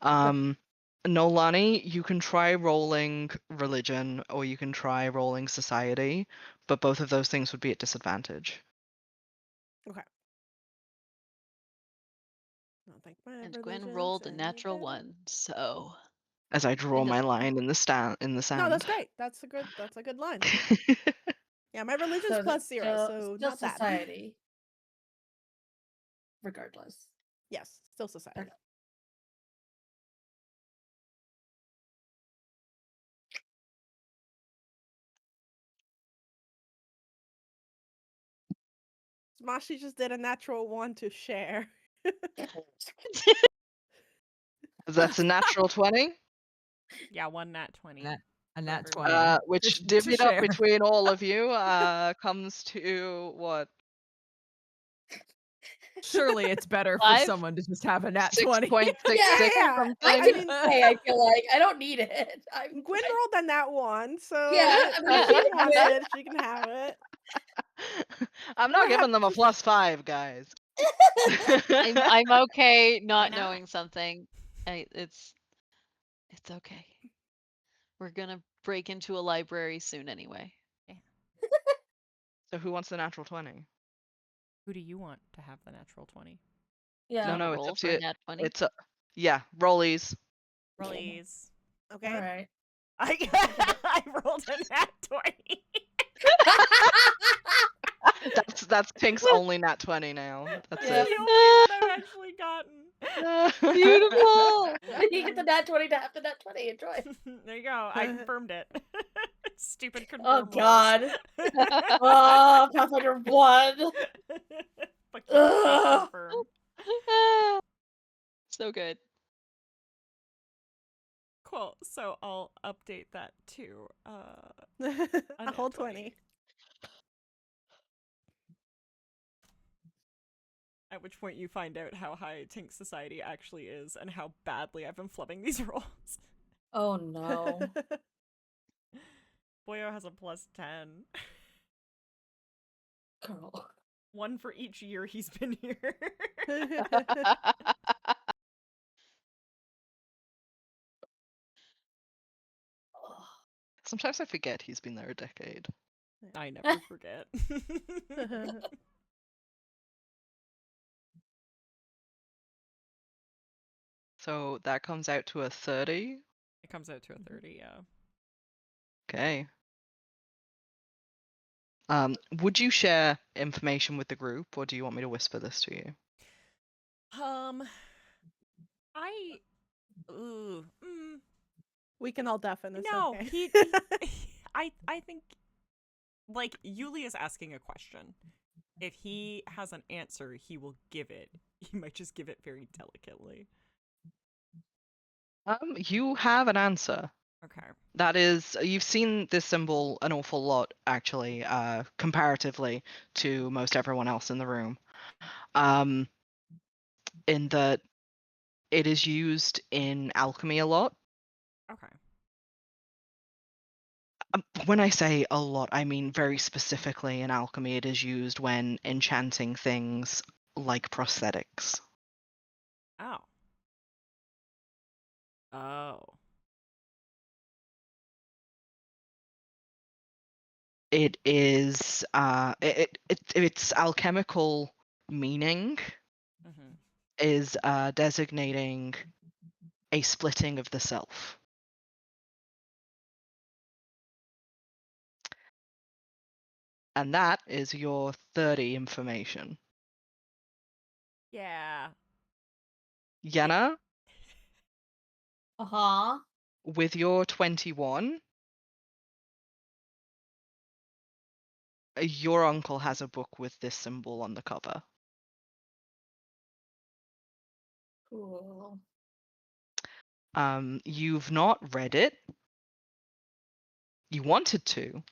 Noelani, you can try rolling religion, or you can try rolling society, but both of those things would be at disadvantage. Okay. I don't think my And Gwynn religion's rolled a any natural better. 1, so As I draw my line in the sand. No, that's great. That's a good line. Yeah, my religion's plus 0, so still not bad. society. Regardless. Yes, still society. Okay. Smashy just did a natural 1 to share. That's a natural 20. Yeah, one nat 20. A nat For 20. Which To divvied up share. between all of you comes to what? Surely it's better for 5? someone to just have a nat 20. 6.66 Yeah. something. I didn't say I feel like I don't need it. Gwynn rolled a nat 1, so Yeah, I mean, if she Gwynn wants did. it, she can have it. I'm not We're giving them a +5, guys. I'm okay not not? knowing something. It's okay. We're gonna break into a library soon anyway. So who wants the natural 20? Who do you want to have the natural 20? Yeah. No, it's roll up for to you. nat 20. It's yeah, rollies. Rollies. Okay. All right. I rolled a nat 20. That's Tink's only nat 20 now. That's Yeah. The it. only one I've actually gotten. Beautiful. You get the nat 20 to have the nat 20. Enjoy. There you go. I confirmed it. Stupid confirm Oh rolls. God. Oh, Pathfinder 1. Fuck you, Ugh. confirm. So good. Cool. So I'll update that to A nat whole 20. 20. At which point you find out how high Tink society actually is and how badly I've been flubbing these rolls. Oh no. Boyo has a +10. Girl. 1 for each year he's been here. Sometimes I forget he's been there a decade. I never forget. So that comes out to a 30. It comes out to a 30, yeah. Okay. Would you share information with the group, or do you want me to whisper this to you? I We can all deafen. It's no, okay. I think like Yulie is asking a question. If he has an answer, he will give it. He might just give it very delicately. You have an answer. Okay. That is, you've seen this symbol an awful lot, actually, comparatively to most everyone else in the room. In that it is used in alchemy a lot. Okay. When I say a lot, I mean very specifically in alchemy, it is used when enchanting things like prosthetics. Oh. Oh. It is its alchemical meaning Mm-hmm. is designating a splitting of the self. And that is your 30 information. Yeah. Yenna, Uh-huh. with your 21, your uncle has a book with this symbol on the cover. Cool. You've not read it. You wanted to.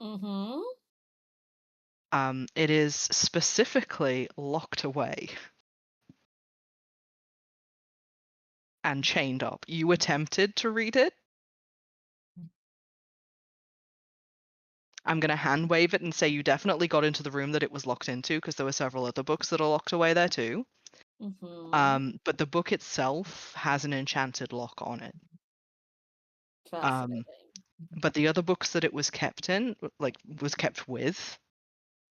Mm-hmm. It is specifically locked away and chained up. You attempted to read it. I'm going to hand wave it and say you definitely got into the room that it was locked into, because there were several other books that are locked away there too. Mm-hmm. But the book itself has an enchanted lock on it. Fascinating. But the other books that it was kept in, like was kept with,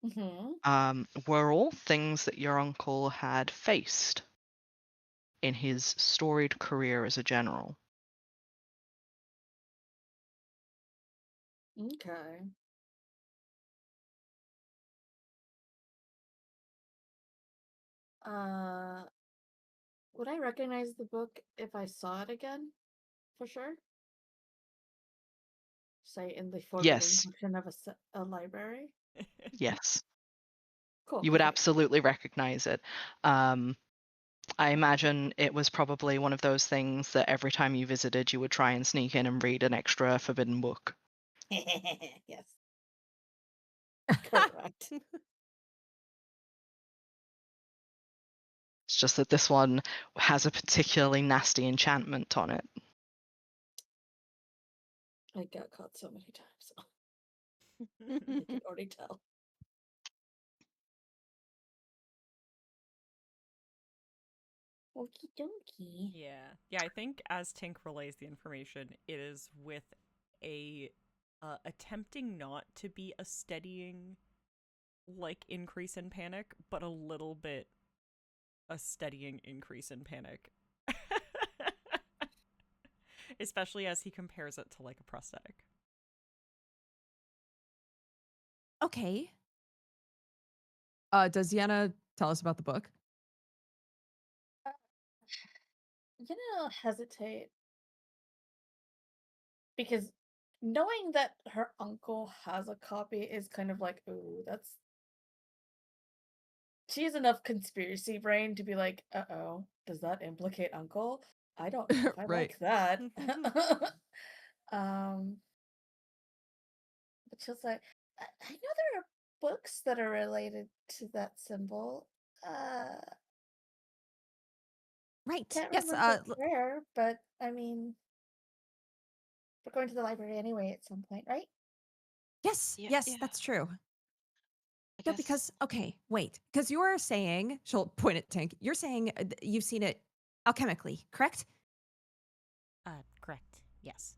Mm-hmm. were all things that your uncle had faced in his storied career as a general. Okay. Would I recognize the book if I saw it again? For sure. Say in the forbidden Yes, section of a library. yes. Cool. You would Okay. absolutely recognize it. I imagine it was probably one of those things that every time you visited, you would try and sneak in and read an extra forbidden book. Yes. Correct. It's just that this one has a particularly nasty enchantment on it. I got caught so many times. I can already tell. Okie dokie. Yeah, I think as Tink relays the information, it is with a attempting not to be a steadying like increase in panic, but a little bit a steadying increase in panic. Especially as he compares it to like a prosthetic. Okay. Does Yenna tell us about the book? Hesitate because knowing that her uncle has a copy is kind of like, ooh, that's. She has enough conspiracy brain to be like, uh-oh, does that implicate uncle? I don't know if I Right. like that. But she's like, I know there are books that are related to that symbol. Right. Can't Yes. remember where, but I mean, we're going to the library anyway at some point, right? Yes. Yeah, Yes, yeah. that's true. I No, guess. because okay, wait. Because you're saying she'll point at Tink. You're saying you've seen it alchemically, correct? Correct. Yes.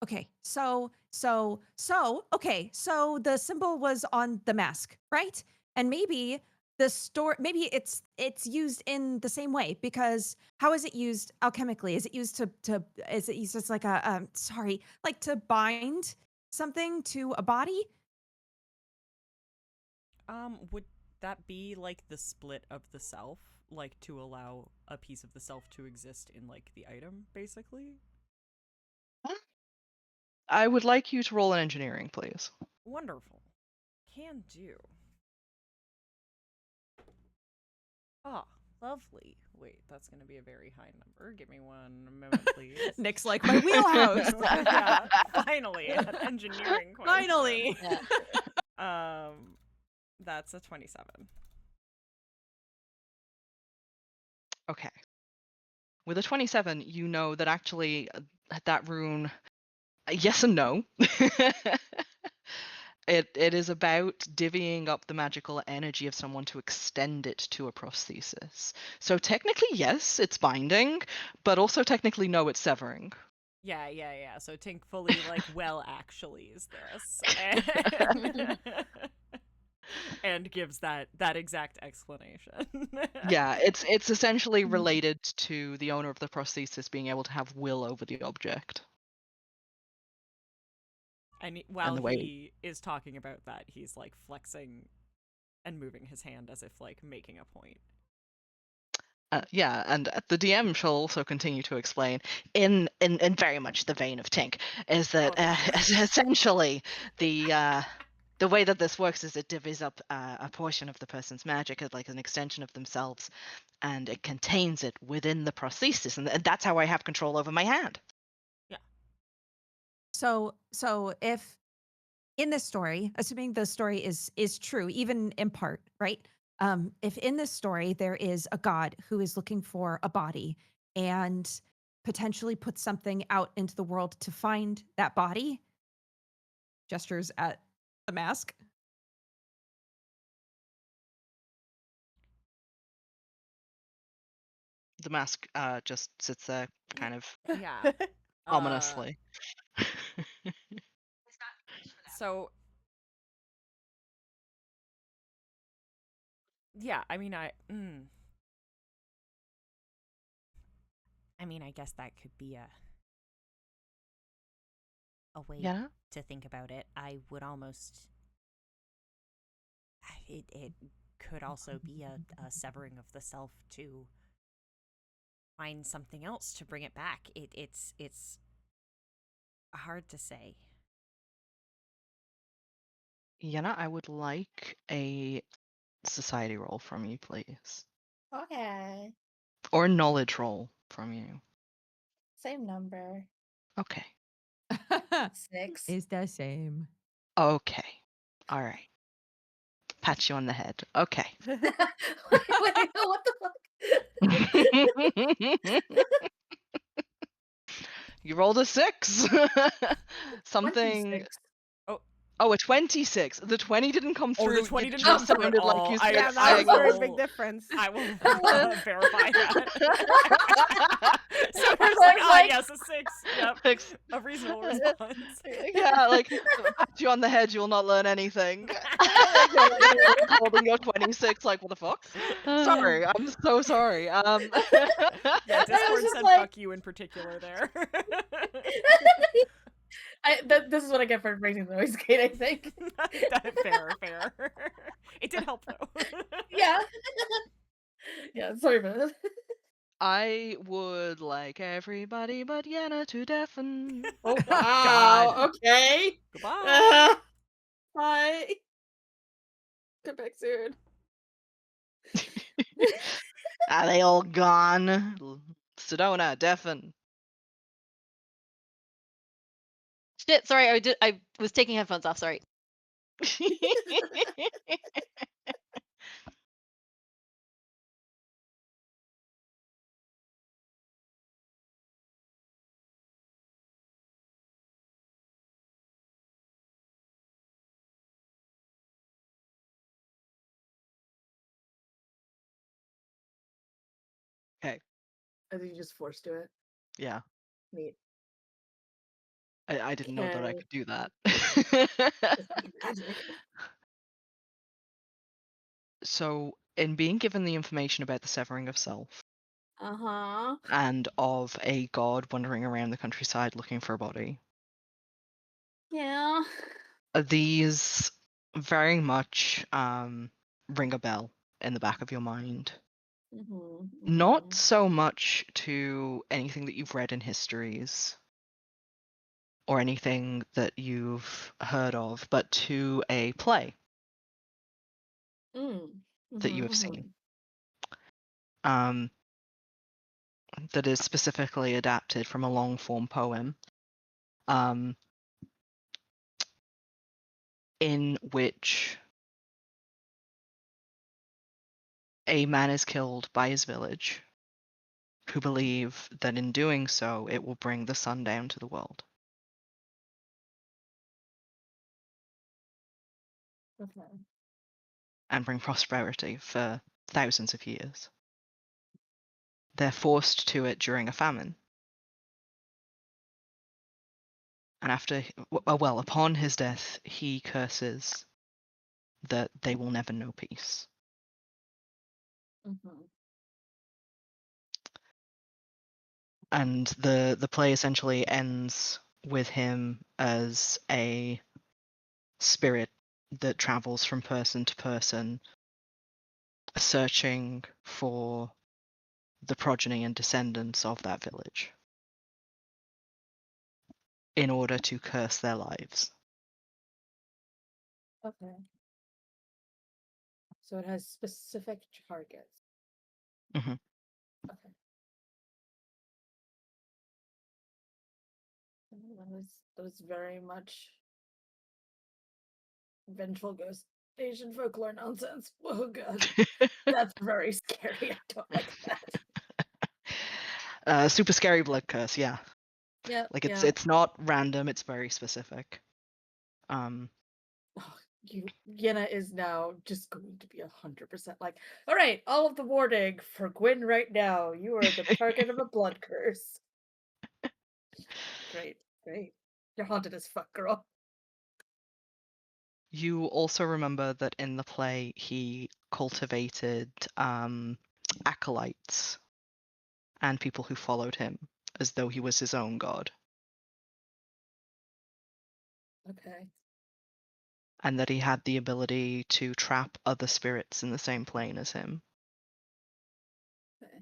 Okay. So the symbol was on the mask, right? And maybe maybe it's used in the same way, because how is it used alchemically? Is it used is it used as like a like to bind something to a body? Would that be like the split of the self? Like to allow a piece of the self to exist in like the item, basically? I would like you to roll an engineering, please. Wonderful. Can do. Ah, lovely. Wait, that's going to be a very high number. Give me one moment, please. Nick's like, my wheelhouse. Yeah, finally, an engineering question. Finally. That's a 27. Okay. With a 27, you know that actually that rune, yes and no. It is about divvying up the magical energy of someone to extend it to a prosthesis. So technically, yes, it's binding, but also technically, no, it's severing. Yeah. So Tink fully like, well, actually is this. And gives that exact explanation. Yeah, it's essentially related to the owner of the prosthesis being able to have will over the object. And while the way- he is talking about that, he's like flexing and moving his hand as if like making a point. Yeah, and the DM shall also continue to explain, in very much the vein of Tink, is that essentially the way that this works is it divvies up a portion of the person's magic as like an extension of themselves, and it contains it within the prosthesis, and that's how I have control over my hand. Yeah. So if in this story, assuming the story is true, even in part, right? If in this story there is a god who is looking for a body and potentially put something out into the world to find that body, Gestures at the mask. The mask just sits there, kind of Yeah. ominously. So yeah, I mean, I guess that could be a way Yeah. to think about it. I would almost. It could also be a severing of the self to find something else to bring it back. It's hard to say. Yenna, I would like a society roll from you, please. Okay. Or knowledge roll from you. Same number. Okay. 6. Is the same. Okay. All right. Pat you on the head. Okay. wait, what the fuck? You rolled a 6. Something. 26. Oh, a 26. The 20 didn't come Oh, through. the 20 It didn't just come through at sounded like all. you I- said Yeah, that was a very will- big difference. I will verify that. So I we're was like, like- yes, a 6. Yep, Six. a reasonable response. Yeah, like, pat you on the head, you will not learn anything. Holding your 26, like, what the fuck? Sorry, I'm so sorry. Yeah, was Discord just said like- fuck you in particular there. This is what I get for raising the noise gate, I think. Fair. It did help though. Yeah. Yeah, sorry about that. I would like everybody but Yenna to deafen. Oh, God. wow. Okay. Goodbye. Bye. Come back soon. Are they all gone? Sedona, deafen. Shit, sorry, I was taking headphones off, sorry. Okay. I think you just forced to it. Yeah, Neat. I didn't know that I Okay. could do that. Magic. So, in being given the information about the severing of self Uh-huh. and of a god wandering around the countryside looking for a body, Yeah. these very much ring a bell in the back of your mind. Not so much to anything that you've read in histories or anything that you've heard of, but to a play that you have seen. That is specifically adapted from a long form poem, in which a man is killed by his village, who believe that in doing so it will bring the sun down to the world. Okay. And bring prosperity for thousands of years. They're forced to it during a famine. And upon his death, he curses that they will never know peace. And the play essentially ends with him as a spirit that travels from person to person, searching for the progeny and descendants of that village in order to curse their lives. Okay. So it has specific targets. Mhm. Okay. That was very much vengeful ghost Asian folklore nonsense. Oh god. That's very scary. I don't like that. Super scary blood curse, yeah. Yeah. Like it's not random, it's very specific. Yenna is now just going to be 100% like, all right, all of the warding for Gwynn right now. You are the target of a blood curse. Great. You're haunted as fuck, girl. You also remember that in the play he cultivated acolytes and people who followed him as though he was his own god. Okay. And that he had the ability to trap other spirits in the same plane as him. Okay.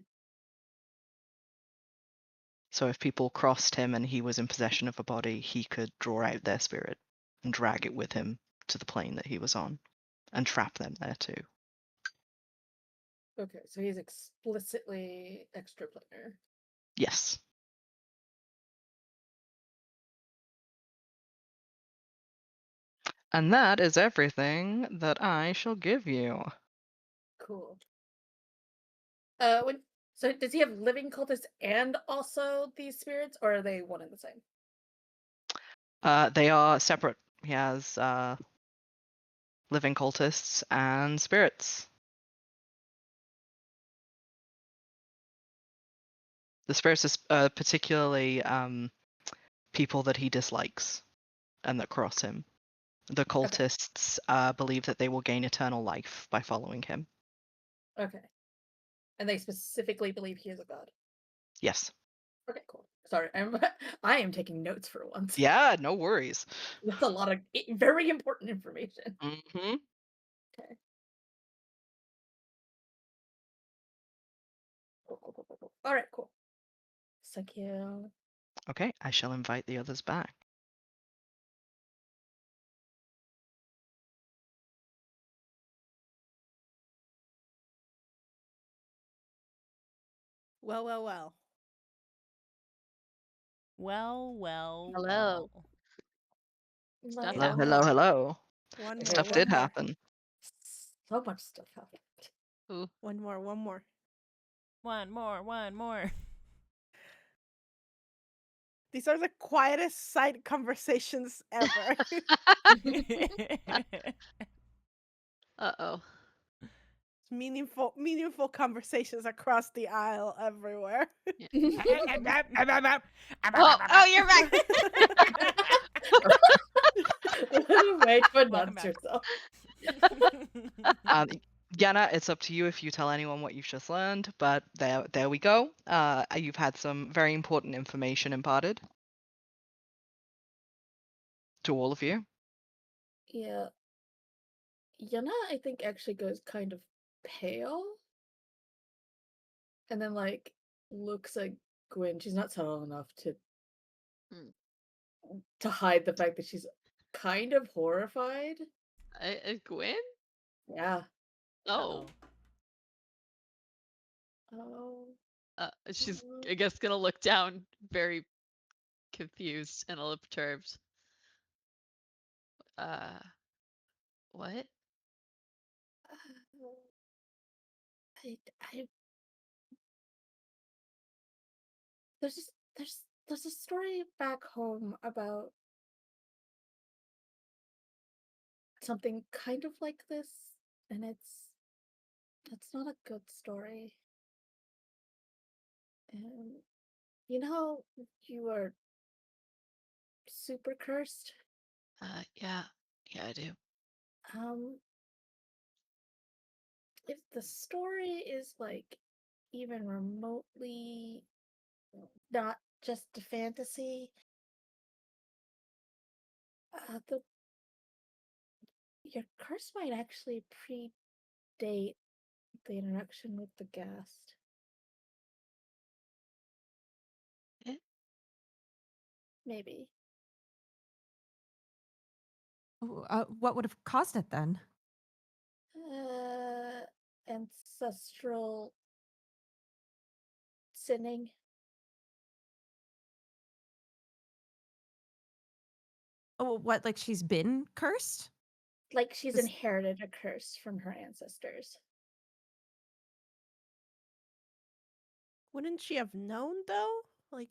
So if people crossed him and he was in possession of a body, he could draw out their spirit and drag it with him to the plane that he was on and trap them there too. Okay, so he's explicitly extraplanar. Yes. And that is everything that I shall give you. Cool. So does he have living cultists and also these spirits, or are they one and the same? They are separate He has living cultists and spirits. The spirits are particularly people that he dislikes and that cross him. The cultists believe that they will gain eternal life by following him. Okay. And they specifically believe he is a god. Yes. Okay, cool. Sorry, I am taking notes for once. Yeah, no worries. That's a lot of very important information. Mm-hmm. Okay. Cool. All right, cool. Thank you. Okay, I shall invite the others back. Well, well, well. Well. Hello. well. Stuff Hello, happened. hello. One more. Stuff one did more. happen. So much stuff happened. Ooh. One more. One more. One more. These are the quietest side conversations ever. Uh-oh. meaningful conversations across the aisle everywhere. Oh, you're back. What a way to Welcome announce back. yourself. Yenna, it's up to you if you tell anyone what you've just learned, but there we go. You've had some very important information imparted to all of you. Yeah. Yenna, I think, actually goes kind of pale. And then, like, looks at Gwyn. She's not subtle enough to hide the fact that she's kind of horrified. Gwynn? Yeah. Oh. Oh. She's, I guess, gonna look down very confused and a little perturbed. What? I there's a story back home about something kind of like this, and that's not a good story. And you know how you are super cursed? Yeah, I do. If the story is like even remotely not just a fantasy, your curse might actually predate the interaction with the guest. Eh? Maybe. What would have caused it then? Ancestral sinning. Oh, what? Like she's been cursed? Like she's This- inherited a curse from her ancestors. Wouldn't she have known though? Like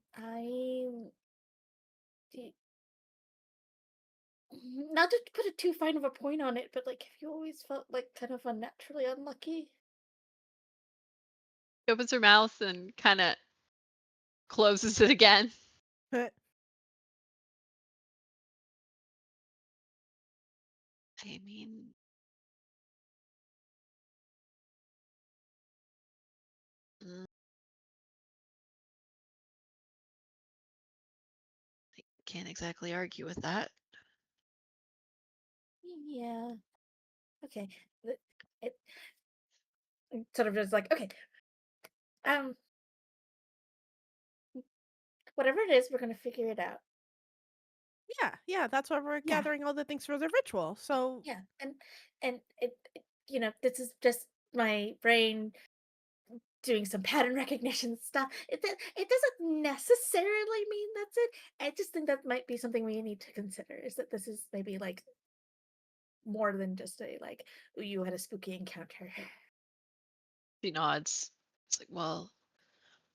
not to put it too fine of a point on it, but like, have you always felt like kind of unnaturally unlucky? She opens her mouth and kind of closes it again. I mean, I can't exactly argue with that. Yeah. Okay. It sort of just like, okay. Whatever it is, we're gonna figure it out. Yeah, that's why we're gathering all the things for the ritual. So Yeah, and it this is just my brain doing some pattern recognition stuff. It doesn't necessarily mean that's it. I just think that might be something we need to consider, is that this is maybe like more than just a like, "Ooh, you had a spooky encounter." She nods. It's like, well,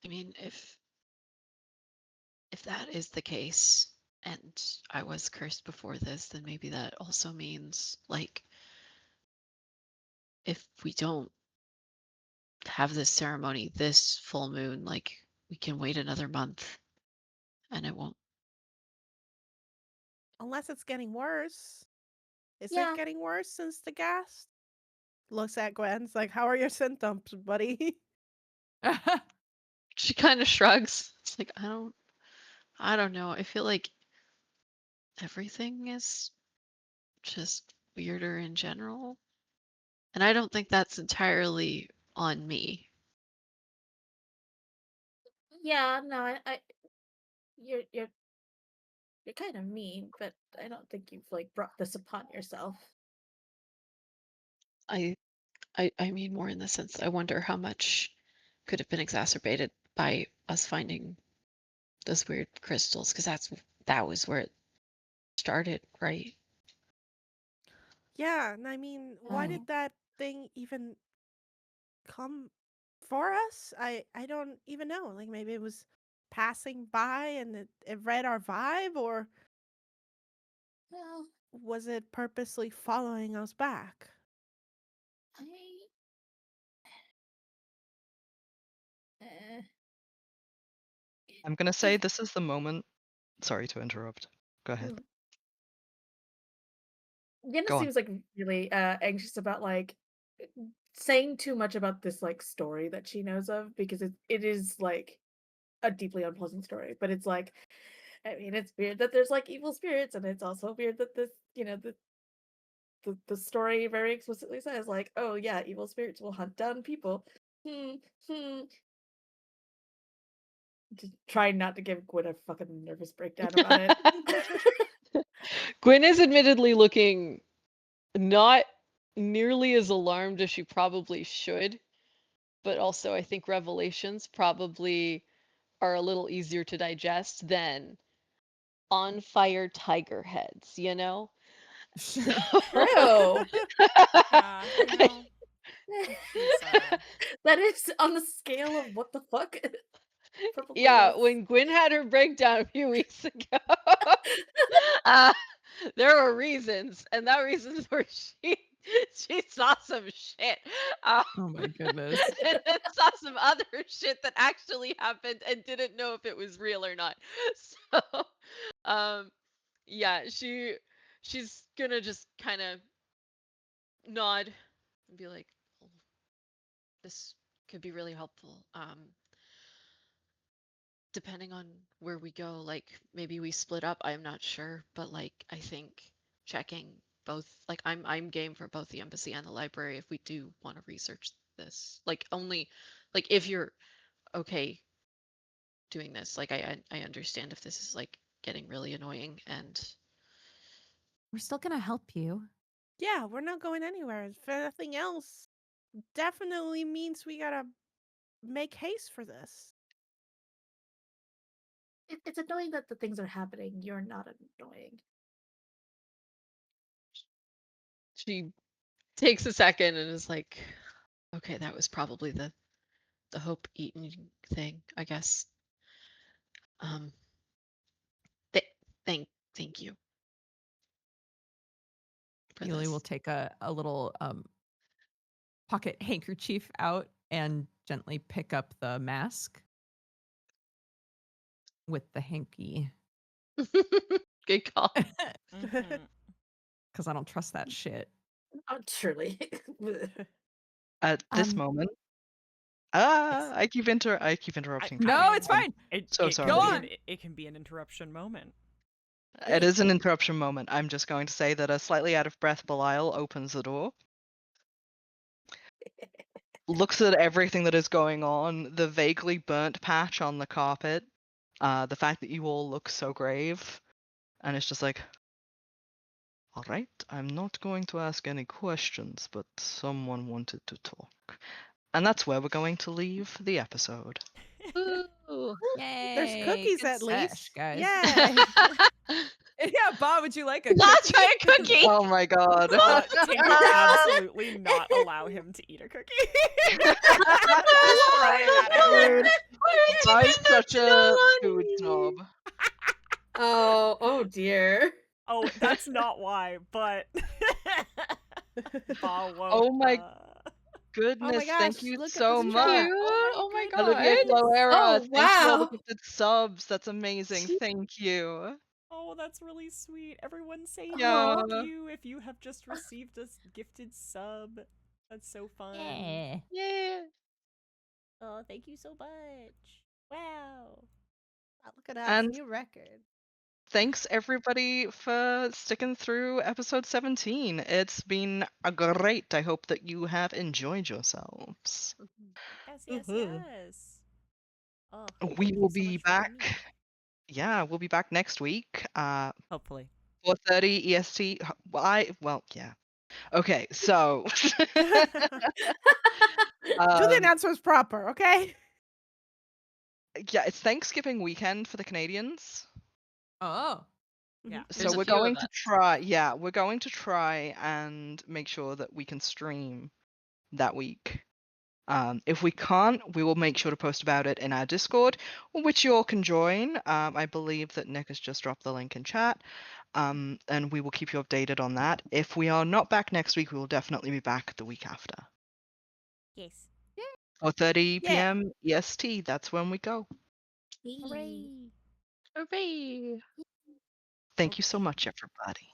I mean, if that is the case, and I was cursed before this, then maybe that also means, like, if we don't have this ceremony this full moon, like, we can wait another month and it won't. Unless it's getting worse. Is Yeah. it getting worse since the gas? Looks at Gwen's like, how are your symptoms, buddy? She kind of shrugs. It's like, I don't know. I feel like everything is just weirder in general. And I don't think that's entirely on me. Yeah, no, you're kind of mean, but I don't think you've like brought this upon yourself. I mean more in the sense I wonder how much could have been exacerbated by us finding those weird crystals, because that was where it started, right? Yeah, and I mean, why did that thing even come for us? I don't even know. Like maybe it was passing by and it read our vibe, or Well, was it purposely following us back? I'm gonna say this is the moment. Sorry to interrupt. Go ahead. Yenna Go on. seems like really anxious about like saying too much about this like story that she knows of, because it is like a deeply unpleasant story. But it's like, I mean, it's weird that there's like evil spirits, and it's also weird that this, the story very explicitly says like, oh yeah, evil spirits will hunt down people. Just trying not to give Gwyn a fucking nervous breakdown about it. Gwyn is admittedly looking not nearly as alarmed as she probably should, but also I think revelations probably are a little easier to digest than on fire tiger heads, you know? True. Yeah, you know, That is on the scale of what the fuck. Probably Yeah, less. when Gwyn had her breakdown a few weeks ago, uh, there were reasons, and that reasons were she saw some shit. Oh my goodness. And then saw some other shit that actually happened and didn't know if it was real or not. So, yeah, she's gonna just kind of nod and be like, "Oh, this could be really helpful. Depending on where we go, like maybe we split up, I'm not sure, but like I think checking both, like I'm game for both the embassy and the library if we do want to research this. Like only like if you're okay doing this. Like I understand if this is like getting really annoying, and We're still gonna help you. Yeah, we're not going anywhere. If anything else, definitely means we gotta make haste for this. It's annoying that the things are happening. You're not annoying. she takes a second and is like, okay, that was probably the hope eating thing, I guess. Um thank you. Yulie will take a little pocket handkerchief out and gently pick up the mask with the hanky. Good call. Because I don't trust that shit. Truly. At this moment, I keep interrupting. No, it's fine. Sorry. Go on. It can be an interruption moment. It is an interruption moment. I'm just going to say that a slightly out of breath Belial opens the door, looks at everything that is going on, the vaguely burnt patch on the carpet, the fact that you all look so grave, and it's just like, all right, I'm not going to ask any questions, but someone wanted to talk. And that's where we're going to leave the episode. Ooh. Yay! There's cookies Good at sesh, least, guys. Yay! Yeah, Bob, would you like a I'll cookie? try a cookie. Oh my god. Tink will absolutely not allow him to eat a cookie. I'm such a food snob. Oh dear. Oh, that's not why, but Ba won't. Oh my Oh goodness, my thank gosh, you look at so this much. chat. Oh my Olivia god. Floera, Oh, thank you all the wow. gifted subs. That's amazing. Thank you. Oh, that's really sweet. Everyone say Yeah. thank you if you have just received a gifted sub. That's so fun. Yeah. Yeah. Oh, thank you so much. Wow. Wow, look at us, And new record. thanks everybody for sticking through episode 17. It's been great. I hope that you have enjoyed yourselves. Yes, yes, Mhm. yes. Oh, We thank will you so be much for having me. back. Yeah, we'll be back next week. Hopefully. 4:30 EST. Well, yeah. Okay, so Do the announcements proper, okay? yeah, it's Thanksgiving weekend for the Canadians. Oh. Yeah. So There's a we're few of going us. to try, yeah, we're going to try and make sure that we can stream that week. If we can't, we will make sure to post about it in our Discord, which you all can join. I believe that Nick has just dropped the link in chat. And we will keep you updated on that. If we are not back next week, we will definitely be back the week after. Yes. 4:30 Yeah. p.m. EST. That's when we go. Hooray. Hooray. Thank you so Okay. much, everybody.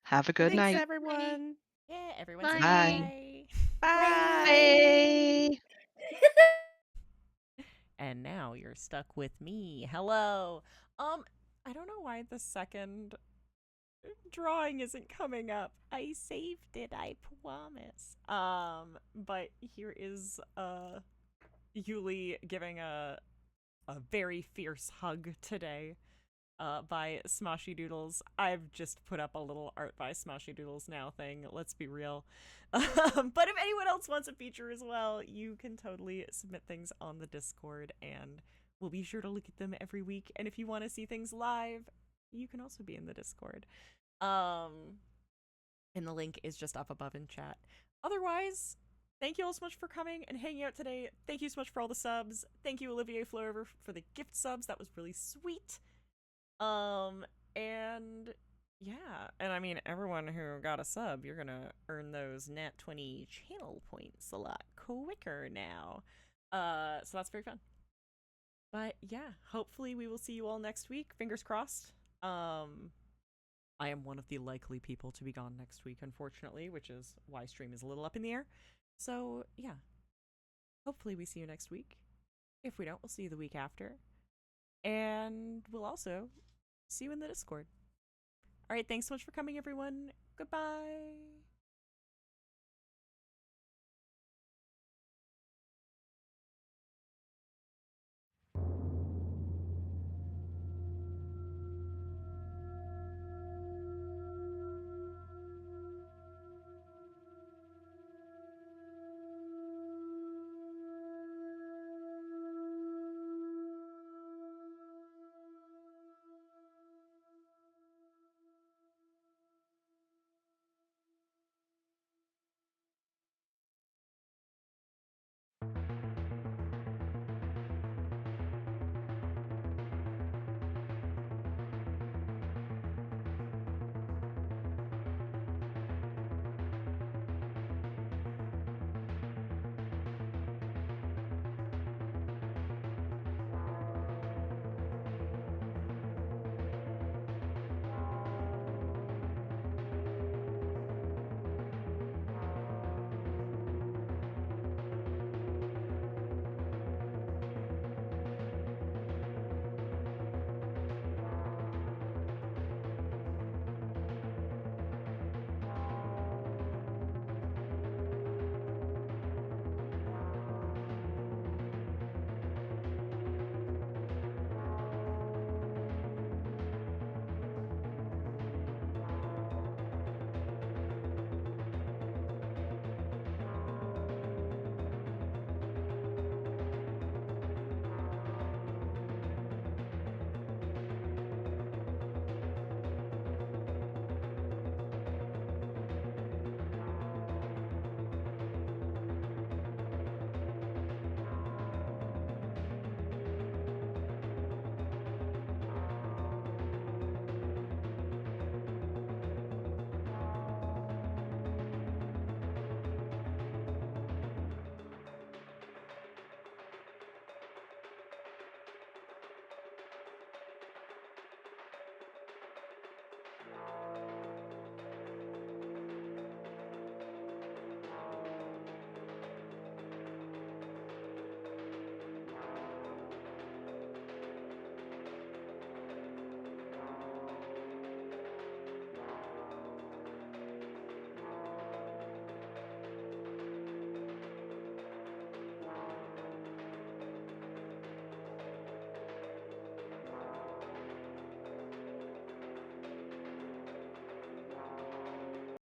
Have a good Thanks, night. everyone. Yeah, everyone say Bye. bye. Bye. Bye. And now you're stuck with me. Hello. I don't know why the second drawing isn't coming up. I saved it, I promise. But here is Yulie giving a very fierce hug today. By Smoshy Doodles. I've just put up a little art by Smoshy Doodles now thing. Let's be real. But if anyone else wants a feature as well, you can totally submit things on the Discord, and we'll be sure to look at them every week. And if you want to see things live, you can also be in the Discord. And the link is just up above in chat. Otherwise, thank you all so much for coming and hanging out today. Thank you so much for all the subs. Thank you, Olivier Flower, for the gift subs. That was really sweet. And yeah, and I mean, everyone who got a sub, you're gonna earn those nat 20 channel points a lot quicker now. So that's very fun. But yeah, hopefully we will see you all next week. Fingers crossed. I am one of the likely people to be gone next week, unfortunately, which is why stream is a little up in the air. So yeah, hopefully we see you next week. If we don't, we'll see you the week after. And we'll also see you in the Discord. All right, thanks so much for coming, everyone. Goodbye.